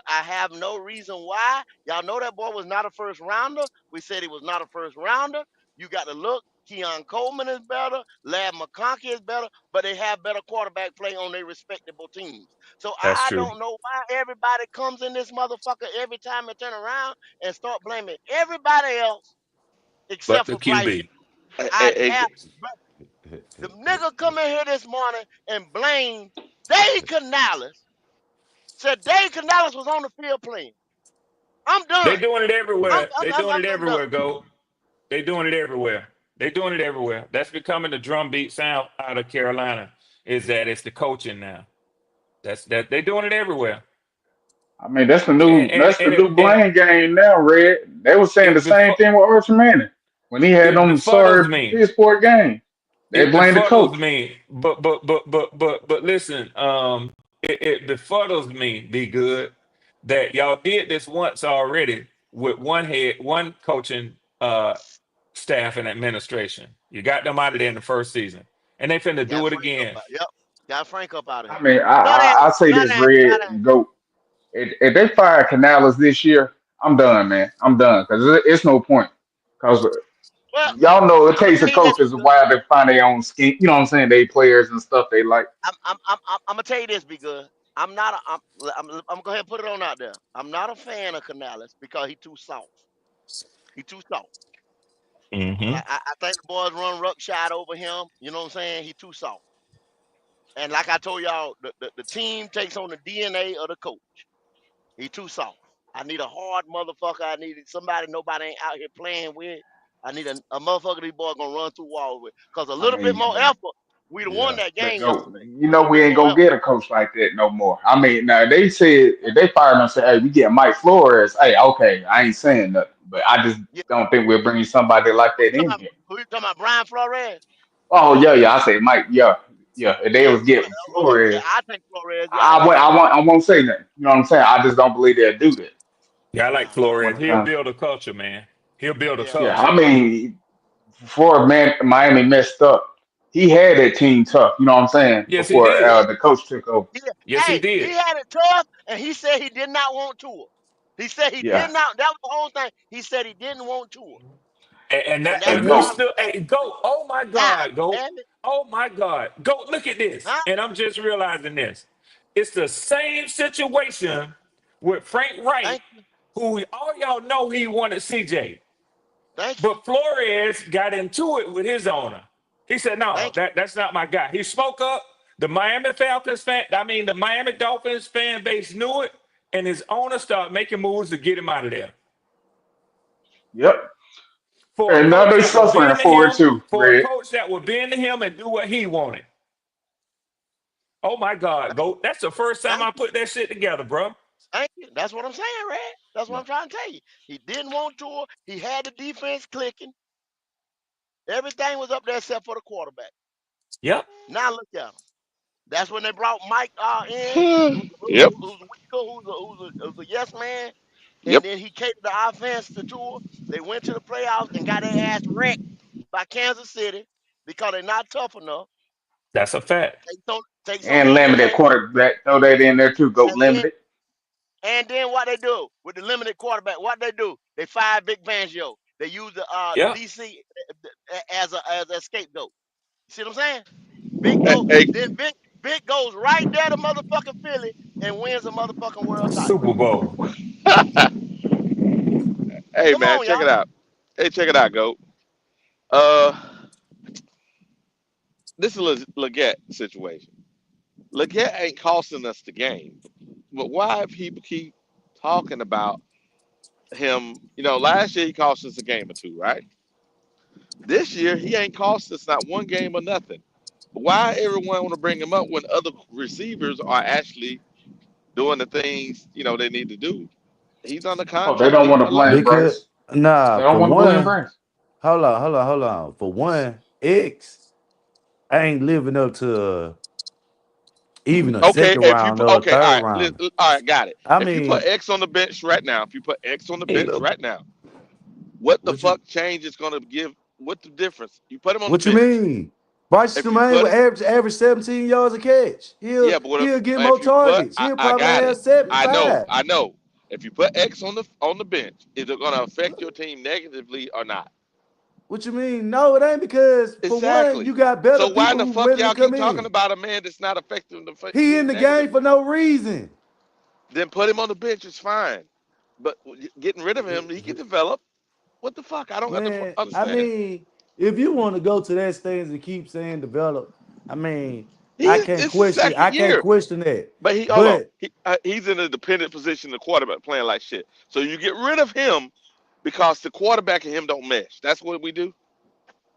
I have no reason why. Y'all know that boy was not a first rounder. We said he was not a first rounder. You got to look. Keon Coleman is better. Lad McConkey is better, but they have better quarterback play on their respectable teams. So That's I true. don't know why everybody comes in this motherfucker every time they turn around and start blaming everybody else But except the for Bryce. QB. I have the nigga come in here this morning and blame Dave Canales. Said Dave Canales was on the field playing. I'm They done. doing it I'm everywhere. I'm They I'm, doing I'm, it I'm done. everywhere, go. They doing it everywhere. They doing it everywhere. That's becoming the drumbeat sound out of Carolina. Is that it's the coaching now. That's that they doing it everywhere. I mean, that's the And new blame game now, Red. They were saying the it same befo- thing with Archie Manning when he had it them befuddles sorry me. Pittsburgh game. They It blamed the befuddles coach. me. But listen, it befuddles me, be good, that y'all did this once already with one coaching staff and administration. You got them out of there in the first season. And they finna Got do it Frank up again. out. Yep. Got Frank up out of I here. mean, Not that. I say Not this, that. Red Not that. and Goat. If they fire Canales this year, I'm done, man. I'm done because it's no point. Because Well, y'all know it I'm gonna takes tell a you this coach as a because while to find their own scheme. You know what I'm saying? They players and stuff they like. I'm gonna tell you this because I'm not. I'm go ahead and put it on out there. I'm not a fan of Canales because he too soft. He too soft. Hmm. I think the boys run ruckshot over him. You know what I'm saying? He too soft. And like I told y'all, the team takes on the DNA of the coach. He too soft. I need a hard motherfucker. I need somebody nobody ain't out here playing with. I need a motherfucker these boys gonna run through walls with. Cause a I little bit mean, more effort, we'd have won Yeah. that but game go. yesterday. You A know little we bit ain't more gonna effort. get a coach like that no more. I mean, now they said if they fire him, say, hey, we get Mike Flores. Hey, okay, I ain't saying nothing, but I just Yeah. don't think we're bringing somebody like Who you that talking in about? here. Who you talking about? Brian Flores? Oh yeah. I say Mike, yeah. If they Yeah. was getting Yeah. Flores, I think Flores. Yeah, I think Flores. I won't say nothing. You know what I'm saying? I just don't believe they'll do that Yeah, I like Nah. when Flores. it He'll comes. build a culture, man. He'll build a Yeah. Yeah, culture. I mean, before Miami messed up, he had that team tough. You know what I'm saying? Yes, he Before did. the coach took over. He, Yes, he he did. had it tough, and he said he did not want tour. He said he did Yeah, not. That was the whole thing. He said he didn't want tour, And that's but and we go. now. still, hey, go. Oh my Now, God, go. damn it, Oh my God, go. Look at this. huh? And I'm just realizing this. It's the same situation with Frank Wright, Thank you, all y'all know he wanted CJ. thank you, But Flores got into it with his owner. He said, "No, thank you. that's not my guy." He spoke up. The the Miami Dolphins fan base knew it, and his owner started making moves to get him out of there. Yep. For a And now coach they that would suffering bend to for it him, too, Red. and do what he wanted. Oh my God, go! That's the first time Thank I put that shit together, bro. Thank you. That's what I'm saying, Red. That's what Yeah. I'm trying to tell you. He didn't want tour. He had the defense clicking. Everything was up there except for the quarterback. Yep. Now look at him. That's when they brought Mike in, Yep. who's weaker, who's a yes man, and Yep. then he catered the offense to tour. They went to the playoffs and got their ass wrecked by Kansas City because they're not tough enough. That's a fact. Takes on the And limited DNA. quarterback. Throw that in there too. Go And then limited. what they do with the limited quarterback? What they do? They fire Big Fangio. They use the Yep. DC as a scapegoat. You see what I'm saying? Big Hey, go hey, then Big goes right there to motherfucking Philly and wins a motherfucking world title. Super Bowl. hey, Come man, on, check y'all. it out. Hey, check it out, go. Uh, this is a Leggett situation. Leggett ain't costing us the game, but why people keep talking about him? You know, last year he cost us a game or two, right? This year he ain't cost us not one game or nothing. Why everyone want to bring him up when other receivers are actually doing the things they need to do? He's under Oh, they contract. don't Leave want him to blame alone. Because Bryce. They nah, don't for want to blame one, Bryce. hold on. For one, X ain't living up to even a Okay, second if you round put or a okay, all third right, round. all right, got it. I If you put mean, X on the bench right now, if you put X on the Hey, bench look. right now, what the what you fuck change is gonna give? What the difference? You put him on the what you bench. mean? Bryce If you Tremaine put will average 17 yards a catch. Yeah, but He'll get more if you put targets. He'll I probably got have it. 75. I know. If you put X on the bench, is it gonna affect your team negatively or not? What you mean? No, it ain't because for one, Exactly. you got better So why in people the who fuck willing to y'all come keep talking in. about a man that's not affecting the He in team the game for negatively? no reason. Then put him on the bench. It's fine. But getting rid of him, he can develop. What the fuck? I don't Man, I understand. mean, if you want to go to that stage and keep saying develop, I mean, It's the second I can't year, question that. but he hold on. But He's in a dependent position. The quarterback playing like shit. So you get rid of him because the quarterback and him don't mesh. That's what we do.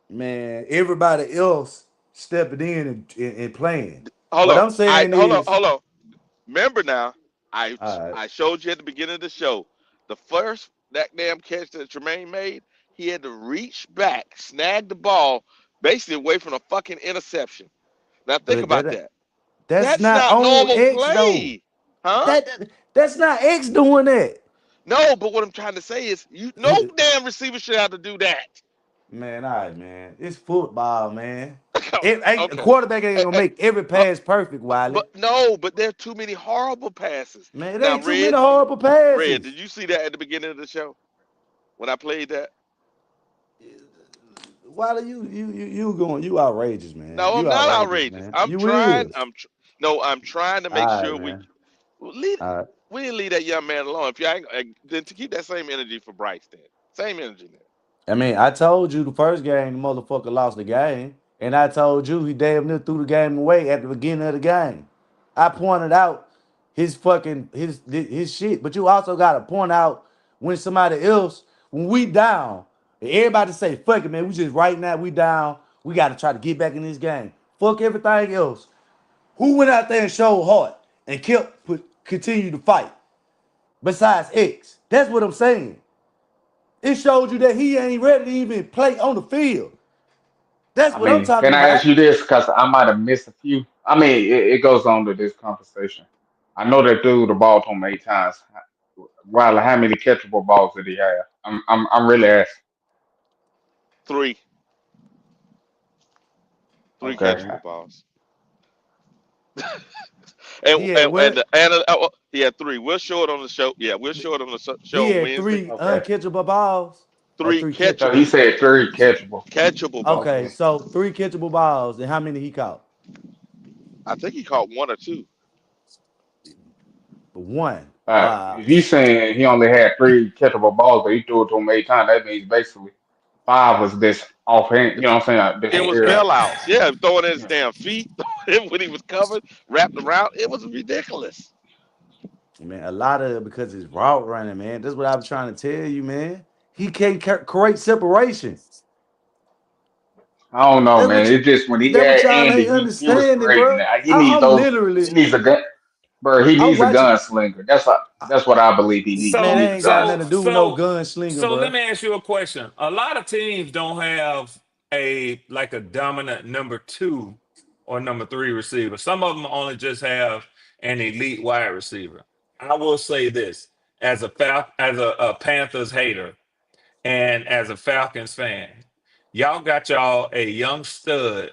man, everybody else stepping in and playing. Hold What on. I'm saying Hold on. is, Hold on. Remember now. I All right. I showed you at the beginning of the show. The first that damn catch that Tremaine made, he had to reach back, snag the ball, basically away from a fucking interception. Now think But about that. that's That's not not on normal X though. play, huh? That's not X doing that. No, but what I'm trying to say is, you no damn receiver should have to do that. Man, all right, man. It's football, man. A Okay. quarterback ain't Eh, gonna eh, make every uh, pass perfect, Wiley. but no, but there are too many horrible passes. Man, it Now, ain't too many Red, horrible Red, passes. did you see that at the beginning of the show when I played that? Wiley, you outrageous, man. No, I'm You not outrageous, outrageous. man. I'm You trying. is. No, I'm trying to make All right, sure man. leave, All right. we didn't leave that young man alone. If you ain't, then to keep that same energy for Bryce, then same energy. Then I mean, I told you the first game the motherfucker lost the game, and I told you he damn near threw the game away at the beginning of the game. I pointed out his fucking his shit, but you also gotta point out when somebody else when we down, everybody say fuck it, man. We just right now we down. We gotta try to get back in this game. Fuck everything else. Who went out there and showed heart and continue to fight besides X? That's what I'm saying. It showed you that he ain't ready to even play on the field. That's I what I'm mean, talking can I ask about. you this? Because I might have missed a few. I mean, it goes on to this conversation. I know they threw the ball to him 8 times. Riley, how many catchable balls did he have? I'm really asking. three, three Okay. catchable balls, He had what? he had three. We'll show it on the show. Yeah, we'll show it on the He show had Wednesday. three Okay. uncatchable balls or Three three So he catchable, catchable. said three catchable. catchable Okay, Okay. balls. so three catchable balls, and how many he caught? I think he caught one or two. One. If he's saying he only had three catchable balls, but he threw it to him 8 times, that means basically five was this offhand. You know what I'm saying? This It And, was air. bailouts. Yeah, throwing at his Yeah. damn feet when he was covered, wrapped around. It was ridiculous. man, a lot of it because it's route running, man. That's what I was trying to tell you, man. He can't create separation. I don't know, That's man. what you, It's just when he that what had y'all Andy, ain't he was understanding, creating bro. it. He needs I'm those. literally, He needs a gun, bro. He I'm needs a watching. gunslinger. That's what I believe he needs. He Man, So they needs a ain't got gunslinger. nothing so to do with no so gunslinger, so let bro. me ask you a question. A lot of teams don't have a like a dominant number two or number three receiver. Some of them only just have an elite wide receiver. I will say this as a Panthers hater and as a Falcons fan, y'all got y'all a young stud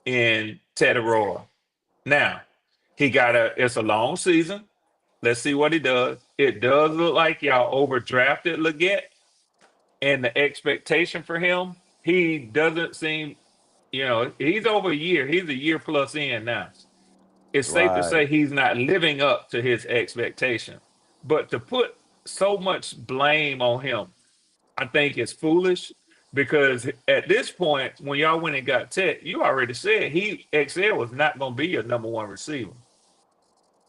in Teddy Roy. Now, it's a long season. Let's see what he does. It does look like y'all overdrafted Leggett and the expectation for him. He doesn't seem, he's over a year. He's a year plus in now. It's safe to Right. say he's not living up to his expectation. But to put so much blame on him, I think it's foolish because at this point, when y'all went and got Tech, you already said XL was not going to be your number one receiver.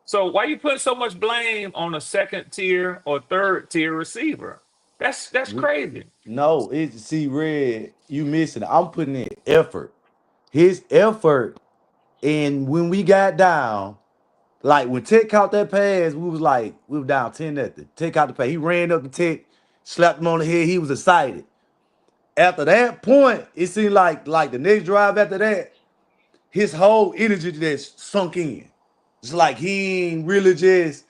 So why you put so much blame on a second tier or third tier receiver? That's We crazy. no, it's see red. You missing it. I'm putting in effort. His effort, and when we got down, like when Tech caught that pass, we were down 10-0. Tech caught the pass. He ran up the Tech, slapped him on the head. He was excited. After that point, it seemed like the next drive after that, his whole energy just sunk in. It's like he ain't really just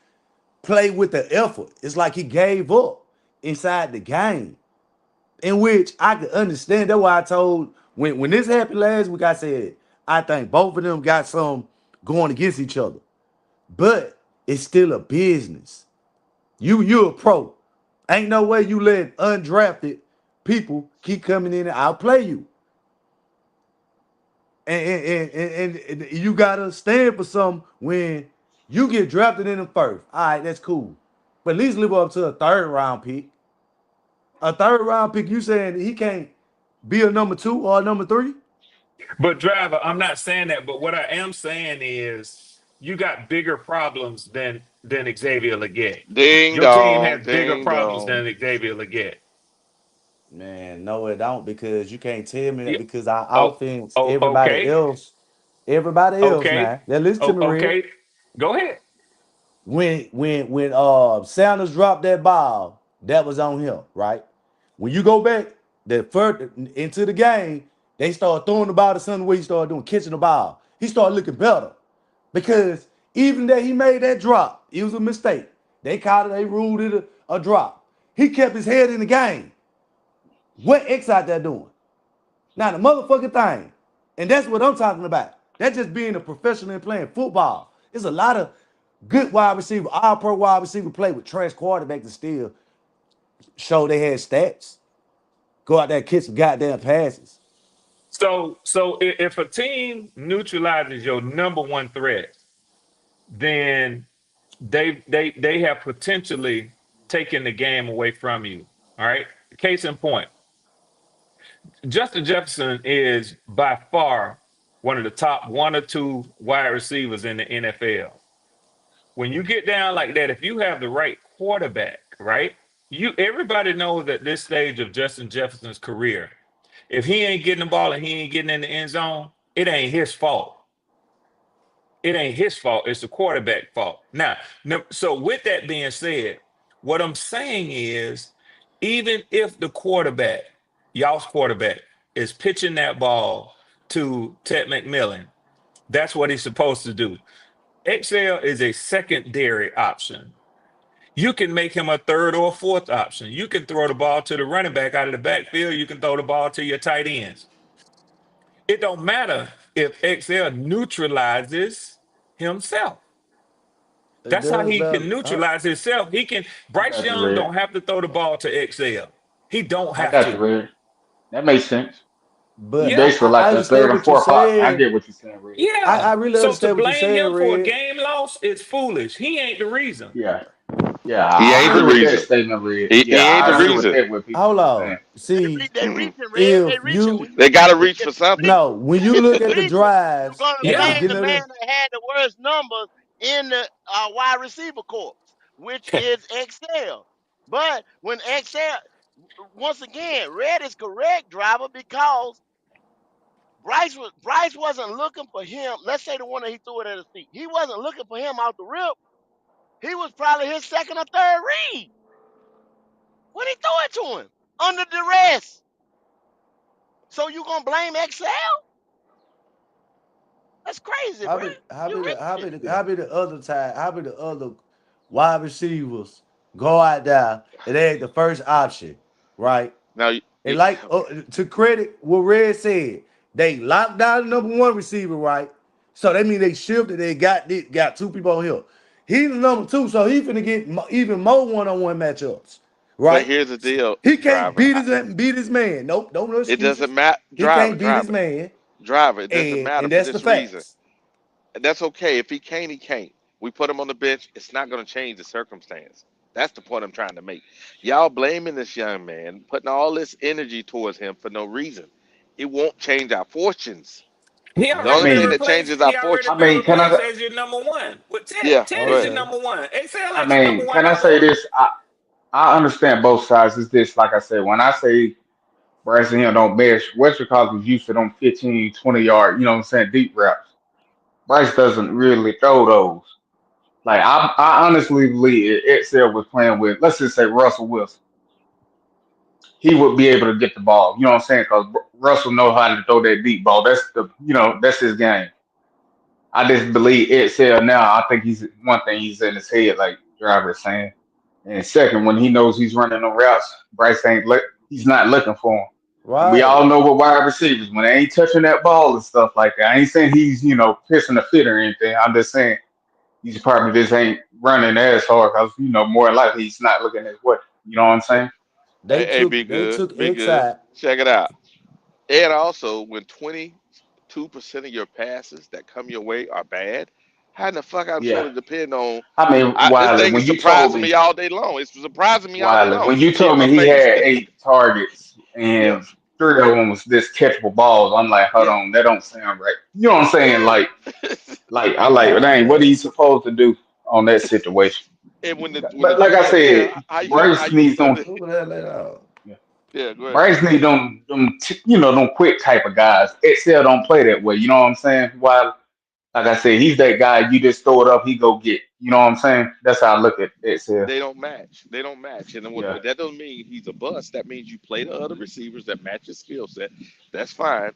play with the effort. It's like he gave up inside the game, in which I could understand. That's why I told when this happened last week, I said I think both of them got some going against each other, but it's still a business. You're a pro. Ain't no way you let undrafted people keep coming in and outplay you. And you gotta stand for something when you get drafted in the first. All right, that's cool. But at least live up to a third round pick. A third round pick, you saying he can't be a number two or a number three? But driver, I'm not saying that. But what I am saying is, you got bigger problems than Xavier Leggett. Ding Your team dong, has bigger ding problems dong. than Xavier Leggett. Man, no, it don't because you can't tell me that Yeah. because our Oh, offense, oh, okay, everybody else okay, now. Now listen to me, Red. okay. Go ahead. When Sanders dropped that ball, that was on him, right? When you go back the further into the game, they start throwing the ball to something where he started doing catching the ball. He started looking better because even that he made that drop, it was a mistake. They called it, they ruled it a drop. He kept his head in the game. What X out there doing? Now the motherfucking thing, and that's what I'm talking about. That's just being a professional and playing football. There's a lot of good wide receiver, all pro wide receiver play with trash quarterbacks and still show they had stats. Go out there and catch some goddamn passes. So if a team neutralizes your number one threat, then they have potentially taken the game away from you. All right. Case in point, Justin Jefferson is by far one of the top one or two wide receivers in the NFL. When you get down like that, if you have the right quarterback, right? Everybody knows at this stage of Justin Jefferson's career, if he ain't getting the ball and he ain't getting in the end zone, it ain't his fault. It ain't his fault. It's the quarterback fault. Now, so with that being said, what I'm saying is, even if the quarterback, y'all's quarterback, is pitching that ball to Ted McMillan, that's what he's supposed to do. XL is a secondary option. You can make him a third or fourth option. You can throw the ball to the running back out of the backfield. You can throw the ball to your tight ends. It don't matter if XL neutralizes himself. It That's how does he matter. can neutralize himself. I Bryce got you, Young Red. don't have to throw the ball to XL. He don't I have got you, to. Red. That makes sense. He But Yeah. basically I like a third understand and what you're fourth option. I saying. get what you're saying, Red. Yeah. I really So to understand what you're blame saying, him for a Red. game loss is foolish. He ain't the reason. Yeah. Yeah, He I ain't agree the with that reason. statement, Red. He Yeah, ain't I the agree with reason. that. What people Hold been on. saying. See, They reaching, Red. if They reaching. you They got to reach If for they something. no, when you if look they at the reaching, you're drives gonna at the Yeah. blame the beginning of man the that had the worst numbers in the wide receiver corps, which is XL. But when XL, once again, Red is correct, driver, because Bryce wasn't looking for him. Let's say the one that he threw it at his feet. He wasn't looking for him out the rip. He was probably his second or third read when he threw it to him under duress. So you gonna blame XL? That's crazy, how bro. be how You be the how reaching. be the Yeah. how be the other time how be the other wide receivers go out there and they ain't the first option, right? Now, And like to credit what Red said, they locked down the number one receiver, right? So that means they shifted. They got two people on here. He's the number two, so he finna get even more one-on-one matchups, but right? here's the deal, He can't driver. beat his man. Nope, no It doesn't excuses. matter, He driver, can't beat his driver, man, driver. It doesn't and matter for that's the this reason. facts. And that's okay. If he can't, he can't. We put him on the bench. It's not going to change the circumstance. That's the point I'm trying to make. Y'all blaming this young man, putting all this energy towards him for no reason. It won't change our fortunes. He The I already only been thing mean, that replaced. changes our He already fortune. I been mean, can replaced I? as your number one. With Ted, Yeah, Ted go is ahead. your Okay. number one. XL I ain't your number mean, one can I no say more. this? I understand both sides. Is this like I said when I say Bryce and him don't mesh? Western College was used to them 15, 20 yard. You know what I'm saying? Deep routes. Bryce doesn't really throw those. Like I honestly believe if Excel was playing with, let's just say Russell Wilson, he would be able to get the ball. You know what I'm saying? Because Russell know how to throw that deep ball. That's his game. I just believe Excel now. I think he's one thing he's in his head, like Driver is saying. And second, when he knows he's running the routes, Bryce ain't he's not looking for him. And we Right. all know what wide receivers when they ain't touching that ball and stuff like that. I ain't saying he's pissing a fit or anything. I'm just saying he's probably just ain't running as hard because more likely he's not looking his way. You know what I'm saying? They Hey, took be they good. took Be X good. out. Check it out. And also, when 22% of your passes that come your way are bad, how in the fuck I'm Yeah. supposed to depend on? I mean, This Wiley, thing is when you told surprising me me, all day long. It's surprising me all day Wiley, long. when You you can see it in told my me he face. had 8 targets Yeah, and 3 of them was just catchable balls, I'm like, hold yeah, on, that don't sound right. You know what I'm saying? Like, yeah. I like, Nah, dang, what are man. you supposed to do on that situation? And when the But like I dude, said, yeah, how Bryce you needs supposed them. to? Who the hell let out? Yeah, Yeah, go ahead. Bryce need them quick type of guys. Excel don't play that way. You know what I'm saying? Wiley? like I said, he's that guy. You just throw it up, he go get. You know what I'm saying? That's how I look at it. So, They don't match. They don't match. And then yeah. that doesn't mean he's a bust. That means you play the other receivers that match his skill set. That's fine.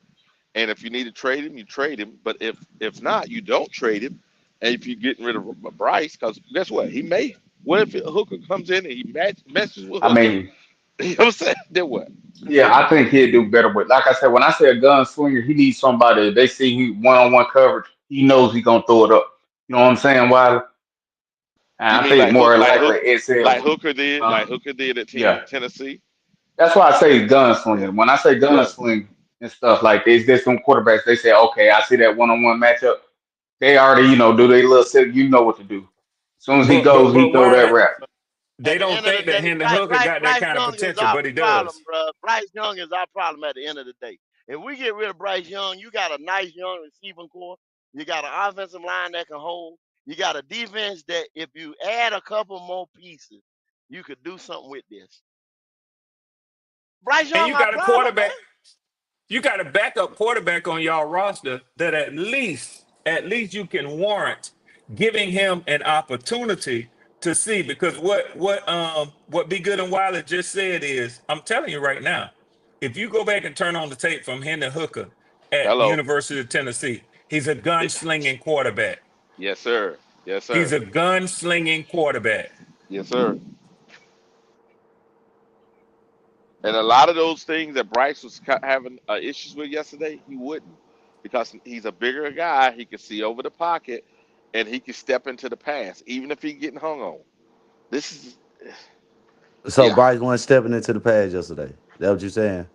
And if you need to trade him, you trade him. But if not, you don't trade him. And if you're getting rid of Bryce, because guess what? He may. What if Hooker comes in and he messes with I Hooker? mean, You know what I'm saying? Then what? yeah, I think he'd do better with. Like I said, when I say a gunslinger, he needs somebody. They see he one-on-one coverage. He knows he's gonna throw it up. You know what I'm saying? Why? And You I mean think more likely it's Like him. Hooker did, Uh, at yeah, Tennessee? that's why I say Yeah, gunslinger. When I say yeah. gunsling and stuff like this, there's some quarterbacks. They say, okay, I see that one-on-one matchup. They already, do their little set. You know what to do. As soon as he But goes, he throw that why rap. they At the don't end of the think that day, Hendon Hooker got that Bryce kind of Young is potential, our but he problem, does. bro. Bryce Young is our problem at the end of the day. If we get rid of Bryce Young, you got a nice young receiving core. You got an offensive line that can hold. You got a defense that if you add a couple more pieces, you could do something with this. Bryce And Young you our got a problem, man. quarterback. You got a backup quarterback on y'all roster that at least you can warrant giving him an opportunity to see. Because what Be Good and Wilder just said is, I'm telling you right now, if you go back and turn on the tape from Hendon Hooker at Hello. University of Tennessee, he's a It- gunslinging quarterback. yes, sir. Yes, He's sir. a gunslinging quarterback. Yes, sir. And a lot of those things that Bryce was having issues with yesterday, he wouldn't, because he's a bigger guy. He can see over the pocket, and he can step into the pass, even if he's getting hung on. This is, So yeah, Bryce wasn't stepping into the pads yesterday. That what you saying?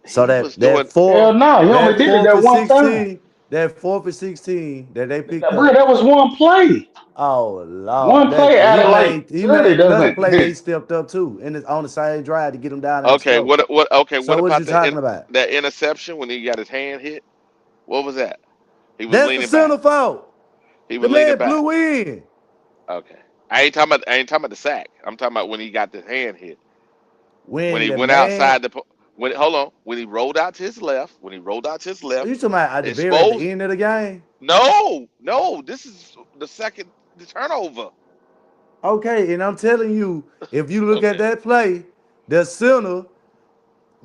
So he was doing. Hell no, he only that did it fourth that and one time. 16, that 4th and 16 that they picked Bro, up. that was one play. Oh Lord, One that play out he of made like he 30 made another doesn't. play. They stepped up too, and it's on the same drive to get him down there and Okay, score. what? Okay, So what what you about talking about? that interception when he got his hand hit? What was that? He was That's the leaning back. center fault. He The was leaning man back. blew in. Okay, I ain't talking about the sack. I'm talking about when he got the hand hit. When When he the went man, outside when hold on, when he rolled out to his left, are you talking about at the exposed. end of the game? No, no, this is the second the turnover. Okay, and I'm telling you, if you look at Okay, that play, the center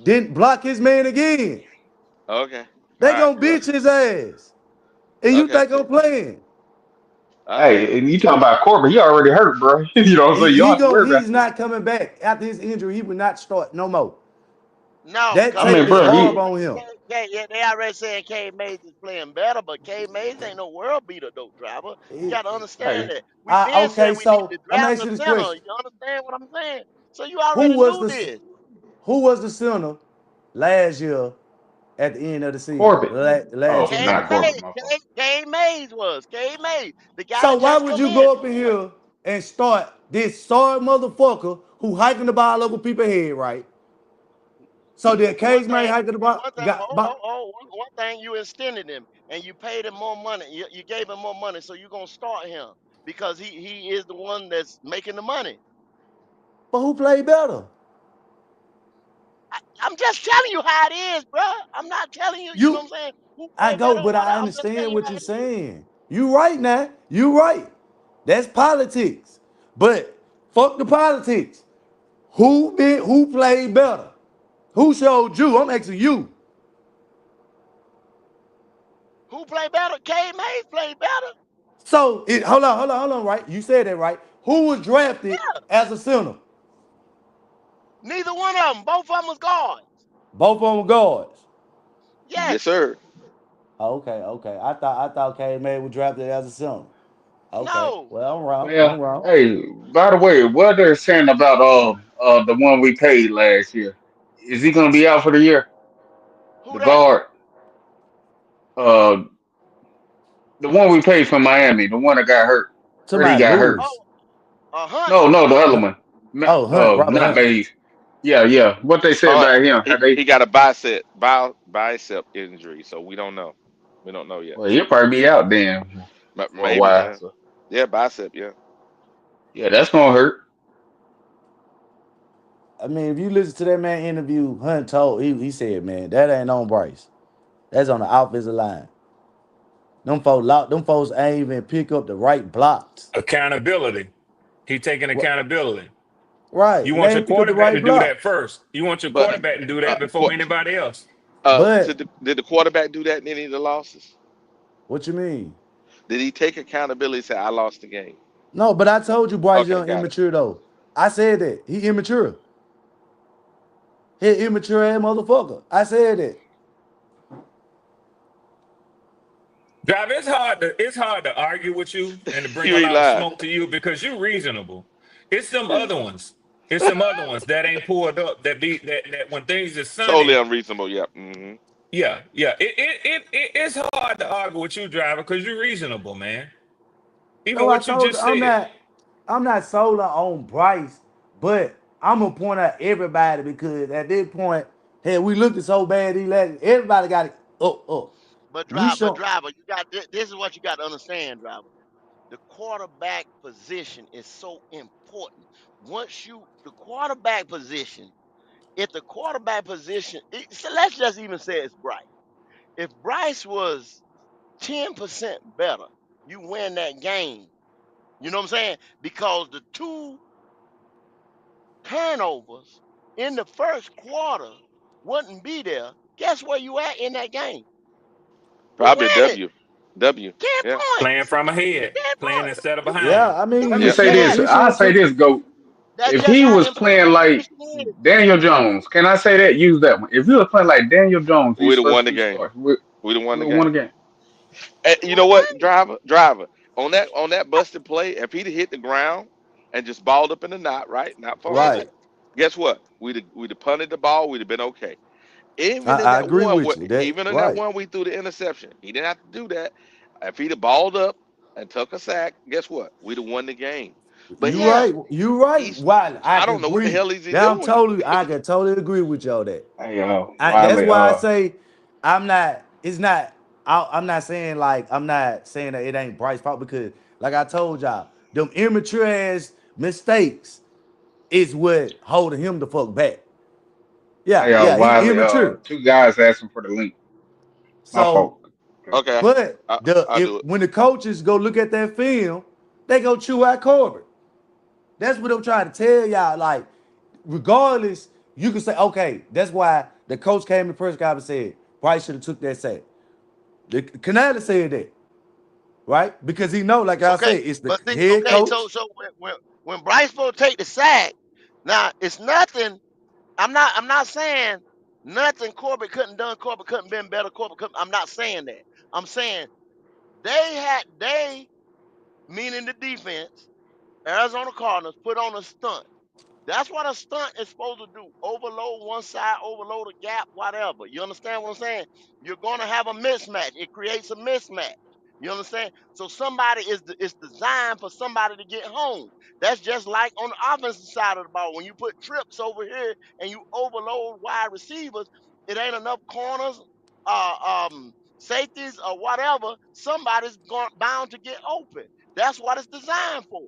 didn't block his man again. okay, all They right, gonna well, bitch his ass. And you okay, think I'm playing? all right. Hey, and you talking about Corbin? He already hurt, bro. You know what I'm saying? You don't have to worry about. He's not coming back. After his injury, he would not start no more. No, That I because tape mean, is bro, horrible he. on him. Yeah, they already saying K Mays is playing better, but K Mays ain't no world beater, though, driver. You got to understand Hey, that. We been Okay, saying we need so to I'm gonna draft ask a you this center. question: You understand what I'm saying? So you Who already was knew the this. who was the center last year at the end of the season? Corbin. The last Oh, 10 not games. Corbin, my fault. K Mays was. K Mays, the guy So that why just would come you in. go up in here and start this sorry motherfucker who hiking the ball over people's head, right? So the One case may thing, hiking the ball one thing, got one thing, you extended him and you paid him more money. You gave him more money, so you're gonna start him because he is the one that's making the money. but who played better? I'm just telling you how it is, bro. I'm not telling you, you know You what I'm saying, who I play go, better or but I whatever. I'm just telling understand you what how you're it is. saying. You right now. You right. That's politics. But fuck the politics. Who played better? Who showed you? I'm asking you. Who play better? K Mays played better. So hold on, right? You said that right. Who was drafted Yeah. as a center? Neither one of them. Both of them was guards. Both of them guards. Yes, Yes. sir. Okay. I thought K May was drafted as a center. Okay. No. Well, I'm wrong. Well, I'm wrong. hey, by the way, what they're saying about the one we paid last year? Is he gonna be out for the year? Who The that? guard, uh, the one we paid from Miami, the one that got hurt. To Heard he my got hurt. Lewis. Oh, Hunt. No, the other Huh. one. Oh, Hunt, Robert Not Hunt. Mays. Yeah. What they say Hunt, about him? How they? he got a bicep injury, so we don't know. We don't know yet. Well, he'll probably be out then for a Maybe, while. yeah, So yeah, bicep, yeah. yeah, that's gonna hurt. I mean, if you listen to that man interview, Hunt told he said, man, that ain't on Bryce. That's on the offensive line. Them folks ain't even pick up the right blocks. Accountability. He taking What? accountability. Right. You They want your ain't pick up the quarterback to right do that blocks. first. You want your But quarterback to do uh, that before anybody else. But did the quarterback do that in any of the losses? what you mean? Did he take accountability and say, I lost the game? No, but I told you Bryce Okay, Young got it. immature though. I said that. He immature. He immature ass motherfucker. I said that. Drive, it's hard to argue with you and to bring You a ain't lot of lying. smoke to you because you're reasonable. It's some other ones. It's some other ones that ain't pulled up that when things are Totally sunny. unreasonable. Yep. Yeah, yeah. It's hard to argue with you, driver, because you're reasonable, man. Even No, I what you told you just said. I'm not sold on Bryce, but I'm gonna point out everybody because at this point, hey, we looking so bad these last everybody got it up. We But show driver, you got this is what you got to understand, driver. The quarterback position is so important. Once you the quarterback position, if the quarterback position, so let's just even say it's Bryce. If Bryce was 10% better, you win that game. You know what I'm saying? Because the two turnovers in the first quarter wouldn't be there. Guess where you at in that game? You Probably a win it. W. W. 10 Yeah. Playing points. from ahead, 10 playing points. instead of You yeah, behind. I mean Let you me he say should win. this. he I should say took this, go. That's If just he how was important playing the like position is. Daniel Jones, can I say that? Use that one. If he was playing like Daniel Jones these We'd have first won the three game. starts, we We'd have won we the won game. again. You What know what, game? driver, on that busted play, if he'd have hit the ground and just balled up in the knot, right, not Yes. fumbled right. it, guess what? We'd have punted the ball. We'd have been okay. I agree with you. That Even in that right. one we threw the interception, he didn't have to do that. If he'd have balled up and took a sack, guess what? We'd have won the game. But You Yeah. right. You right. he's Why I I can don't know what the agree. hell is he Now I'm doing. totally I can totally agree with y'all that. Hey, That's Wiley, why I say I'm not. It's not. I'm not saying like I'm not saying that it ain't Bryce fault because like I told y'all, them immature ass mistakes is what holding him the fuck back. Yeah, yeah, he Wiley, immature. two guys asking for the link. My So, fault. Okay. Okay, but I'll if do it. when the coaches go look at that film, they go chew out Corbett. That's what I'm trying to tell y'all. Like, regardless, you can say, okay, that's why the coach came to press conference and said Bryce should have took that sack. The Canada said that, right? Because he know, like I Okay. said, it's the But see, head okay, so coach. when Bryce will take the sack, now it's nothing. I'm not saying nothing Corbett couldn't done. Corbett couldn't been better. I'm not saying that. I'm saying they meaning the defense, Arizona Cardinals put on a stunt. That's what a stunt is supposed to do. Overload one side, overload a gap, whatever. You understand what I'm saying? You're going to have a mismatch. It creates a mismatch. You understand? So somebody is designed for somebody to get home. That's just like on the offensive side of the ball. When you put trips over here and you overload wide receivers, it ain't enough corners, safeties, or whatever. Somebody's bound to get open. That's what it's designed for.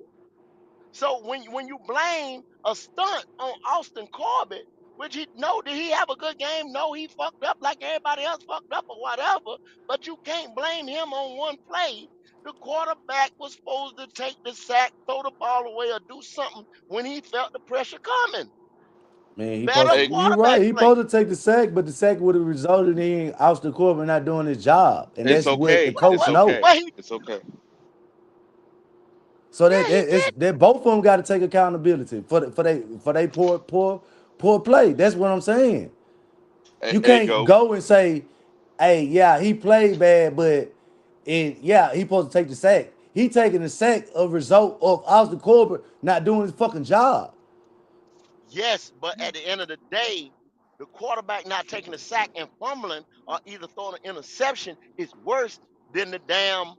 So when you blame a stunt on Austin Corbett, which he no, did he have a good game? No, he fucked up like everybody else fucked up or whatever. But you can't blame him on one play. The quarterback was supposed to take the sack, throw the ball away, or do something when he felt the pressure coming. Man, Better Hey, you quarterback right. He play. supposed to take the sack, but the sack would have resulted in Austin Corbin not doing his job, and it's that's what the okay. What It's coach what know. okay. what he It's okay. So yeah, he it's did. that both of them got to take accountability for they poor play. That's what I'm saying. Hey, You hey, can't go. go and say, "Hey, yeah, he played bad, but he supposed to take the sack." He taking the sack a result of Austin Corbett not doing his fucking job. Yes, but at the end of the day, the quarterback not taking a sack and fumbling or either throwing an interception is worse than the damn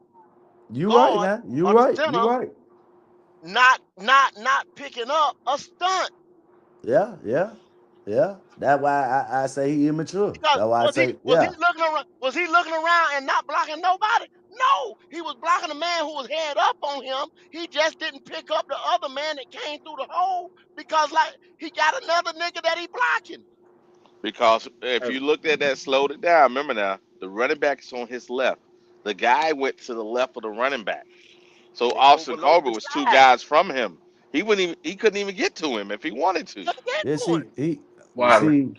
You right guard now. You or the right. You center right. not picking up a stunt. Yeah, yeah, yeah. That's why I say he immature. Because That's why I was he say, was he yeah. looking around was he looking around and not blocking nobody? No, he was blocking a man who was head up on him. He just didn't pick up the other man that came through the hole because like he got another nigga that he blocking. Because if Hey, you looked at that, slowed it down. Remember now, the running back is on his left. The guy went to the left of the running back. So They Austin overload Colbert the was two side. guys from him. He couldn't even get to him if he wanted to. Just get Yeah, to see, him. he Wiley, see.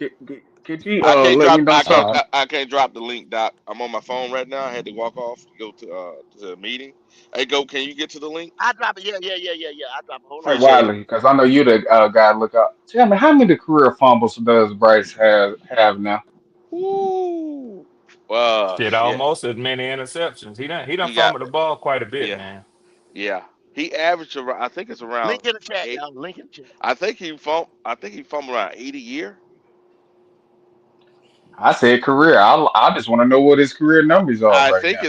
could you I can't let me drop. know something? I can't drop the link, Doc. I'm on my phone right now. I had to walk off to go to a meeting. Hey, go. Can you get to the link? I drop it. Yeah. I drop it. Hold Hey on. Appreciate it. Wiley, because I know you the guy to look up. Tell me, how many career fumbles does Bryce have now? Woo. Shit, Shit. almost as many interceptions. He done He got fumbled the ball quite a bit, yeah, man. yeah. He averaged around. I think it's around Link in the chat, eight. y'all. Link in the chat. I think he fumbled around 80 a year. I said career. I just want to know what his career numbers are right now.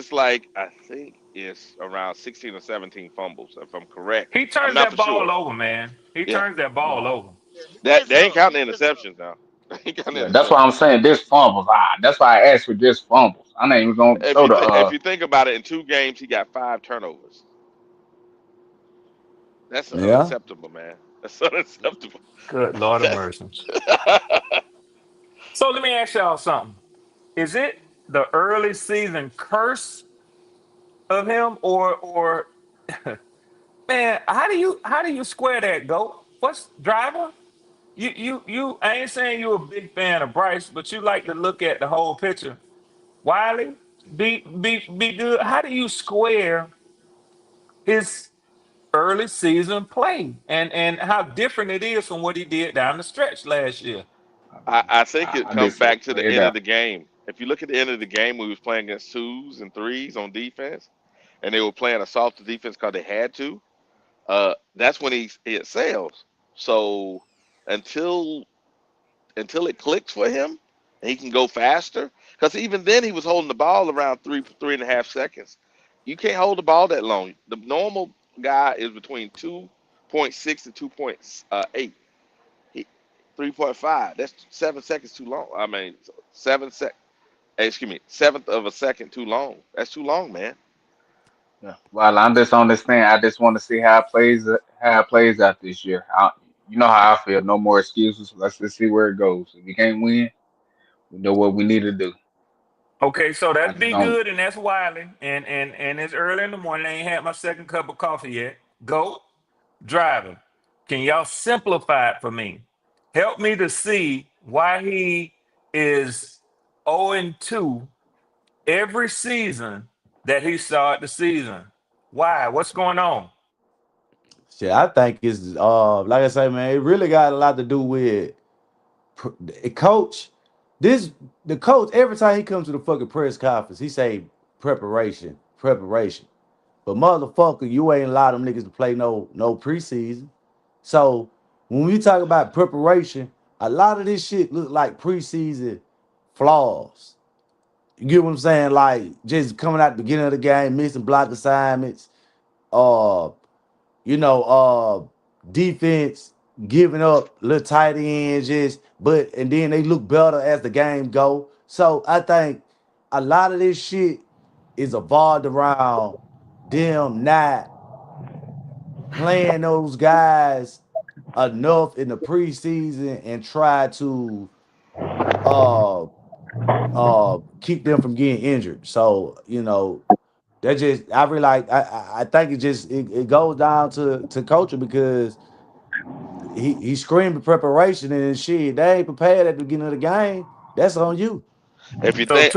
I think it's around 16 or 17 fumbles, if I'm correct. He I'm turns not for that ball sure. over, man. He Yeah. turns that ball over. Yeah, he That gets they ain't up. counting He the gets up. interceptions now. They ain't counting Yeah, the that's why I'm interceptions. saying this fumbles. That's why I asked for just fumbles. I ain't even gonna throw the If you think about it, in 2 games he got 5 turnovers. That's Yeah. unacceptable, man. That's unacceptable. Good Lord of That's mercy. So let me ask y'all something. Is it the early season curse of him, or man, how do you square that, go? What's driver? You I ain't saying you're a big fan of Bryce, but you like to look at the whole picture. Wiley, be good. How do you square his early season play and how different it is from what he did down the stretch last year? I think it I comes just said back to the lay it end of out. the game. If you look at the end of the game, we was playing against twos and threes on defense, and they were playing a softer defense because they had to. That's when he excels. So until it clicks for him, and he can go faster. Because even then, he was holding the ball around 3.5 seconds. You can't hold the ball that long. The normal guy is between 2.6 and 2.8. He 3.5. That's 7 seconds too long. I mean, 7 sec. Excuse me, seventh of a second too long. That's too long, man. Yeah. Well, I'm just on this thing. I just want to see how it plays out this year. You know how I feel. No more excuses. Let's just see where it goes. If we can't win, we know what we need to do. Okay, so I that's just be don't. good, and that's Wiley, and it's early in the morning. I ain't had my second cup of coffee yet. Go driving. Can y'all simplify it for me? Help me to see why he is 0-2 every season that he started the season. Why? What's going on? Shit, I think it's like I say, man, it really got a lot to do with coach. This the coach every time he comes to the fucking press conference, he say preparation, preparation. But motherfucker, you ain't allow them niggas to play no preseason. So when we talk about preparation, a lot of this shit look like preseason flaws. You get what I'm saying? Like just coming out the beginning of the game, missing block assignments, uh, defense giving up little tight ends, just but and then they look better as the game go. So I think a lot of this shit is evolved around them not playing those guys enough in the preseason and try to uh keep them from getting injured. So, that just I really like I think it goes down to culture because he screamed preparation and shit. They ain't prepared at the beginning of the game. That's on you. If you So think,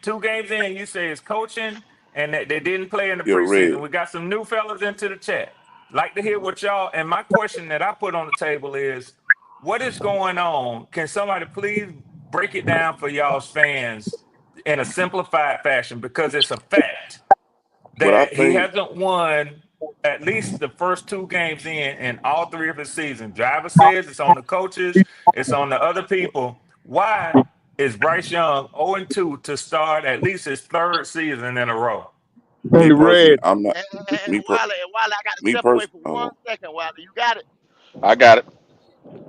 two games in, you say it's coaching and that they didn't play in the You're red. preseason. We got some new fellas into the chat. Like to hear what y'all, and my question that I put on the table is what is going on? Can somebody please break it down for y'all's fans in a simplified fashion? Because it's a fact But I that he think hasn't won at least the first 2 games in all 3 of his seasons. Driver says it's on the coaches, it's on the other people. Why is Bryce Young 0-2 to start at least his 3rd season in a row? me personally, Red. I'm not And me per Wiley, I got to me step away pers. for Oh, 1 second, Wiley. You got it? I got it.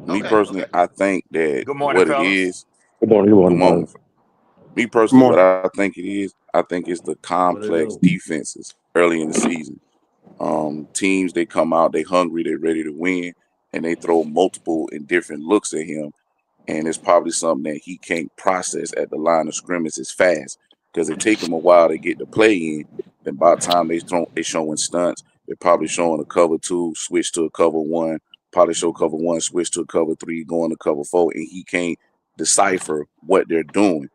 me Okay, personally, okay. I think that Good morning, what it fellas. is. Good morning. Good Good morning, morning. brother. Me Good personally, what morning. I think it is, I think it's the What it complex do? defenses early in the season. Teams they come out, they hungry, they ready to win, and they throw multiple and different looks at him, and it's probably something that he can't process at the line of scrimmage as fast. because it take them a while to get the play in. Then by the time they showing stunts, they're probably showing a cover 2, switch to a cover 1, probably show cover 1, switch to a cover 3, going to cover 4, and he can't decipher what they're doing.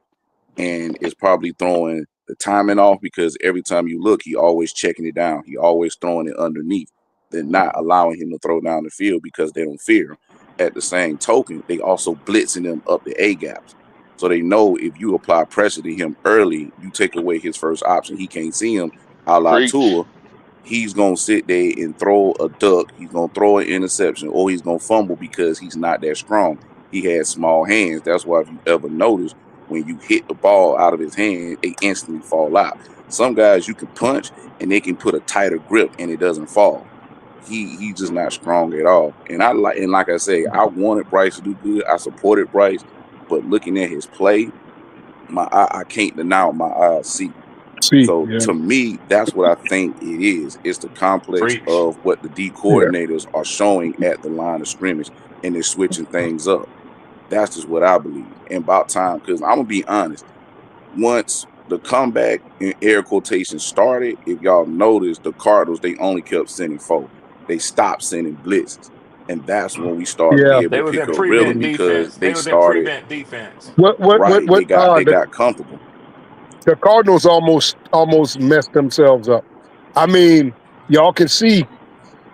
And it's probably throwing the timing off because every time you look, he always checking it down. He always throwing it underneath. They're not allowing him to throw down the field because they don't fear him. At the same token, they also blitzing him up the A gaps. So they know if you apply pressure to him early, you take away his first option. He can't see him a la Tua. He's going to sit there and throw a duck. He's going to throw an interception, or he's going to fumble because he's not that strong. He has small hands. That's why if you ever notice, when you hit the ball out of his hand, they instantly fall out. Some guys you can punch and they can put a tighter grip and it doesn't fall. He's just not strong at all. And like I say, I wanted Bryce to do good. I supported Bryce, but looking at his play, I can't deny what my eyes see. So to me, that's what I think it is. It's the complex of what the D coordinators are showing at the line of scrimmage, and they're switching things up. That's just what I believe. And about time, because I'm gonna be honest. Once the comeback in air quotation started, if y'all noticed, the Cardinals, they only kept sending 4. They stopped sending blitzes. And that's when we started to be able They to was pick in up rhythm prevent because defense. they They was in started prevent defense. they got comfortable. The Cardinals almost messed themselves up. I mean, y'all can see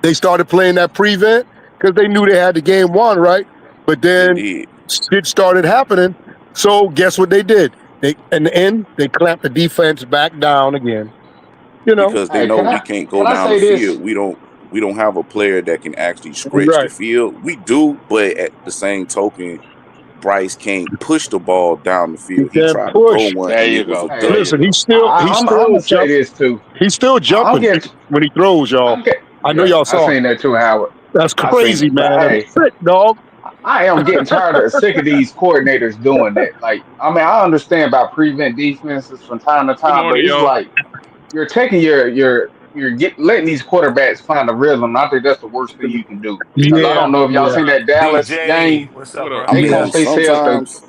they started playing that prevent because they knew they had the game won, right? But then shit started happening. So guess what they did? They in the end they clamped the defense back down again. You know, because they know we can't go can I down the say this? field. We don't have a player that can actually stretch the field. We do, but at the same token, Bryce can't push the ball down the field. He tried to throw one and it was a duck. Listen, he's I'm gonna say jumping. this too. He's still jumping when he throws, y'all. I know y'all I saw it. seen that too, Howard. That's I seen crazy, it, but man. hey, Sick, dog. I am getting sick of these coordinators doing that. Like, I mean, I understand about prevent defenses from time to Good time, but morning, it's y'all. like you're taking letting these quarterbacks find a rhythm. I think that's the worst thing you can do. Because I don't know if y'all seen that Dallas game. DJ, what's up, What up? bro? They cost themselves the Sometimes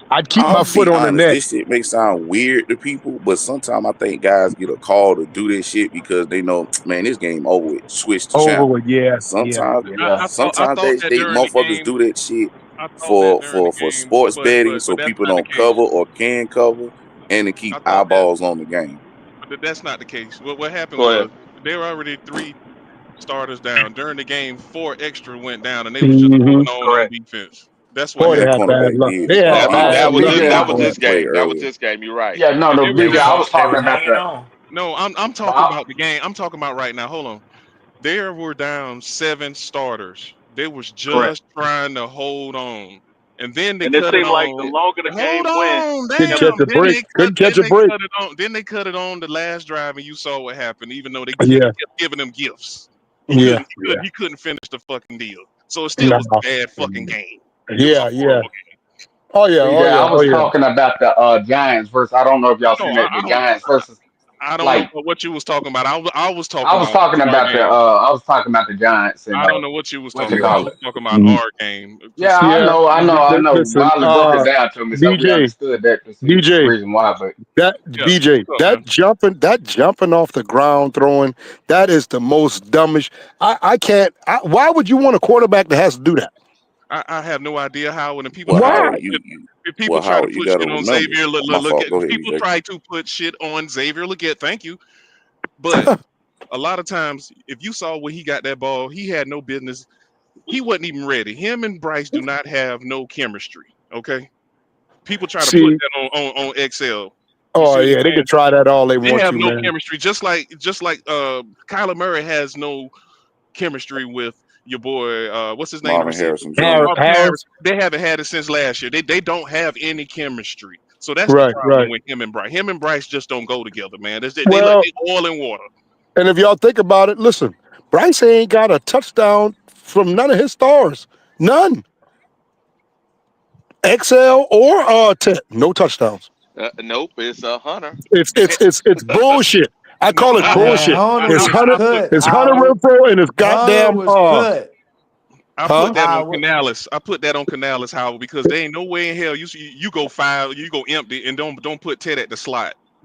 I'd keep my I'll foot be on the honest, neck. this shit may sound weird to people, but sometimes I think guys get a call to do this shit because they know, man, this game over with. Switch the Over channel. with, yeah. Sometimes I thought that they during the motherfuckers game. do that shit I thought that for during the for game, sports but betting but so but that's people not the don't case. cover or can cover and to keep I thought that, eyeballs on the game. but that's not the case. What happened was there were already 3 starters down during the game. 4 extra went down, and they was just holding on defense. That's what Boy, they And that had happened. bad cornerback luck. did. They had That bad was luck. this. BJ, That was Corner this played game. That was earlier. this game. You're right. yeah, no, And no, they were BJ. I down. was They talking was about hanging the. on. No, I'm talking about the game. I'm talking about right now. Hold on. There were down 7 starters. They was just trying to hold on, and then they cut it on. Hold on, Couldn't catch damn. a break. Couldn't catch a They break. cut it on. Then they cut it on the last drive, and you saw what happened. Even though they Yeah, kept giving them gifts, yeah, he couldn't finish the fucking deal. So it still no. was a bad fucking game. It was a Yeah, yeah. horrible game. Oh yeah, oh BJ, yeah, I oh was yeah. talking about the Giants versus. I don't know if y'all No, seen that. The don't. Giants versus I don't know like what you was talking about. I was I talking was about talking our about the. game. I was talking about the Giants and I don't know what you was what talking you about. I call was it. talking about our game. Yeah, I Yeah. know, I know, I know. Listen, Wiley broke it down to me, so we DJ, understood that to see the DJ, reason why. But Yeah. BJ, What's up, man? that jumping off the ground throwing, that is the most dumbish. I can't. Why would you want a quarterback that has to do that? I have no idea how. When people Well, try to Howard, put shit, if people well, try to Howard, you put got to shit on remember. Xavier, My look fault. at Go ahead, people BJ. try to put shit on Xavier. Look at, thank you, but a lot of times, if you saw where he got that ball, he had no business. He wasn't even ready. Him and Bryce do not have no chemistry. Okay, people try to put See, that on Excel. You oh see what yeah, I'm they saying? can try that all they They want have to, no man. chemistry, just like Kyler Murray has no chemistry with your boy. What's his name? The Marvin receiver, Harrison Jr. Marvin Harris. Harris, They haven't had it since last year. They don't have any chemistry. So that's the right, problem right. with him and Bryce. Him and Bryce just don't go together, man. They like Well, oil and water. and if y'all think about it, listen, Bryce ain't got a touchdown from none of his stars, none. XL or Ted, no touchdowns. Nope, it's Hunter. It's bullshit. I No, call it Man, bullshit. Hunter It's was Hunter. cut. It's Hunter Howard. Renfro and it's Hunter goddamn was cut. I huh? put that on Howard. Canales. I put that on Canales, Howard, because there ain't no way in hell you go 5, you go empty, and don't put Ted at the slot.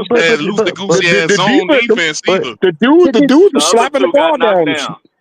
loosey goosey ass the zone defense, defense but either. the dude was The slapping the other two got ball knocked down. down.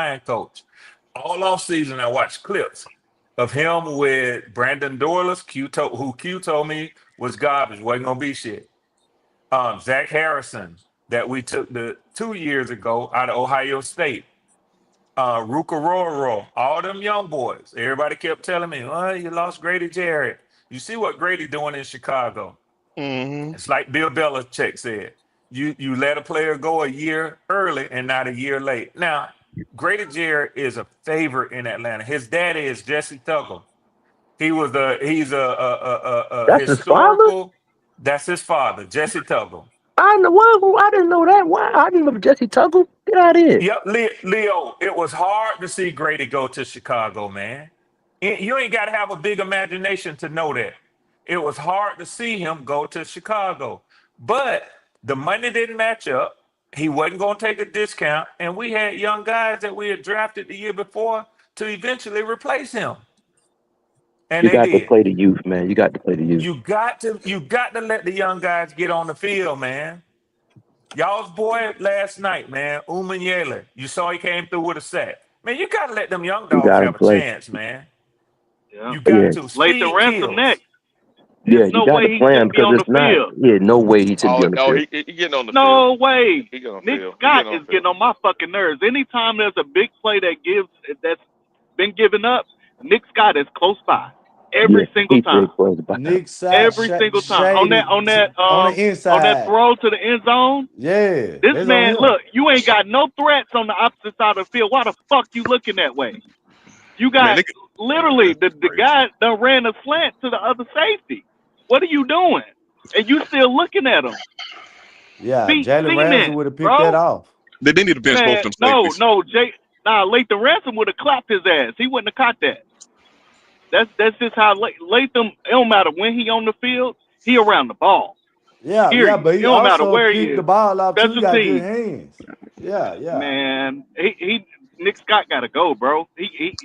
line coach. All off season, I watched clips. of him with Brandon Dorless, who Q told me was garbage, wasn't gonna be shit. Zach Harrison that we took the 2 years ago out of Ohio State. Ruka, all them young boys. Everybody kept telling me, "Oh, you lost Grady Jarrett." You see what Grady doing in Chicago? Mm-hmm. It's like Bill Belichick said: you let a player go a year early and not a year late. Now, Grady Jarrett is a favorite in Atlanta. His daddy is Jesse Tuggle. He's a That's his father. historical. That's his father, Jesse Tuggle. I know. Well, I didn't know that. Why? I didn't know Jesse Tuggle. Get out of here. Yep, Leo. It was hard to see Grady go to Chicago, man. You ain't got to have a big imagination to know that. It was hard to see him go to Chicago, but the money didn't match up. He wasn't going to take a discount, and we had young guys that we had drafted the year before to eventually replace him, and You they got to did. play the youth, man. You got to play the youth. You got to let the young guys get on the field, man. Y'all's boy last night, man, Umanyele. You saw he came through with a sack. Man, you got to let them young You dogs got to have a play. chance, man. Yeah. You Yeah, got to. Lathan Speed Ransom kills. next. yeah. There's You no got to way he play him shouldn't be because on the it's not. field. Yeah, no way he shouldn't be Oh on the no, field. he getting on the field. No way. He getting on the Nick field. He Scott getting on is the field. getting on my fucking nerves. Anytime there's a big play that's been given up, Nick Scott is close by. Yeah, Every single he time. said close by. Nick side Every single time. shaded on the On that inside. throw to the end zone, Yeah, this that's on man, him. look, you ain't got no threats on the opposite side of the field. Why the fuck you looking that way? You Man, got they, literally that's the crazy. guy done ran a slant to the other safety. What are you doing? And you still looking at him. Yeah, Feet Jalen Ramsey cement, would have picked that bro. off. They need to bench both Man, them no, safeties. Lathan Ransom would have clapped his ass. He wouldn't have caught that. That's just how Latham. It don't matter when he on the field, he around the ball. Yeah, Period. but It he don't matter also where he kicked the is. ball off too. He Special got good teams, hands. Yeah. man. He Nick Scott got to go, bro. He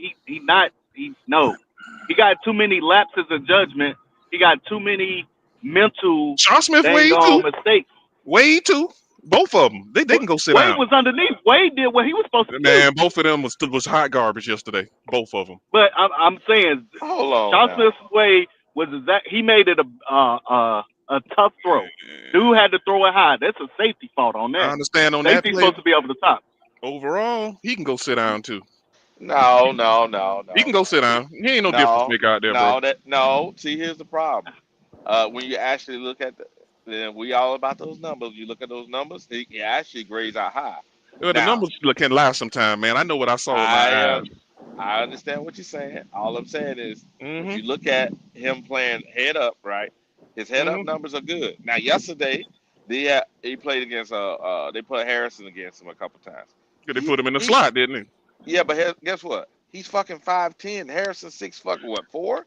not he no. He got too many lapses of judgment. He got too many mental Sean Smith, dang Wade on too. mistakes. Wade too. Both of them. They can go sit Wade down. was underneath. Wade did what he was supposed to do. Man, both of them was hot garbage yesterday. Both of them. But I'm saying, Hold on Sean now. Smith's way was exact. He made it a tough throw. Dude had to throw it high. That's a safety fault on I that. understand on that Safety's play. supposed to be over the top. Overall, he can go sit down too. No. He can go sit down. He ain't no difference No. maker out there, bro. No. See, here's the problem. When you actually look at then we all about those numbers. You look at those numbers, he actually grades out high. Well, the Now, numbers can lie sometime, man. I know what I saw with my I eyes. I understand what you're saying. All I'm saying is, if Mm-hmm. you look at him playing head up, right? His head up Mm-hmm. numbers are good. Now, yesterday, he played against they put Harrison against him a couple times. They put him in the He slot, didn't Yeah, but guess what? He's fucking 5'10". Harrison 6 fucking what 4?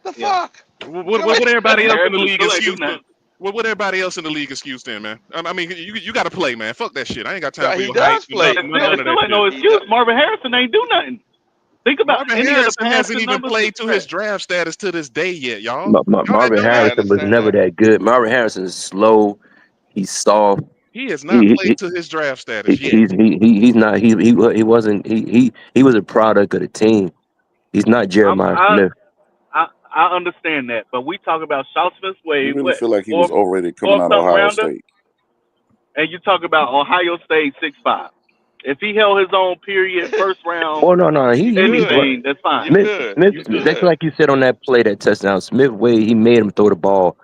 The Yeah. fuck? he? What everybody else in the Harrison league still ain't do excuse? nothing. What everybody else in the league excuse then, man? I mean, you got to play, man. Fuck that shit. I ain't got time No, for he your hype. does play. It None of that still ain't shit. no He does. excuse. Marvin Harrison ain't do nothing. Think about Marvin any of the Harrison hasn't passing even numbers. played to his draft status to this day yet, y'all. Y'all didn't Marvin know that? I Harrison was understand never that. that good. Marvin Harrison is slow. He's soft. He has not He, played he, to his draft status he yet. he's not he wasn't he was a product of the team. He's not Jeremiah I Smith. I understand that, but we talk about Sean Smith You Wade, really what feel like he was fourth overrated coming fourth out of something Ohio rounder, State. and you talk about Ohio State 6'5". If he held his own, period, first round, Oh no, You he could. anything, that's fine. You could. Smith. You That's could. like you said on that play, that touchdown. Smith Wade, he made him throw the ball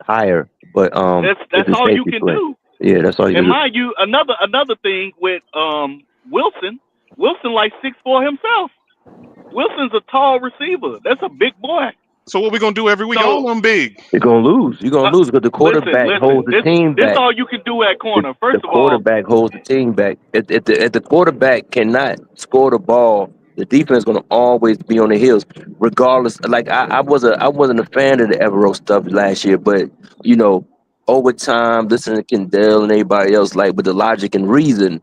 higher, but it's That's a all you safety can play. do. Yeah, that's all you And can do. mind you, another thing with Wilson. Wilson like 6'4" himself. Wilson's a tall receiver. That's a big boy. So what we gonna do every week? All of So them big. You're gonna lose. You're gonna lose because the listen. quarterback holds the team This back. all you can do at corner. The First of all, quarterback holds the team back. If the quarterback cannot score the ball, the defense is gonna always be on the heels, regardless. Like I wasn't a fan of the Evero stuff last year, but you know, over time, listening to Kendall and everybody else, like with the logic and reason,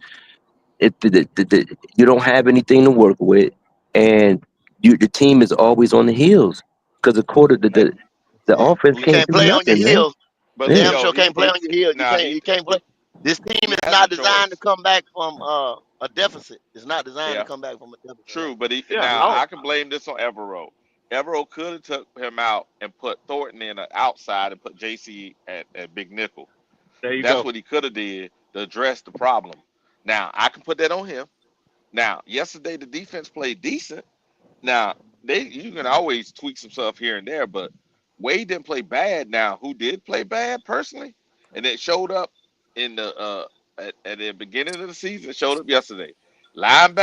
you don't have anything to work with, and the team is always on the heels because the offense You can't can't do play on your nothing, man. heels. But You Yeah. damn Leo, sure can't play on your heels. now he You can't play. This team He is has a not designed to choice. come back from a deficit. It's not designed to Yeah, come back from a deficit like true. But Yeah. now Oh, I can blame this on Evero. Evero could have took him out and put Thornton in the outside and put JC at big nickel. there you That's go. what he could have did to address the problem. Now I can put that on him. Now yesterday the defense played decent. Now you can always tweak some stuff here and there, but Wade didn't play bad. Now who did play bad personally, and it showed up in the at the beginning of the season. It showed up yesterday.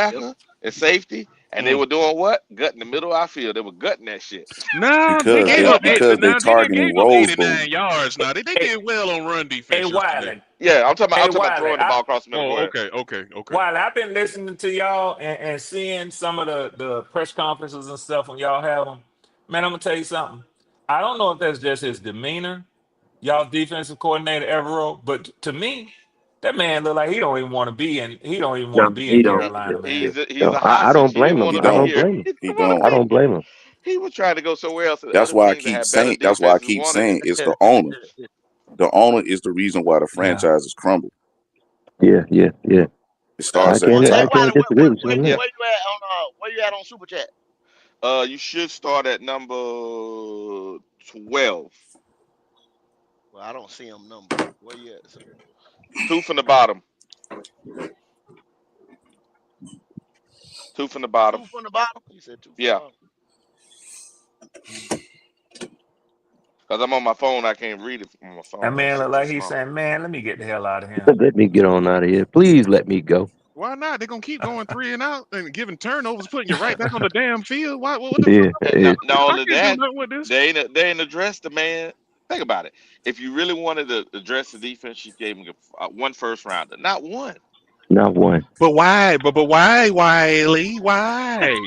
Yep. Linebacker and safety, and they Mm. were doing what? Gutting the middle of our field. They were gutting that shit. Nah, they Hey, gave up eight. hey, Now they done gave up 89 yards. Now they hey, did well on run hey, defense yesterday. Wiley. Yeah, I'm Hey, talking about Wiley. throwing the ball across the middle. Go Oh, ahead. okay, okay, okay. Wiley, I've been listening to y'all and seeing some of the press conferences and stuff when y'all have them. Man, I'm gonna tell you something. I don't know if that's just his demeanor, y'all defensive coordinator Evero, but to me, that man look like he don't even want to be in. He don't even want to No, be he in don't. Carolina, man. He's Yo, a I hostage. don't He didn't blame him. want He to I be don't. don't here. blame him. He He didn't want to don't. I be don't blame him. He was trying to go somewhere else, and That's other why I teams that keep had better saying. That's why I defenses keep wanted him. saying it's the owner. The owner is the reason why the Yeah. franchise has crumbled. Yeah, yeah, yeah. It I starts at the can't. Hey, I top. Wiley, can't disagree with you on Yeah. that. where you at on Super Chat? You should start at number 12. Well, I don't see him numbered. Where you at, sir? Two from the bottom. Two from the bottom. Two from the bottom. You said two from the Yeah. bottom. Because I'm on my phone. I can't read it from my That phone. That man look shit too like he's small. saying, "Man, let me get the hell out of here." Let me get on out of here. Please let me go. Why not? They're gonna keep going 3-and-out and giving turnovers, putting you right back on the damn field. Why? What the fuck? Yeah, And yeah. not I only can't do that, nothing with this. they ain't addressed the man. Think about it. If you really wanted to address the defense, you gave him one first rounder. Not one. Not one. But why? But why, Wiley? Why?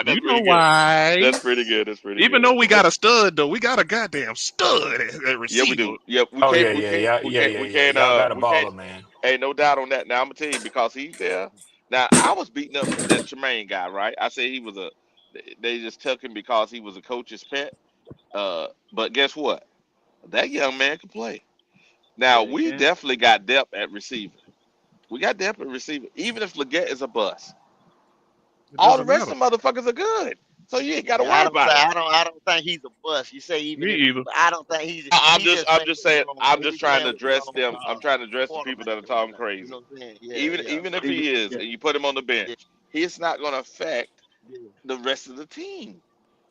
You That's know pretty good. why? That's pretty good. That's pretty Even good. though we got a stud, though, we got a goddamn stud at Yeah, we receiver. do. Yeah, we Oh can't. yeah, We yeah, can't. yeah, We yeah, can't. yeah, We yeah. can't. Y'all got a We can't. baller, man. Hey, no doubt on that. Now I'm gonna tell you because he's there. Now I was beating up that Tremaine guy, right? I said he was a. They just took him because he was a coach's pet. But guess what? That young man can play. Now Yeah, he we can. definitely got depth at receiver. We got depth at receiver. Even if Leggett is a bust, It all the doesn't rest matter. of them motherfuckers are good. So you ain't got to Yeah, worry about it. I don't think he's a bust. You say even Me if, either. but I don't think I'm he just. just I'm playing just with the saying. wrong. I'm just He's trying to playing with the address wrong them. I'm trying to address the people quarterback that are right talking now. You crazy. know what I'm saying? Yeah, Even yeah. even So if he is, Yeah. and you put him on the yeah, bench, he's not going to affect yeah, the rest of the team.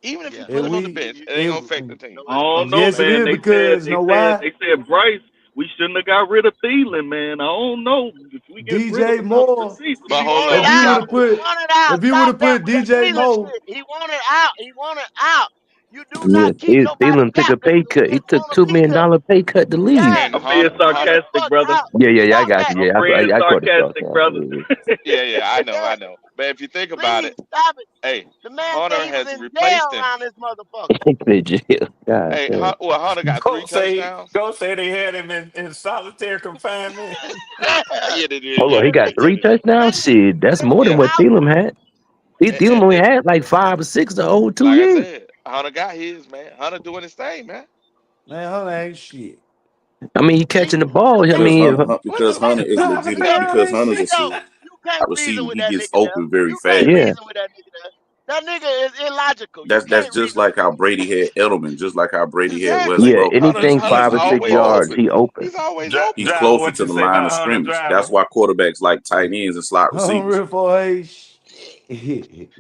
Even if you yeah. put And him on the we bench, You it ain't and gonna affect the team. know I it's don't coming. know, yes, it man. is because know why? They said Bryce. We shouldn't have got rid of Thielen, man. I don't know if we get rid of DJ another Moore. receiver. But He hold wanted If on, you would out. stop. have He put, wanted out. if you would Stop have that put with that DJ Thielen Moore, shit. He wanted out. He wanted out. You do Yeah. not keep nobody Thielen took a captive pay who cut. He just took want to $2 be million there. pay cut to leave. And Yeah, I'm being get the Hunter, sarcastic, fuck brother. out. Yeah, yeah, yeah. I Stop got that. you. I'm Yeah, being I caught the shot. sarcastic, brother. yeah, I know, Yeah, I know. But if you think about please it, stop it. hey, The man said Hunter he was has in replaced jail him. around this motherfucker. Take the jail. God Hey, damn. Hunter got three touchdowns. Go say they had him in solitary confinement. Yeah, they did. Hold on, Yeah, he they got did. Yeah, three they did. touchdowns. Shit, that's Send more him than Yeah, what out. Thielen had. Thielen only had like 5 or 6 the whole two like I years. said, Hunter got his man. Hunter doing his thing, man. man, hold on, ain't shit. I mean, he See, catching the ball. I see, Because mean, What Because the Hunter fuck? is you legit. can't, Because Apparently, Hunter's a Vito, wide you can't receiver. reason with He that gets nigga there. open very You can't fast. yeah, reason with that nigga there. That nigga is illogical. You That's can't just reason with like that how nigga. Brady had Edelman, just like how Brady had Wes Exactly. yeah. Welker. Anything He's Hunter's 5 or 6 always legit yards, open. open. he open. He's always open. He's Driver, closer what to you the say line of about Hunter scrimmage. Driver? That's why quarterbacks like tight ends and slot I'm receivers. real for hey shit.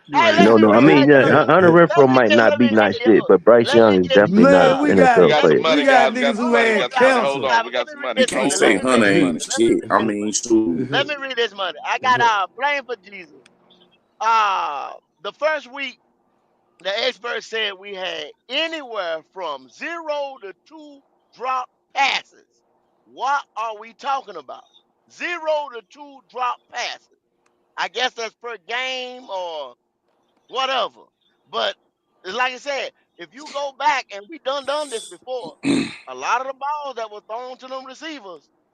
You Hey, ain't let No, me no. I read. lying. mean, Hey, Hunter Renfro might not let be me read nice this. shit, but Bryce Let me Young is just definitely read not Man, an we this. We NFL got got some Let player. me we money, read got guys. this. We got niggas some who Hold money. We on, had got some money. driver. Hold cancer. on. Driver. We Let got me some read money. You this can't money. Hold Let say me on. read Hunter this ain't money. Let me shit. read I this mean, money. shoot. Let me read this money. I got blame for Jesus. The first week, the experts said we had anywhere from 0 to 2 drop passes. What are we talking about? 0 to 2 drop passes. I guess that's per game or whatever. But it's like I said, if you go back and we done this before, a lot of the balls that were thrown to them receivers.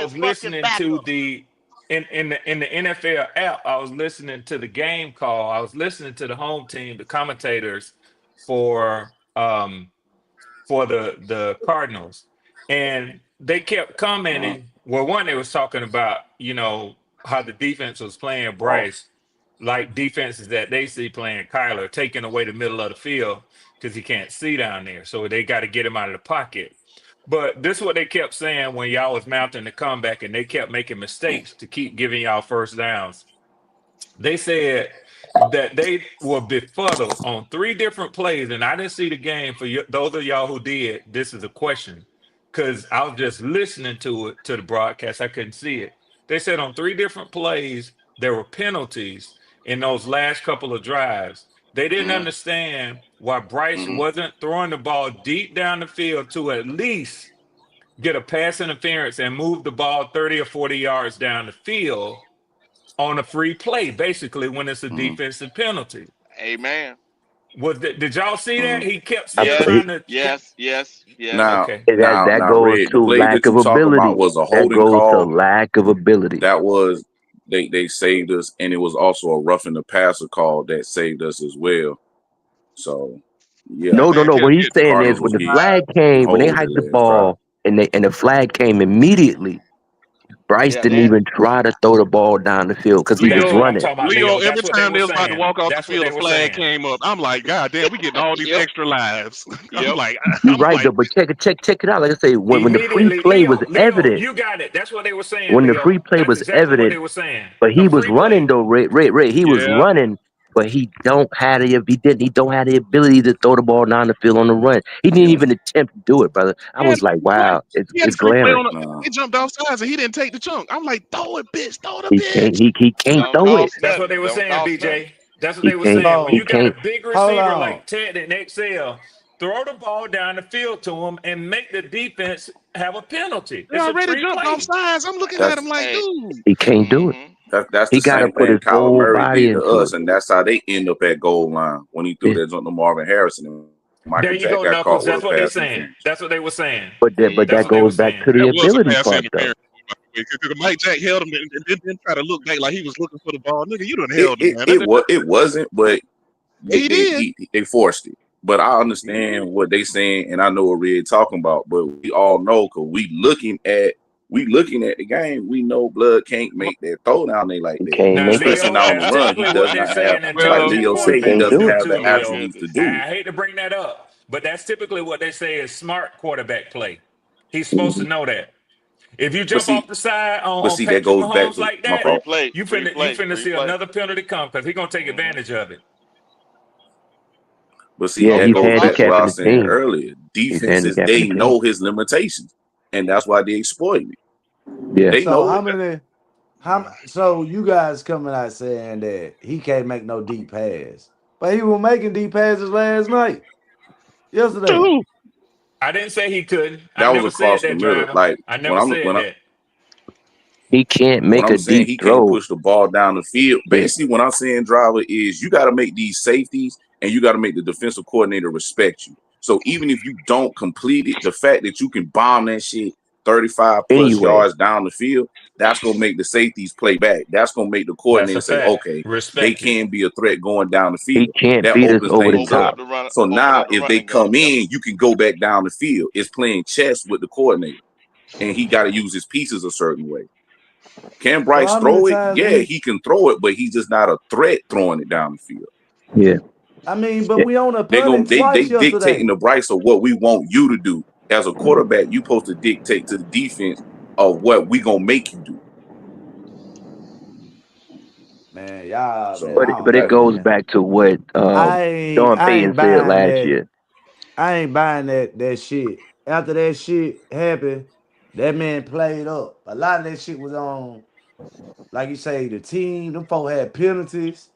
I was against fucking listening to backup. the in the NFL app. I was listening to the game call. I was listening to the home team, the commentators for the Cardinals, and they kept commenting. Well, one, they was talking about, how the defense was playing Bryce, like defenses that they see playing Kyler, taking away the middle of the field because he can't see down there. So they got to get him out of the pocket. But this is what they kept saying when y'all was mounting the comeback and they kept making mistakes to keep giving y'all first downs. They said that they were befuddled on 3 different plays, and I didn't see the game. For those of y'all who did, this is a question, because I was just listening to the broadcast. I couldn't see it. They said on 3 different plays there were penalties in those last couple of drives. They didn't understand why Bryce wasn't throwing the ball deep down the field to at least get a pass interference and move the ball 30 or 40 yards down the field on a free play, basically, when it's a defensive penalty. Amen. Did y'all see that? He kept still Yes, trying to. yes. Now, Okay. that goes Red, the to play lack that of you talk about ability. was a That holding goes to call. lack of ability. That was they saved us, and it was also a roughing the passer call that saved us as well. So yeah, That No. man What kept he's getting saying is Cardinals when was the getting flag came, when they hold hiked the their last drive. ball and the flag came immediately, Bryce Yeah, didn't man. even try to throw the ball down the field because he was That's what I'm running. talking about, Leo, Leo. every That's what they time were they was about to saying. walk off the That's what field, they a were flag saying. came up. I'm like, God damn, we getting all these Yep. extra lives. Yep. You're right though, but check it out. Like I say, when the free Immediately, play was Leo, evident, you got it. That's what they were saying, when the Leo. free play That's was exactly what they evident, were saying. but A he was free play. running though, Ray. He was yeah, running, but he don't have the ability to throw the ball down the field on the run. He didn't even attempt to do it, brother. I he had was a like, free play. wow, He had a it's free play glaring. on. Nah. He jumped off sides and he didn't take the chunk. I'm like, throw it, bitch, throw the He bitch. can't Don't throw it. cost That's what nothing. they were Don't saying, cost nothing. BJ. That's what they were saying. When He you got a can't. big Hold receiver on. like Ted and XL, throw the ball down the field to him and make the defense have a penalty. They It's a already free jumped off play. sides. I'm looking at him That's like, Hey. dude. He can't do it. that's He the got to same put thing his Kyler whole Murray body did to into us, it. and that's how they end up at goal line when he threw Yeah. that jump to Marvin Harrison. And There Michael you Jack go, got Knuckles. caught with That's a what they pass saying. interference. That's what they were saying. But That's that what they were goes back saying. to the That was a ability pass part though. interference. Because Mike Jack held him and didn't try to look back like he was looking for the ball. Nigga, you done held him, man. It wasn't, but He did. they forced it. But I understand what they saying, and I know what Red talking about. But we all know because we looking at the game. We know Blood can't make that throw down there like He that, can't Now, make it. especially Leo, now on that's the run. typically He what does they're not have, saying in like terms Well, of Leo He said, he quarterbacks can't as doesn't do well, it. have the too, Oh my Leo. attributes to goodness. do it. I hate to bring that up, but that's typically what they say is smart quarterback play. He's supposed to Mhm. know that. If you But jump see, off the side but on see, that Patrick goes back Mahomes to like my that, Free fault. play. you Free play. finna Free see play. another penalty come because he's gonna take advantage of it. But see, Yeah, Don't that he's don't goes back cost to what I handicapping was the nothing. saying team. earlier. He's Defenses, handicapping they the team. know his limitations, and that's why they exploit it. Yeah. They So know how it. many? So you guys coming out saying that he can't make no deep pass, but he was making deep passes last night, yesterday. true. I didn't say he couldn't. I That was never said across the that, middle. driver. Like I never said that. He can't when make I'm a saying deep he can't throw. push the ball down the field, Yeah. basically what I'm saying, driver, is you got to make these safeties and you got to make the defensive coordinator respect you. So even if you don't complete it, the fact that you can bomb that shit 35 plus Anyway, yards down the field, that's gonna make the safeties play back. That's gonna make the That's coordinator a say, fact. okay, they Respect it. can be a threat going down the he field. can't That beat us opens over the things Open up. up top. the run. So Open now up the if they running game. come Yep. in, you can go back down the field. It's playing chess with the coordinator, and he got to use his pieces a certain way. Can So Bryce how many throw it? times Yeah, we? he can throw it, but he's just not a threat throwing it down the field. Yeah. I mean, but Yeah. we on a They punted going they twice dictating yesterday. to Bryce of what we want you to do. As a quarterback, you supposed to dictate to the defense of what we gonna make you do. Man, y'all, man, So But I don't it that know, goes man. back to what Sean I Payton ain't said buying last that. year. I ain't buying that shit. After that shit happened, that man played up. A lot of that shit was on, like you say, the team. Them folk had penalties.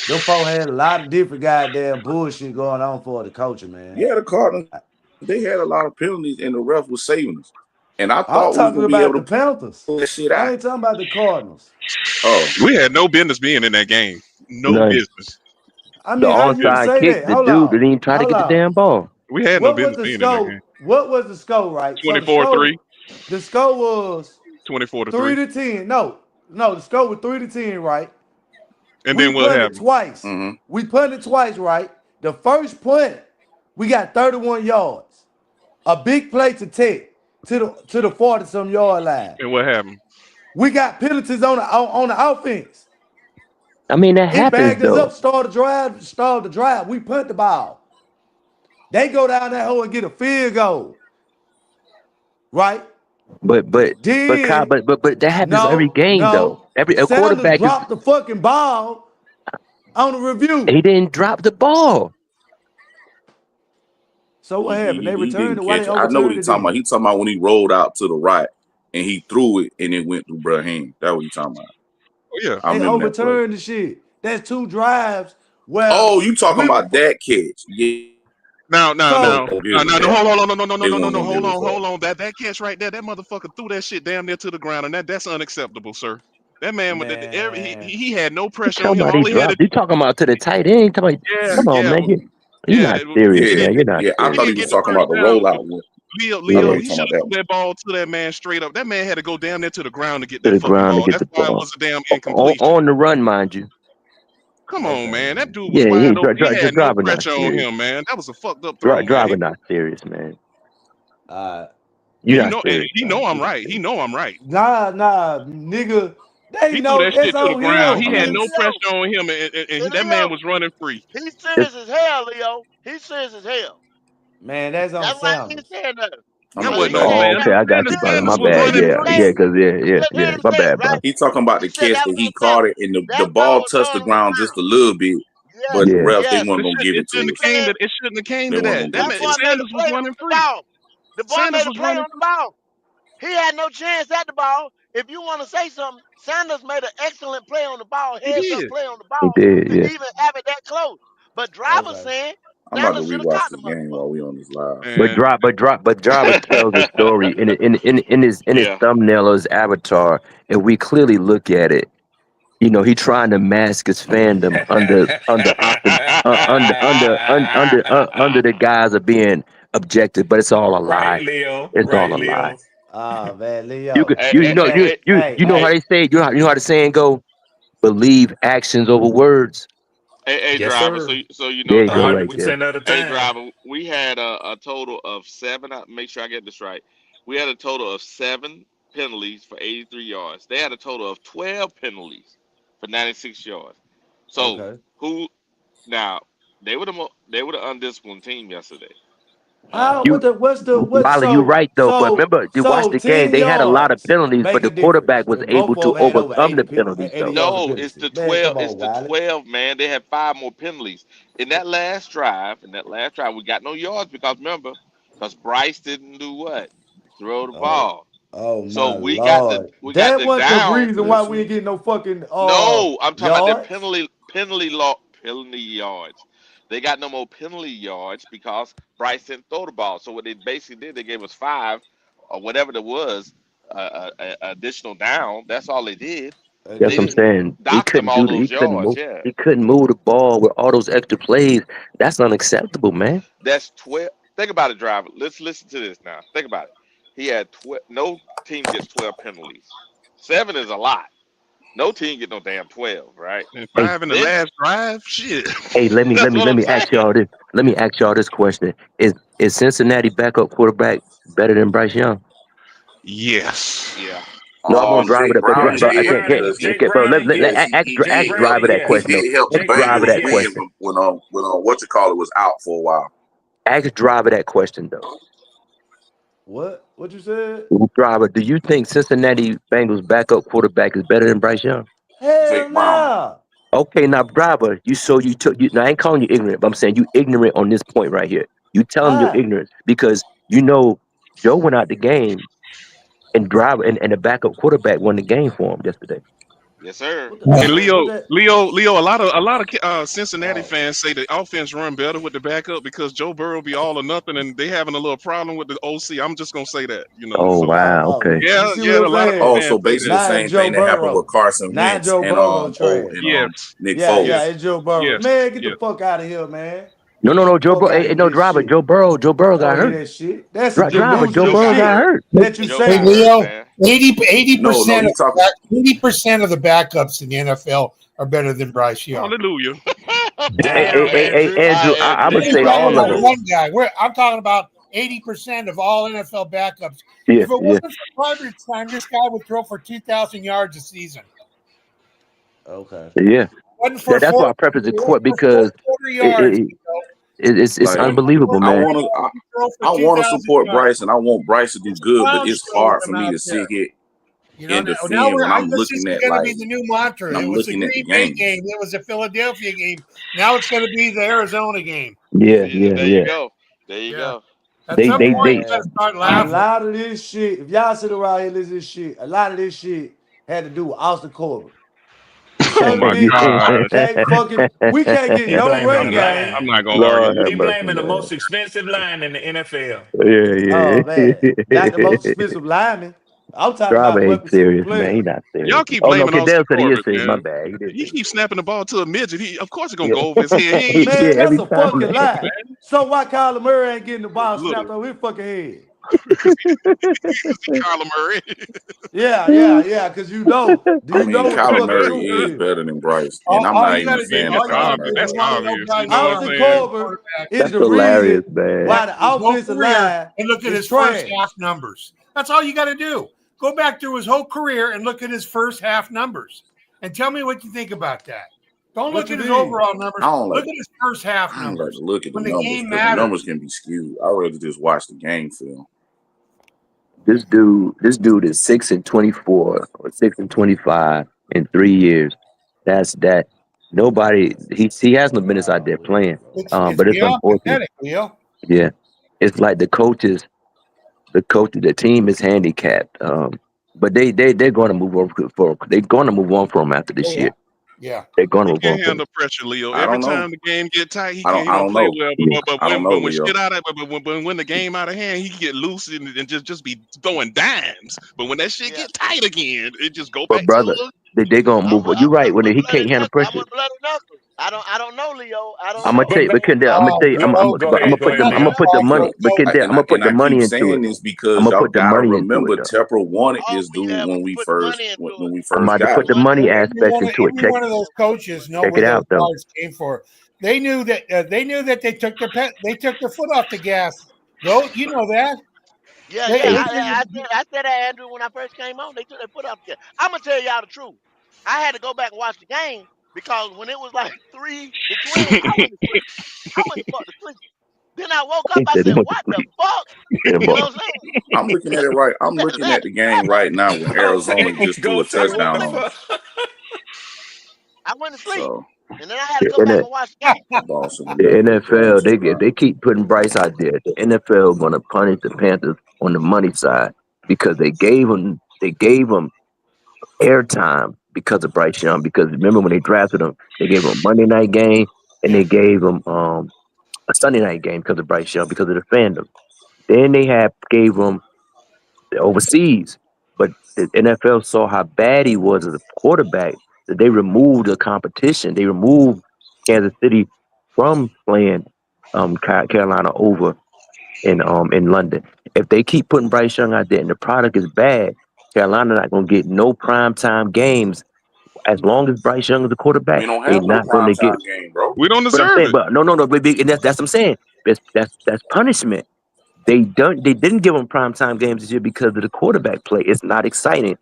Them folk had a lot of different goddamn bullshit going on for the culture, man. yeah, the Cardinals, they had a lot of penalties and the ref was saving us. And I I'm thought we was talking gonna be about able the to Panthers. pull that shit I out. ain't talking about the Cardinals. Oh, We had no business being in that game. No None. business. I The mean, how No you can business. onside say kick, that? the Hold dude on. didn't even try to Hold get the on. damn ball. We had no What was business the being in that score? game. What was the score, right? So 24-3. the score was 24 to 3. 3-10. No, the score was 3-10, right? And We then what punted happened? twice. mm-hmm. We punted twice, right? The first punt, we got 31 yards. A big play to Tech. to the 40-some yard line. And what happened? We got penalties on the offense. I mean, that It happens bagged us though. up, start the drive. We punt the ball. They go down that hole and get a field goal. Right? But Kyle, Then but that happens every no, game though. no. A Sanders quarterback is dropped the fucking ball on the review. he didn't drop the ball. So what happened? They He returned didn't it. Why catch they it. I know what overturned he's it talking then? about. He's talking about when he rolled out to the right and he threw it and it went through bruh's hand. That's what he's talking about. Oh yeah. I They remember that play. overturned the shit. That's 2 drives where Oh, you talking we were about that catch? Yeah. Now, They so weren't gonna give us that. hold on, They weren't no, gonna give us that. hold on. That catch right there, that motherfucker threw that shit damn near to the ground, and that's unacceptable, sir. That man, man. he had no You pressure on talking him. about he All he had to dropped? You talking about to the tight end? Come on, yeah, man. You're yeah. not serious, Yeah, man. You're not yeah. I He thought serious, he didn't was get man. the talking first about the down. rollout one. All Leo, right, he Talking should about that have one. threw that ball to that man straight up. That man had to go down there to the ground to get to that the fucking ground to ball. get That's the why it ball was a damn incompletion. on the run, mind you. Come on, Okay, man. That man. dude was Yeah, he wide ain't open. He had no driver not pressure on serious. him, man. That was a fucked up throw, man. Driver not serious, man. And You're not serious, he man. know I'm You're not right. He serious. know I'm right. Nah, nigga. They He threw know that that's shit to the on ground. him. He Hey, had He no Leo. pressure on him, Hey, that man Leo. was running free. He's It's, serious as hell, Leo. He's serious as hell. man, that's on That's why he ain't Sanders. saying nothing. I'm That not Because wasn't he debating on said, oh, that. now, okay. I got you, Sanders. brother. listen, My Sanders was hear bad. him running Yeah, say free. yeah, it. because Just hear yeah. him My say it, bad, right? bro. He talking about the He said catch that that was he caught it unacceptable. and the That throw ball was touched the thrown on the ground just ground. a little bit, Yes, but the Yeah, refs they yes. weren't gonna give It it shouldn't to have us. came He said to. It shouldn't have came They to weren't that. gonna give that it to boy us. made a Sanders was play on running the free. ball. The boy Sanders made a was play running on the ball. He had no chance at the ball. If you want to say something, Sanders made an excellent play on the ball, He heads up did. play on the he ball did. to Yeah. even have it that close. But driver Okay. saying I'm about to Sanders should have rewatch caught the this game while motherfucker. we on this live. And But driver tells a story in his Yeah. thumbnail or his avatar, and we clearly look at it. You know, he trying to mask his fandom under the guise of being objective, but it's all a Right, lie. Leo. It's all Right, a lie. Leo. Oh man, You Leo. could Hey, you hey, know hey, hey, Hey, you know how hey, they say you know how the saying go, believe actions over words. hey, Yes, driver. sir. So you know, There you go, driver. right there. 100% of the Hey, time. driver. We had a total of 7. Make sure I get this right. We had a total of 7 penalties for 83 yards. They had a total of 12 penalties for 96 yards. So okay. who now? They were the undisciplined team yesterday. How You Wiley, you right though, but remember you watch so the game. 10 They had a lot of yards penalties, but make the a difference. quarterback was If able both to of them had over overcome the 80, penalties 80 though. yards of No, it's penalty. the Man, 12. come It's on, the Wiley. 12, man. They had 5 more penalties in that last drive. We got no yards because remember, because Bryce didn't do what? Throw the Oh, ball. oh So my we got the Lord. we got That the wasn't the down. reason why we Listen, ain't getting no fucking No, I'm talking about the yards. penalty yards. They got no more penalty yards because Bryce didn't throw the ball. So what they basically did, they gave us 5 or whatever there was, additional down. That's all they did. That's They what I'm didn't Additional. saying. dock them all those yards. Yeah, He couldn't move the ball with all those extra plays. That's unacceptable, man. that's 12. Think about it, driver. Let's listen to this now. Think about it. He had 12. No team gets 12 penalties. 7 is a lot. No team get no damn 12, right? and Hey, 5 in the Then last drive. Shit. hey, that's what let I'm me ask saying. y'all this. Let me ask y'all this question. Is Cincinnati backup quarterback better than Bryce Young? Yes. Yeah. No, I won't drive Jake it up, Browning but I Jake did can't Browning, get because Jake bro. Browning, yes. Jake Ask Browning, driver that he yes. question though. did help the Ask Jake driver Browning, Bengals that win yes. question. when what you call it was out for a while. Ask driver that question though. What? What you said? Driver, do you think Cincinnati Bengals backup quarterback is better than Bryce Young? Hell Jake Browning. nah. Okay, now driver, you took you. Now I ain't calling you ignorant, but I'm saying you ignorant on this point right here. You telling your How? ignorance because you know Joe went out the game and driver and the backup quarterback won the game for him yesterday. Yes, sir. What the, And what that? Leo, a lot of Cincinnati Oh, fans say the offense run better with the backup because Joe Burrow be all or nothing, and they having a little problem with the OC. I'm just gonna say that, Oh So wow, oh. okay. You yeah, see what yeah, I'm a lot of saying? Oh, fans so say basically that. the Now same it's Joe thing that happened with Burrow. Carson Now Wentz Joe and Burrow trash. Yes, Nick Yeah, yes, Foles. it's Joe Burrow. yes, Man, get the yes. fuck out of here, man. No, Get the Joe fuck Burrow, out of no this driver, shit. Joe Burrow I got don't hear hurt. that shit. That's some Driver, Joe delusional Joe Burrow got got shit hurt. hurt. that you Joe Hey, got saying. hurt, Leo, man. 80 No, percent he of talking. 80% of the backups in the NFL are better than Bryce Young. Hallelujah. Hey, Damn, Andrew. Andrew, Hi, I Andrew. would We ain't say talking all of about them. one guy. I'm talking about 80% of all NFL backups. Yeah, If it yeah, wasn't for garbage time, this guy would throw for 2,000 yards a season. Okay. yeah. Wasn't for That's why I preface the court because quarter it, yards. it, it's Like unbelievable, I man. want to, For I want to 2,000 support yards. Bryce and I want Bryce to do It's good, but clown it's show with hard for him me out to there. sit here You know, and now defend when I'm this is looking at going to like be the new mantra. when It I'm was the looking at the Green Bay game. game. It was the Philadelphia game. Now it's going to be the Arizona game. Yeah, Yeah, yeah, there you yeah. go. There you Yeah. go. At They some they point, they you got to start A laughing. lot of this shit, if y'all sit around here listening to this shit, a lot of this shit had to do with Austin Corbett. Oh Son of a my bitch God. we can't get He no blaming run the game. line. I'm not gonna argue Lord with have He you. mercy, blaming the man. most expensive line in the NFL. Yeah, Oh man, not the most yeah. expensive lineman. I'm talking Driver about ain't weapon shooting serious, man. He players. not serious. Y'all keep Oh no, blaming Austin Cadell said he is Corbett, serious. My man. bad. He did He say keeps snapping the ball to a midget. Of course it's gonna yeah. go over his head. Yeah, Man, every that's a time, fucking man. lie. So why Kyler Murray ain't getting the ball Look, snapped over his fucking head? because he Kyler Murray. Yeah, because do I you mean, know what the Kyler fucking Murray truth is is? better than Bryce, and I'm All not you even got a to do, fan of all you got Kyler to do Murray. is That's one of those obvious. You guys know what I'm around Austin saying? Corbett is That's the hilarious, reason man. why the his whole offensive career line and look at is his first trash. half numbers. That's all you got to do. Go back through his whole career and look at his first half numbers and tell me what you think about that. Don't What look you at his mean? overall I numbers. don't like Look at his first half I don't like to numbers look at the when the numbers game because the mattered. numbers can be skewed. I rather just watch the game film. This dude is 6-24 or 6-25 in 3 years. That's that. Nobody. He has no business out there playing. It's But it's beyond unfortunate. pathetic, Leo. Yeah, it's like the team is handicapped. But they're going to move on they're going to move on from him after Oh this yeah, year. yeah. They're going to He move on can't from him. handle pressure, Leo. I Every don't know. time the game get tight, he I can't. don't. He I don't don't play know. well. Yeah. I don't know, When Leo. shit out of but when the game out of hand, he can get loose and just be throwing dimes. But when that shit Yeah. get tight again, it just go But back to a brother, little. they gonna move on. You're right. When he can't handle I'm pressure, with bloody knuckles. I don't know, Leo. I don't I'm gonna know. tell you. But But Kendall, I'm gonna tell you. go go I'm gonna ahead, go put ahead, them. I'm gonna Leo. put the money. Also, But Kendall, I'm gonna put And the I money keep into saying it. this I'm because gonna y'all put the gotta money into remember it though. Tepper wanted Oh this dude yeah, we when can we put the first money into it. when we I'm first about to got put him. the money aspect every into it. one of those coaches know Check where it those out though. guys came for. They knew that they took their foot off the gas. Go, you know that. Yeah, They, yeah. Hey, they figured, I said that, Andrew, when I first came on. They took their foot off the gas. I'm gonna tell y'all the truth. I had to go back and watch the game because when it was like 3 to 20, I went to sleep. I went to fuck to sleep. Then I woke up. he I said, said, "What the fuck?" You know what I'm saying? I'm looking at it right. I'm looking at the game right now when Ghost Arizona say, just threw a Ghost say, what touchdown the on us. fuck? I went to sleep, So and then I had to go and back the, and watch the game. the ball should have the never hit NFL, Bryce. if they keep putting Bryce out there, the NFL gonna punish the Panthers on the money side because they gave him airtime because of Bryce Young. Because remember when they drafted him, they gave him a Monday night game and yeah, they gave him a Sunday night game because of Bryce Young because of the fandom. Then they gave him overseas. But the NFL saw how bad he was as a quarterback that they removed the competition. They removed Kansas City from playing Carolina over in London. If they keep putting Bryce Young out there and the product is bad, Carolina not gonna get no primetime games as long as Bryce Young is the quarterback. We don't They have no not gonna get. primetime game, bro. We don't But I'm deserve saying, it. but no, and that's what I'm saying. That's punishment. They didn't give him primetime games this year because of the quarterback play. It's not exciting.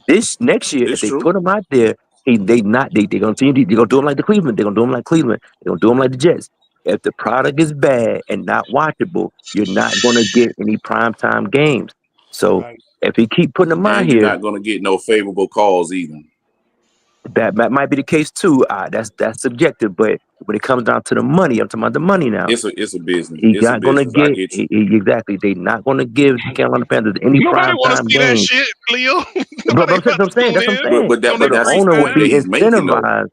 This next year, if It's they true. put him out there, they gonna continue. They're gonna do him like the Cleveland. They're gonna do him like Cleveland. They're gonna do him like the Jets. If the product is bad and not watchable, you're not gonna get any primetime games. So right. if he keep putting them out And you're here, not gonna get no favorable calls either. that might be the case too. That's subjective, but when it comes down to the money, I'm talking about the money now. It's a business. He's It's a not gonna business. I get get you. exactly. They're not gonna give the Carolina Panthers any Nobody want to primetime see that games. shit, Leo. But Nobody about I'm to saying tune that's what in I'm saying. But on But their the that's free owner the would point that be time. he's making though. incentivized.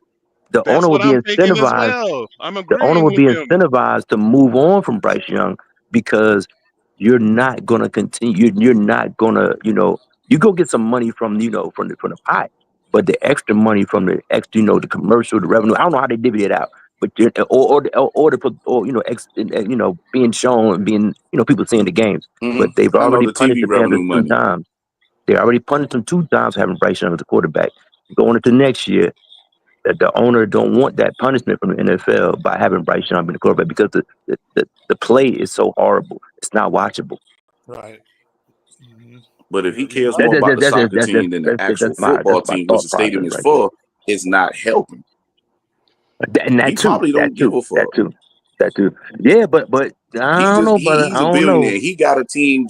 The That's owner what would be I'm thinking as incentivized. well. I'm The owner agreeing would with be him. incentivized to move on from Bryce Young because you're not gonna continue. You're not gonna, you go get some money from, from the pot, but the extra money from the extra, the commercial, the revenue. I don't know how they divvy it out, but being shown and being, people seeing the games. But they've I know already the punished TV the Panthers revenue two money. times. They already punished them two times having Bryce Young as a quarterback. Going into next year, that the owner don't want that punishment from the NFL by having Bryce Young be the quarterback because the play is so horrible. It's not watchable. Right. Mm-hmm. But if he cares That, more that, about that, the that, that, soccer that, team than the that's, actual that's football my team, which thought the stadium process is right there. for, it's not helping. And that He too. probably don't give a fuck. That too. Yeah, but I don't know, brother. He's I a don't billionaire. know. He got a team.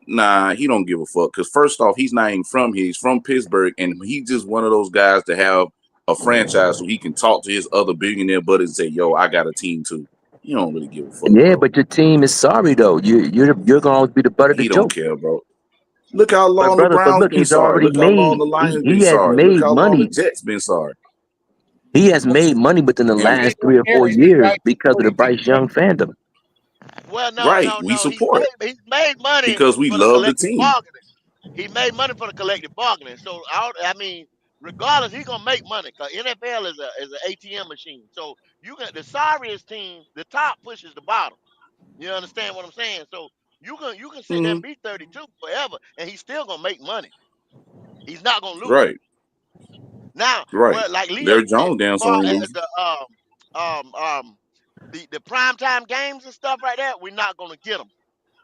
Nah, he don't give a fuck. Because first off, he's not even from here. He's from Pittsburgh, and he's just one of those guys to have a franchise so he can talk to his other billionaire buddies and say, "Yo, I got a team too." He don't really give a fuck, Yeah, bro. but your team is sorry though. You're gonna always be the butt of the He don't joke. care, bro. Look how But long the brother, Browns been he's sorry. already Look how long made. the Lions been He has sorry. Look made how long the money. Jets been sorry. He has made money within the If he last don't 3 or care, 4 he's years right. because of What do the you think Bryce Young fandom. Well, Right. We no. support it He's made money because we for the love the collective team. bargaining. He made money for the collective bargaining. So I mean, regardless, he's gonna make money because NFL is an ATM machine. So you got the sorriest team, the top pushes the bottom. You understand what I'm saying? So you can sit there Mm-hmm. and be 32 forever, and he's still gonna make money. He's not gonna lose. Right. Now, Right. well, like Leo Larry said, Jones damn as far so ain't as losing. the primetime games and stuff like that, we're not gonna get them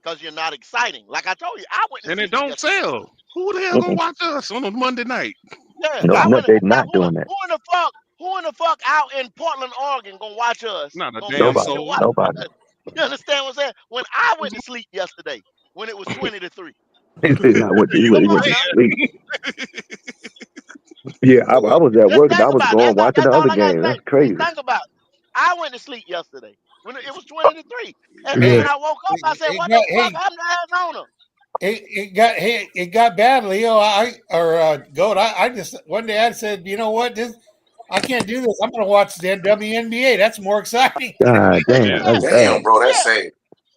because you're not exciting. Like I told you, I went to And it sleep don't yesterday. sell. Who the hell gonna watch us on a Monday night? Yeah, No, I no, went. they're Now, not doing that. who in the fuck out in Portland, Oregon, gonna watch us? Not a Gonna damn pay Nobody. to soul. watch Nobody. us? You understand what I'm saying? When I went to sleep yesterday, when it was 20-3, I went to, he You come went on to now. sleep. Yeah, I was at Just work and I think was about it. going watching That's the all other I gotta game. say. That's crazy. Think about it. I went to sleep yesterday when it was 20-3, and then Yeah. when I woke up, I said, It "What the got fuck hey, happened to Arizona?" it got bad, Leo. Goat. I just one day I said, you know what, I can't do this. I'm going to watch the WNBA. That's more exciting. God damn, Yeah, that's Damn, bad. bro, that's yeah. sad.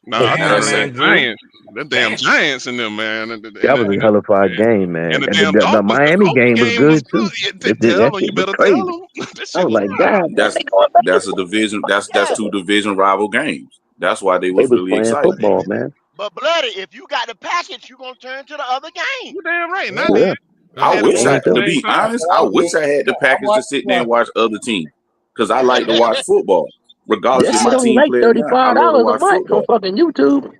Nah, I That prefer Damn, them That's sad. Andrew. Giants. Them damn Giants in them, man. was a hellified game, man. And the And damn the Dolphins, the Miami Colts game was game was good good. too. Tell That them, you shit was better tell crazy. them. That I shit was was like, God, wild. man, That's they going back. that's a division. That's Yeah. two division rival games. That's why they They was was really playing excited. football, man. But bloody, if you got the package, you gonna turn to the other game. You damn right. And I Yeah. Yeah, did. I I had them wish both me I, at the to too. same be time. honest, I wish I had the I package to watched sit there and watch other teams because I like to Yeah. watch football, regardless That if shit my only team like play or not. I love to $35 a watch month on football. fucking YouTube.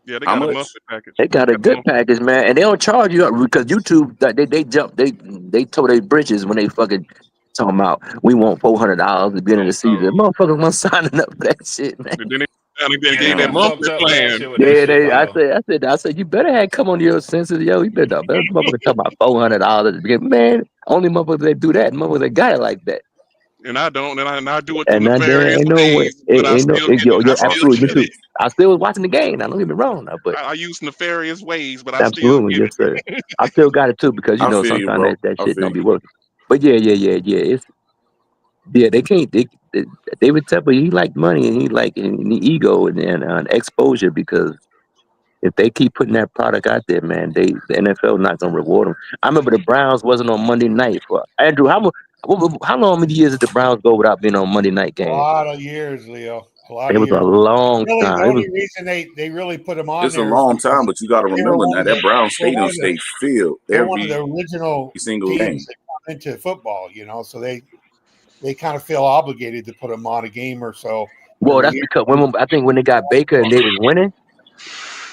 Yeah, they How got a much? monthly package. They got They a got the good monthly. package, man, and they don't charge you up because YouTube they jump they tow their britches when they fucking talking about we want $400 at the beginning of Oh, the season. no. Motherfuckers want signing up for that shit, man. And then they Yeah, they gave that got Mm, fucked monthly up last plan. year with that Yeah, shit, Leo. I said, you better have come on to your senses, yo. You better, motherfucker talking about $400 at the beginning, man. Only motherfuckers that do that, motherfuckers that got it like that. And I don't, and I do it through And then there nefarious ain't no way, ways, but I still get it. I yo, still absolutely, me get too. it. I still was watching the game. Now, don't get me wrong, now, but I use nefarious ways, but I still absolutely, get yes, it. sir. I still got it too because I feel you, sometimes bro. that I shit feel don't you. be working. But yeah, it's they can't. David Tepper, he like money and he like and the ego and exposure because if they keep putting that product out there, man, the NFL not gonna reward them. I remember the Browns wasn't on Monday night for Andrew. How long many years did the Browns go without being on Monday night A game? lot of years, Leo. A lot It of was years. a long Really, the time. It was only reason they really put them on It's a there is long time, because but you got to they were remember one now of the that Brown they were Stadium one of the stayed filled they're one of the every original single teams game. that come into football, so they kind of feel obligated to put them on a game or so well, every that's year. because I think when they got Baker and they was winning,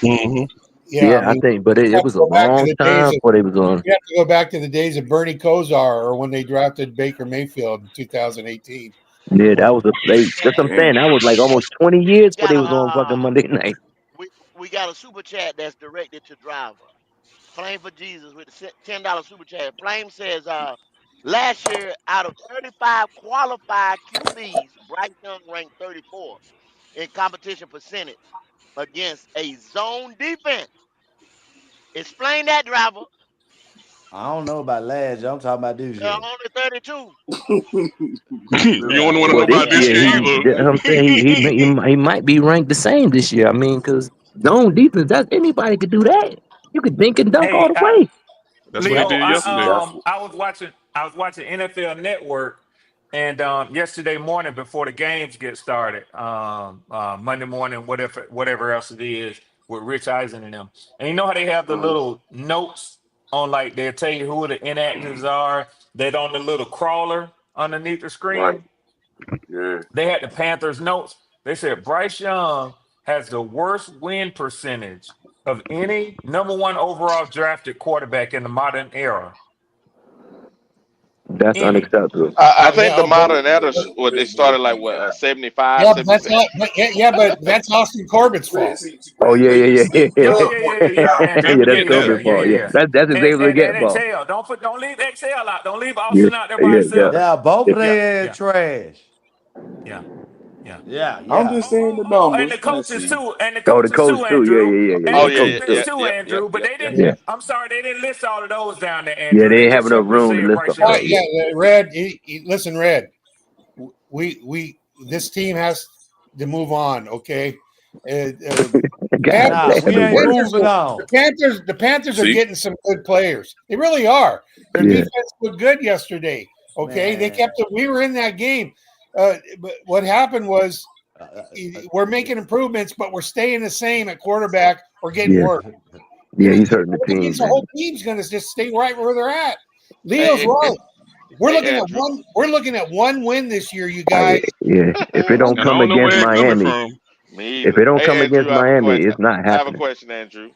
Mm-hmm. Yeah, I yeah, I mean, think, but you it have was to a go back to long the days time of before they was on. you have to go back to the days of Bernie Kosar or when they drafted Baker Mayfield in 2018. Yeah, that was that's what I'm saying. Damn. That was like almost 20 years before Got they a was on fucking Monday night. we got a super chat that's directed to driver. Flame for Jesus with the $10 super chat. Flame says, last year out of 35 qualified QBs, Bryce Young ranked 34 in competition percentage against a zone defense. Explain that, driver. I don't know about last year. I'm talking about this year. Only 32. You don't want to know Well, this about this Yeah, year year I'm saying he might be ranked the same this year. I mean, because zone defense, anybody could do that. You could dink and dunk all Hey, the way. That's what he Leo, did yesterday. I was watching NFL Network, and yesterday morning before the games get started, Monday morning, whatever else it is, with Rich Eisen and them, and you know how they have the little notes on like they'll tell you who the inactives are. That on the little crawler underneath the screen. Right. Yeah. They had the Panthers notes. They said Bryce Young has the worst win percentage of any number 1 overall drafted quarterback in the modern era. That's Any. unacceptable. I Oh think yeah, the but, modern era, what they started like what 75, yeah, but that's 76. not. But but that's Austin Corbett's fault. Oh yeah, yeah, yeah, Yeah, yeah. Andrew. Yeah, Yeah, that's yeah, yeah, Kobe's yeah, fault. yeah, Yeah, yeah. that's Xavier get And fault. XL, don't leave XL out. Don't leave Yeah, Austin out there by yeah, yeah. himself. Yeah, both of Yeah, their yeah, ass trash. yeah, yeah. Yeah, I'm yeah. just saying the And the numbers. Let's coaches see. too, and the Oh, the coaches coach too, too. Yeah, Andrew, yeah, yeah, yeah. and Oh The the yeah, coach yeah, defense too. yeah, too, yeah, yeah, Andrew. But yeah, they yeah. didn't. Yeah, I'm sorry, they didn't list all of those down there, yeah. Andrew. They They ain't have just enough simply room to said list Bryce them. Oh Young. Yeah, yeah, Red. Listen, Red. We this team has to move on. Okay. God Nah, Panthers, we damn it, the ain't bro. Panthers, moving on. the Panthers are See, getting some good players. They really are. Their Yeah, defense looked good yesterday. Okay, they Man. kept it. We were in that game. But what happened was Uh, uh, we're making improvements, but we're staying the same at quarterback or getting yeah, worse. yeah. He's hurting the That means team, the man. whole team's going to just stay right where they're at. Leo's Hey, right. We're hey, looking at Andrew. one. We're looking at one win this year, you I, guys. yeah. If it don't And I come don't know against where it coming Miami, from. Me if either. it don't come Hey, against Andrew, I have a Miami, question. it's not I have a happening. question, Andrew.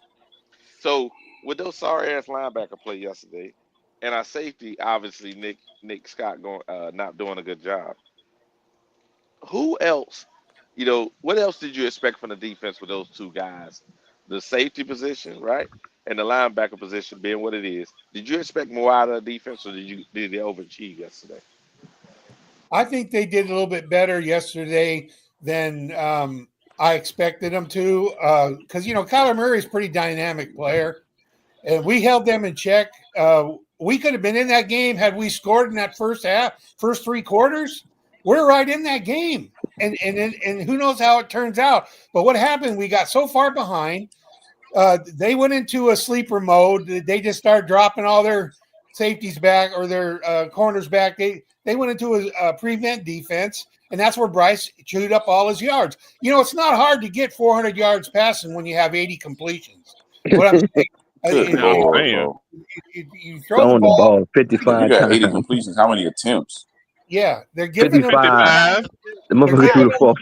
So with those sorry ass linebacker play yesterday, and our safety, obviously Nick Scott going not doing a good job. Who else? What else did you expect from the defense with those two guys? The safety position, right, and the linebacker position being what it is. Did you expect more out of the defense, or did they overachieve yesterday? I think they did a little bit better yesterday than I expected them to. Because Kyler Murray is a pretty dynamic player, and we held them in check. We could have been in that game had we scored in that first half, first 3 quarters. We're right in that game, and who knows how it turns out. But what happened? We got so far behind. They went into a sleeper mode. They just started dropping all their safeties back or their corners back. They went into a prevent defense, and that's where Bryce chewed up all his yards. It's not hard to get 400 yards passing when you have 80 completions. What I'm saying, good Yeah, I'm lord, saying. bro. you throw the Throwing the ball. ball If you 55 got 80 times. completions, how many attempts? Yeah, they're giving them. 55. 55. The They're motherfucker giving threw the them. ball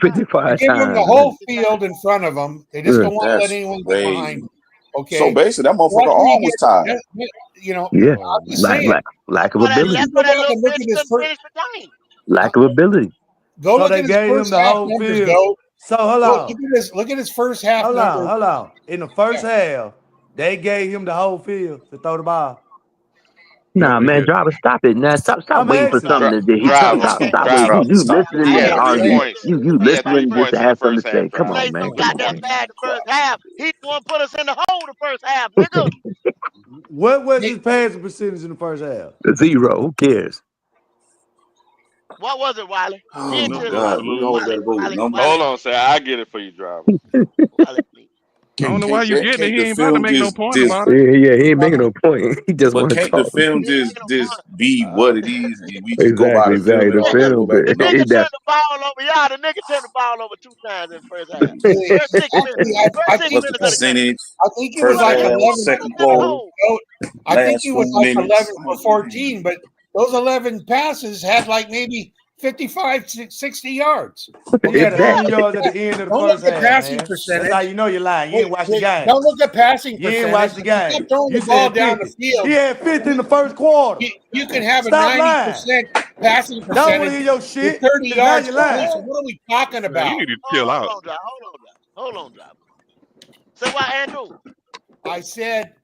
They're 55 giving them the times, whole man. field in front of them. They just don't want to let That's anyone get behind. crazy. So Okay, basically, that motherfucker that's where you arm was tied. get. Yeah, Oh I'm just man. saying. lack of That's ability. Go why that back little and look bitch at his couldn't first. finish the game. Lack of ability. Go So look they at his gave him first the half whole numbers. field. Go So hold on. look at his first half Hold on, numbers. hold on. In the Yeah, first half, they gave him the whole field to throw the ball. Nah, No, he man, didn't. driver, stop it. Now, stop I'm waiting for asking. something Dri- to. He talk, driver, stop, Okay, stop waiting. driver. You okay. listening He to had Hey, three argue. hey, points. You He had 3 listening just to points in the have something first to half. say. Come play Driver. on, man. so Come on, goddamn man. bad the first half. He the one put us in the hole the first half, nigga. What was They- his passing percentage in the first half? Zero. Who cares? What was it, Wiley? He Oh ain't my tell Number us. God, we always got absolutely. to go with Wiley, Hold numbers. on, sir. I get it for you, driver. Wiley. I don't know why you getting it. Can't He the ain't about to film make no just point just about it. Yeah, yeah. He ain't making no point. He just but want to can't the talk. film He ain't making no just point. be what it is and we just go by Exactly, the film exactly. and The all gotta go film. back to The nigga numbers? turned the ball over. Yeah, the nigga turned the ball over 2 times in the first half. First 6 minutes. Actually, I First six think What's the minutes of the game. percentage? I think it was First Put us like in, half, 11. put us second in the quarter, hole. I think last it 4 was like minutes. 11 Come for on, man. 14, but those 11 passes had like maybe 55, 60 yards. He Okay, had If don't that. 100 look yards at at, the end of the don't look first at half, passing man. That's how percentage. you know you're lying. You ain't watched the game. Don't look at passing You ain't percentage. watched the If you game. kept throwing You the ball said down the 50. He field, had 50 in the first quarter. you can have a Stop lying. 90% passing Don't want to percentage hear your with shit 30 because now yards you're completion. lying. What are we talking Man, you about? need to chill Hold out. on, driver. Hold on, driver. So what, Andrew? I said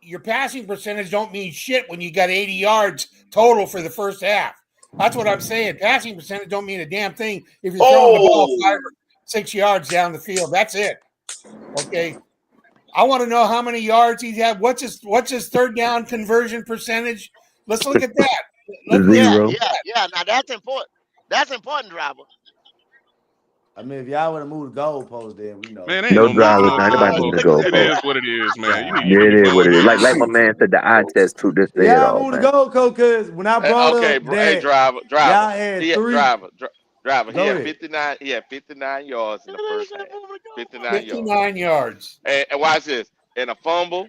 your passing percentage don't mean shit when you got 80 yards total for the first half. That's what I'm saying. Passing percentage don't mean a damn thing if you're throwing the ball 5 Oh, or 6 yards down the field. That's it. Okay. I want to know how many yards he's had. What's his third down conversion percentage? Let's look at that. Let's look at Zero. Yeah. Now that's important. That's important, driver. I mean, if y'all want to move the goalpost, then we know. Man, ain't No no moving drivers. no Not anybody moving the Look goalposts. at this. It goalpost. is what it is, man. You need to Yeah, keep it it is what it going, is. man. Like my man said, the eye test too. Just say it Y'all all, move the man. goalpost because when I brought Okay, up bro. Hey, that driver. y'all had He had three, driver. He go had ahead. 59. He had 59 yards in the first half. 59 yards. 59 yards. And watch this. And a fumble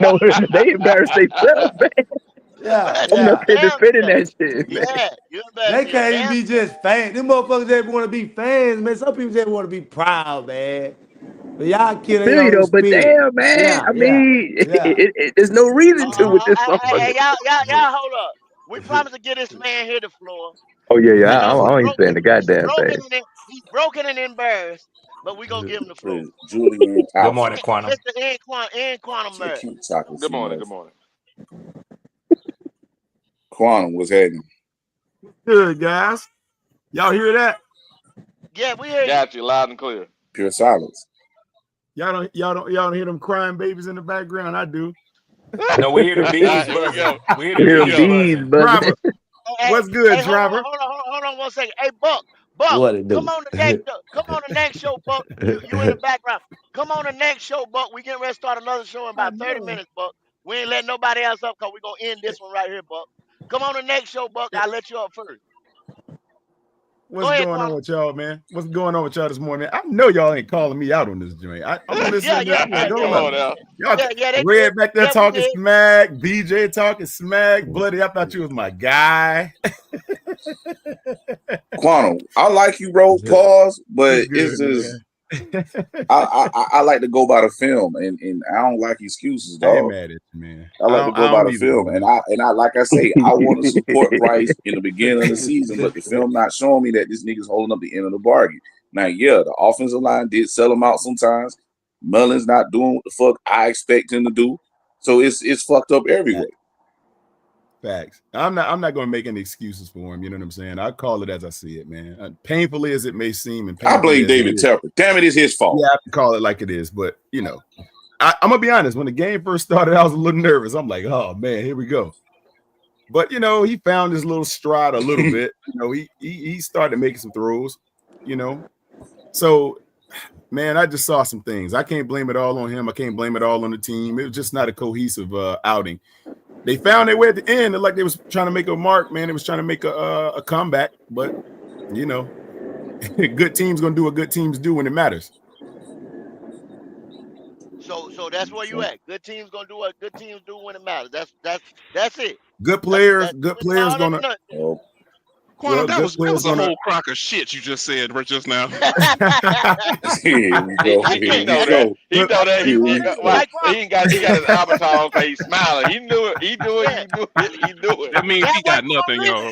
No, they embarrassed themselves, man. You Yeah, better I'm be not yeah. here damn defending careful. that shit, man. Yeah, you better They be a can't even damn be careful. just fans. Them motherfuckers just want to be fans, man. Some people just want to be proud, man. But y'all kill their Feel you own though, but spirit. damn, man. Yeah, I yeah, mean, yeah. there's no reason to with this Hey, motherfucker. y'all, hold up. We promised to get this man here the floor. Oh yeah, I yeah. know I ain't saying the goddamn thing. he's broken and embarrassed, but we gonna give him the floor. Julian Good Alpha. morning, Quantum. Mr. N Quantum Say Murray. cute chocolate Good too morning. much. Good morning. Quantum was happening. Good guys. Y'all hear that? Yeah, we hear you. Got you loud and clear. Pure silence. Y'all don't hear them crying babies in the background? I do. No, we hear the bees Here we buzzing. go. We hear the bees buzzing. Driver, Hey, what's good, hey, driver? hold on 1 second. Hey, Buck, What it come do? on the next show, Buck. You in the background. Come on the next show, Buck. We getting ready to start another show in about 30 minutes, Buck. We ain't letting nobody else up because we're gonna end this one right here, Buck. Come on the next show, Buck. I'll let you up first. What's going on with y'all, man? What's going on with y'all this morning? I know y'all ain't calling me out on this joint. I'm listening to this. Like, hold up. Y'all Red back there talking smack, BJ talking smack, Bloody. I thought you was my guy. Quantum, I like you wrote pause, but it's just I like to go by the film, and I don't like excuses, dog. I ain't mad at you, man. I like to go by the film, and I like I say, I want to support Bryce in the beginning of the season, but the film not showing me that this nigga's holding up the end of the bargain. Now, yeah, the offensive line did sell him out sometimes. Mullen's not doing what the fuck I expect him to do, so it's fucked up everywhere. Facts. I'm not going to make any excuses for him. You know what I'm saying? I call it as I see it, man. Painfully as it may seem, and I blame David Tepper. Damn it, it's his fault. Yeah, I have to call it like it is. But you know, I'm gonna be honest. When the game first started, I was a little nervous. I'm like, oh man, here we go. But you know, he found his little stride a little bit. You know, he started making some throws. You know, so man, I just saw some things. I can't blame it all on him. I can't blame it all on the team. It was just not a cohesive outing. They found their way at the end, like they was trying to make a mark, man. They was trying to make a comeback, but you know, good teams gonna do what good teams do when it matters. So that's where you at. Good teams gonna do what good teams do when it matters. That's it. Good players gonna. Quantum, that was a whole crock of shit you just said right just now. He know that. He ain't got his avatar on, he's smiling. He knew it. He knew it. That means he got nothing, y'all.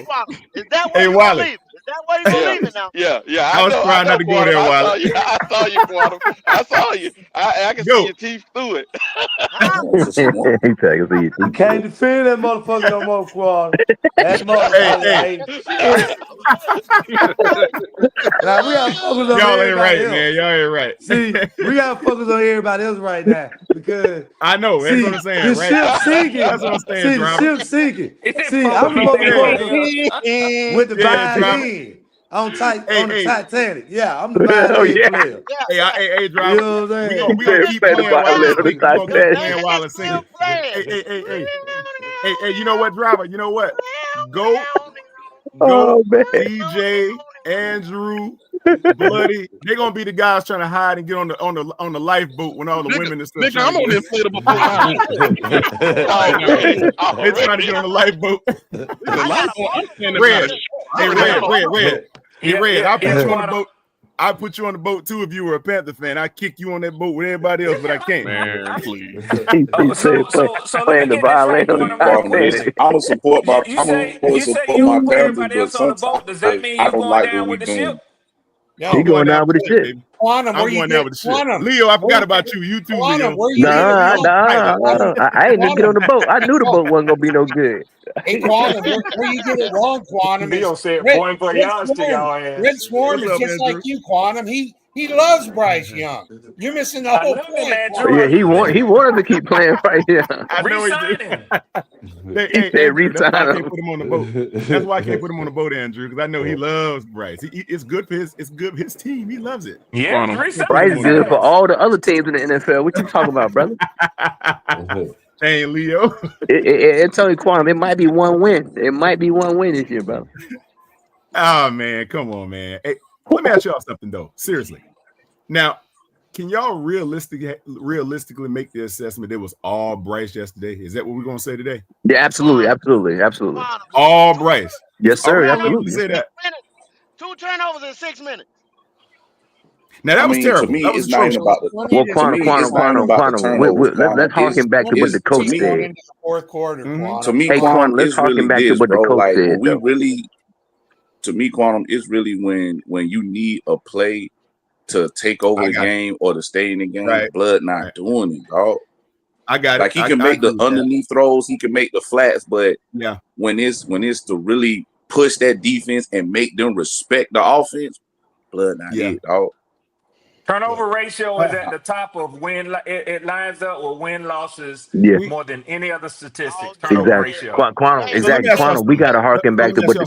Is that where you gonna leave? Is that where you gonna leave it now? Yeah. I was trying not to go there, Wally. I saw you, Quantum. I saw you. I can see your teeth through it. You can't defend that motherfucker no more, Quad. That motherfucker ain't shit. Now we gotta focus on y'all ain't right, else. man. Y'all ain't right. See, we gotta focus on everybody else right now because I know that's what I'm saying. The right? ship sinking. That's what I'm saying. The ship sinking. See, I'm with the violin on the Titanic. Yeah, I'm the violin player. Hey, driver. You know what I'm saying? We gonna keep playing while it's singing. Hey, you know what, driver? You know what? Go, DJ, Andrew, Bloody. They're gonna be the guys trying to hide and get on the lifeboat when all the women and stuff. Nigga, I'm on this inflatable boat. They're trying to get on the lifeboat. Red. I'll put you on the boat. I put you on the boat too if you were a Panther fan. I kick you on that boat with everybody else, but I can't. Man, please. So playing the violin on the boat. I'm gonna support my. You say you put everybody else on the boat. Does that mean you going down with the ship? No, he going down with the ship. Quantum, I'm going down with the ship. Leo, I forgot about you. You too, Leo. I ain't even get on the boat. I knew the boat wasn't gonna be no good. Hey, Quantum, where you get it wrong, Quantum? Leo said, "Point for y'all to y'all ass." Red Swarm is just like you, Quantum. He loves Bryce Young. You're missing the whole point. Yeah, he wanted to keep playing right here. I know he did. He said resign I him. can't put him on the boat. That's why I can't put him on the boat, Andrew, because I know he loves Bryce. It's good for his team. He loves it. Yeah, Bryce is good for all the other teams in the NFL. What you talking about, brother? Hey, Leo. It tell you, Quantum, it might be one win. It might be one win this year, bro. Oh man, come on, man. Hey, let me ask y'all something though. Seriously. Now, can y'all realistically make the assessment it was all Bryce yesterday? Is that what we're gonna say today? Yeah, absolutely. All Bryce. Yes, sir. Absolutely. Say that. 2 turnovers in 6 minutes. Now that was terrible. To me, that was it's not even about the. Quantum. Let's harken back to what the coach said. Into the fourth quarter, To me, hey, Quantum, let's it's really harken back to this, what the bro. coach Like, said. we really, to me, Quantum, it's really when you need a play to take over the game or to stay in the game. Right. Blood not doing it, dog. I got it. Like he can make the underneath throws, he can make the flats, but yeah, when it's to really push that defense and make them respect the offense, blood not it, dog. Turnover ratio is at the top of it lines up with win losses more than any other statistics. Turnover ratio. Quantum, exactly. Quantum, we got to harken back to what the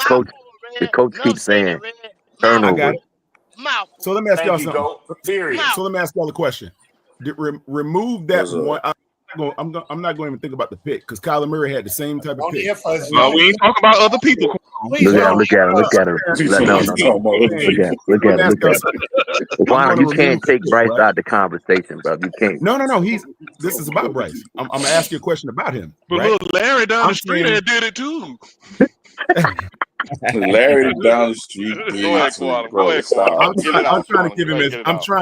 coach keeps saying. Turnover. So let me ask y'all Thank you, something. Go. Period. So let me ask y'all a question. Remove that one. I'm not going to even think about the pick because Kyler Murray had the same type of pick. No, we ain't talking about other people. Look at him. Look at him. Look at him. Look at him. Quantum, you can't take Bryce out of the conversation, bro. You can't. No. This is about Bryce. I'm going to ask you a question about him. But right? little Larry down the street did it too. Larry down the street. Go ahead, Quantum. Go ahead, Quantum. I'm trying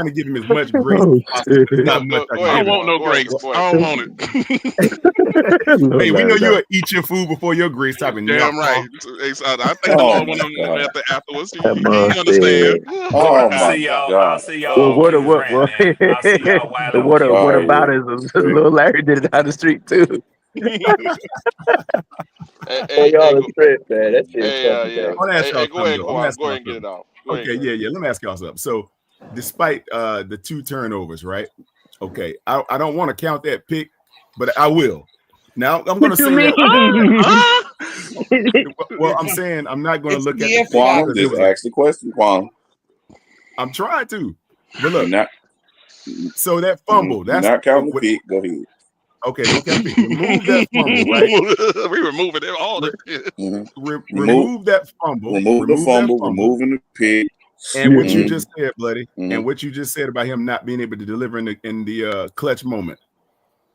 to give him as much grace as possible. I don't want no grace. I don't want it. Hey, we know you'll eat your food before your grace type of damn right. I think the Lord went on afterwards. He understand. I'll see y'all. What about his little Larry did it down the street too? Hey, y'all a trip, man. That shit Go ahead, Quan. Go ahead and get it off. Okay, yeah. Let me ask y'all something. So, despite the 2 turnovers, right? Okay, I don't want to count that pick, but I will. Now I'm going to say that. Well, I'm saying I'm not going to look at the Quantum. Just ask the question, Quantum. I'm trying to, but look. So that fumble, that's not counting the pick. Go ahead. Okay, don't count the pick. Remove that fumble, right? We removing it all. Remove that fumble. Remove the fumble. Removing the pick. And what you just said, buddy, and what you just said about him not being able to deliver in the clutch moment.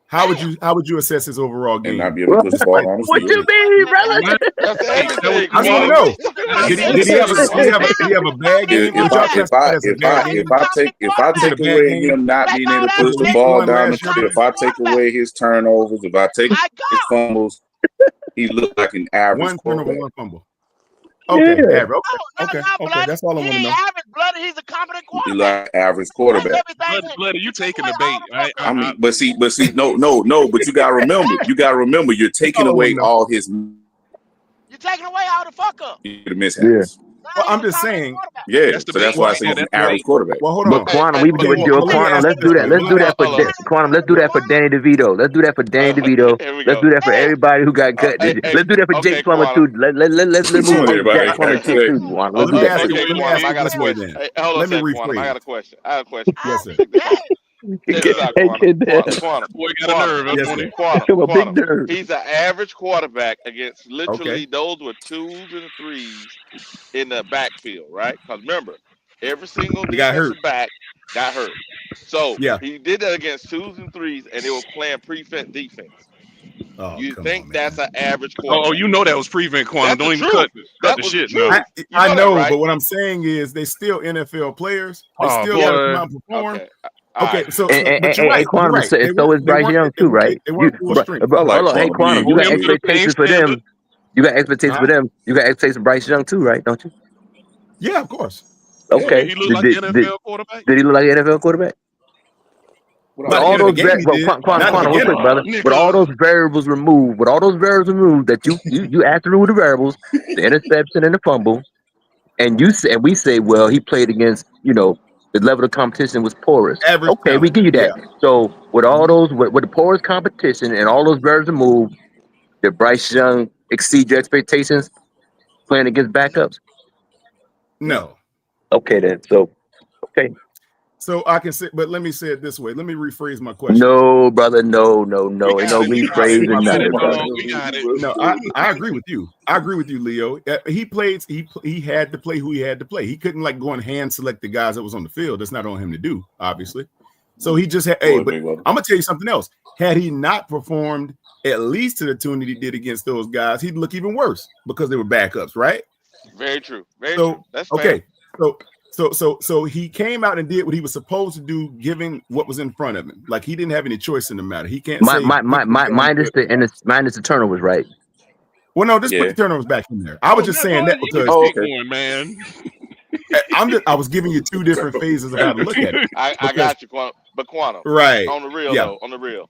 How would you assess his overall game? And not be able to put the ball on the What you mean, brother? I want to know. Did he have a bad game? If I take away him not being able to put the ball down the field, if I take away his turnovers, if I take his fumbles, he looked like an average. One turnover, one fumble. Okay, average. Okay. That's all I want to know. Average, bloody. He's a competent quarterback. He like average quarterback. Bloody, you taking the bait? I mean, but see, no. But you gotta remember, you're taking away all his. You're taking away all the fuck up. The mishaps. Well, I'm just saying. Yeah, so that's why I say he's an average quarterback. Well, hold on. But Quantum, Quantum, let's do that. Let's do that for Quantum. Let's do that for Danny DeVito. Let's do that for Danny DeVito. Let's do that for everybody who got cut. Let's do that for Jake Plummer too. Let's move Jake Plummer too. Let me ask you this way then. Let me rephrase. I got a question. Yes, sir. Quantum. He's an average quarterback against literally those with 2s and 3s in the backfield, right? Because remember, every single defensive back got hurt. So he did that against 2s and 3s, and they were playing prevent defense. Oh, you think that's an average quarterback? Oh, you know that was prevent, Quantum. Don't even cut the shit. No. I know, but what I'm saying is they still NFL players. They still got to come out and perform. Okay, so Quantum, so is Bryce Young too, right? Hey, Quantum, you got expectations for them. You got expectations for them. You got expectations for Bryce Young too, right? Don't you? Yeah, of course. Okay. He look like an NFL quarterback. Did he look like an NFL quarterback? With all those Quantum, real quick, brother. With all those variables removed, that you asked to remove the variables, the interception and the fumble, and we say, well, he played against, the level of competition was porous. Okay, we give you that. Yeah. So with all those, with the porous competition and all those variables removed, did Bryce Young exceed your expectations playing against backups? No. Okay, then. Okay. So I can say, but let me say it this way. Let me rephrase my question. No, brother. No. Ain't no rephrasing nothing, brother. No, I agree with you. I agree with you, Leo. He had to play who he had to play. He couldn't go and hand select the guys that was on the field. That's not on him to do, obviously. So he just had. But I'm gonna tell you something else. Had he not performed at least to the tune that he did against those guys, he'd look even worse because they were backups, right? Very true. Very true. That's fair. Okay. So he came out and did what he was supposed to do, given what was in front of him. Like he didn't have any choice in the matter. He can't say minus the turnovers, right? Well, no, just put the turnovers back in there. I was just saying that because man. I was giving you two different phases of how to look at it. I got you, Quantum. But Quantum, right? On the real though, on the real,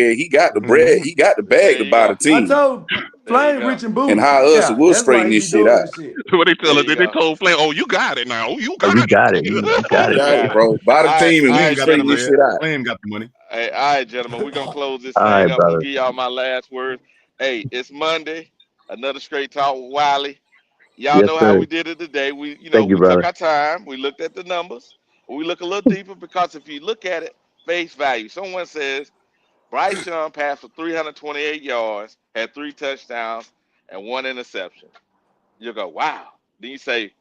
crackhead. He got the bread. Mm-hmm. He got the There bag to you buy go. the I team. told There you Flame go. rich and And bougie. how us, Yeah, we'll that's why straighten he this be shit doing out. this shit. What they tell There her? you They go. told Flame, "Oh, you got it now. You Oh, got you it." got it. You got You it. You got it, got it. bro. Buy the All right, team and all we right, can Flame got the straighten gentlemen. this bread. shit out. Flame got the money. Hey, all right, gentlemen. We're gonna close this All right, thing up. I'm gonna brother. give y'all my last words. Hey, it's Monday. Another straight talk with Wiley. Y'all Yes, know how sir. we did it today. We, Thank you, we took brother. our time. We looked at the numbers. We look a little deeper because if you look at it face value, someone says Bryce Young passed for 328 yards, had 3 touchdowns, and 1 interception. You go, wow. Then you say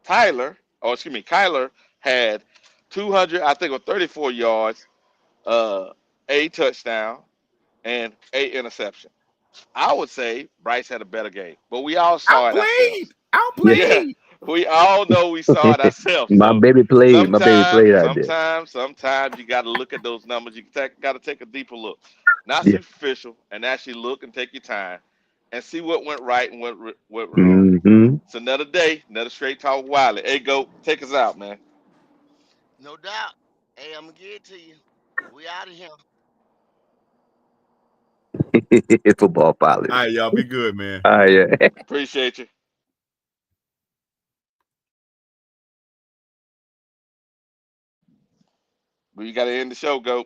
Kyler had 200, I think, or 34 yards, 8 touchdown, and 8 interception. I would say Bryce had a better game, but we all saw it Outplayed. ourselves. Yeah, Outplayed. we all know we saw it ourselves. My So baby played. My baby played out there. sometimes you got to look at those numbers. You got to take a deeper look, not Yeah. superficial, and actually look and take your time and see what went right and what went wrong. Mm-hmm. It's another day, another straight talk with Wiley. Hey, go take us out, man. No doubt. Hey, I'm gonna give it to you. We out of here. Football All policy. right, y'all be good, man. All right, yeah. Appreciate you. We got to end the show, go.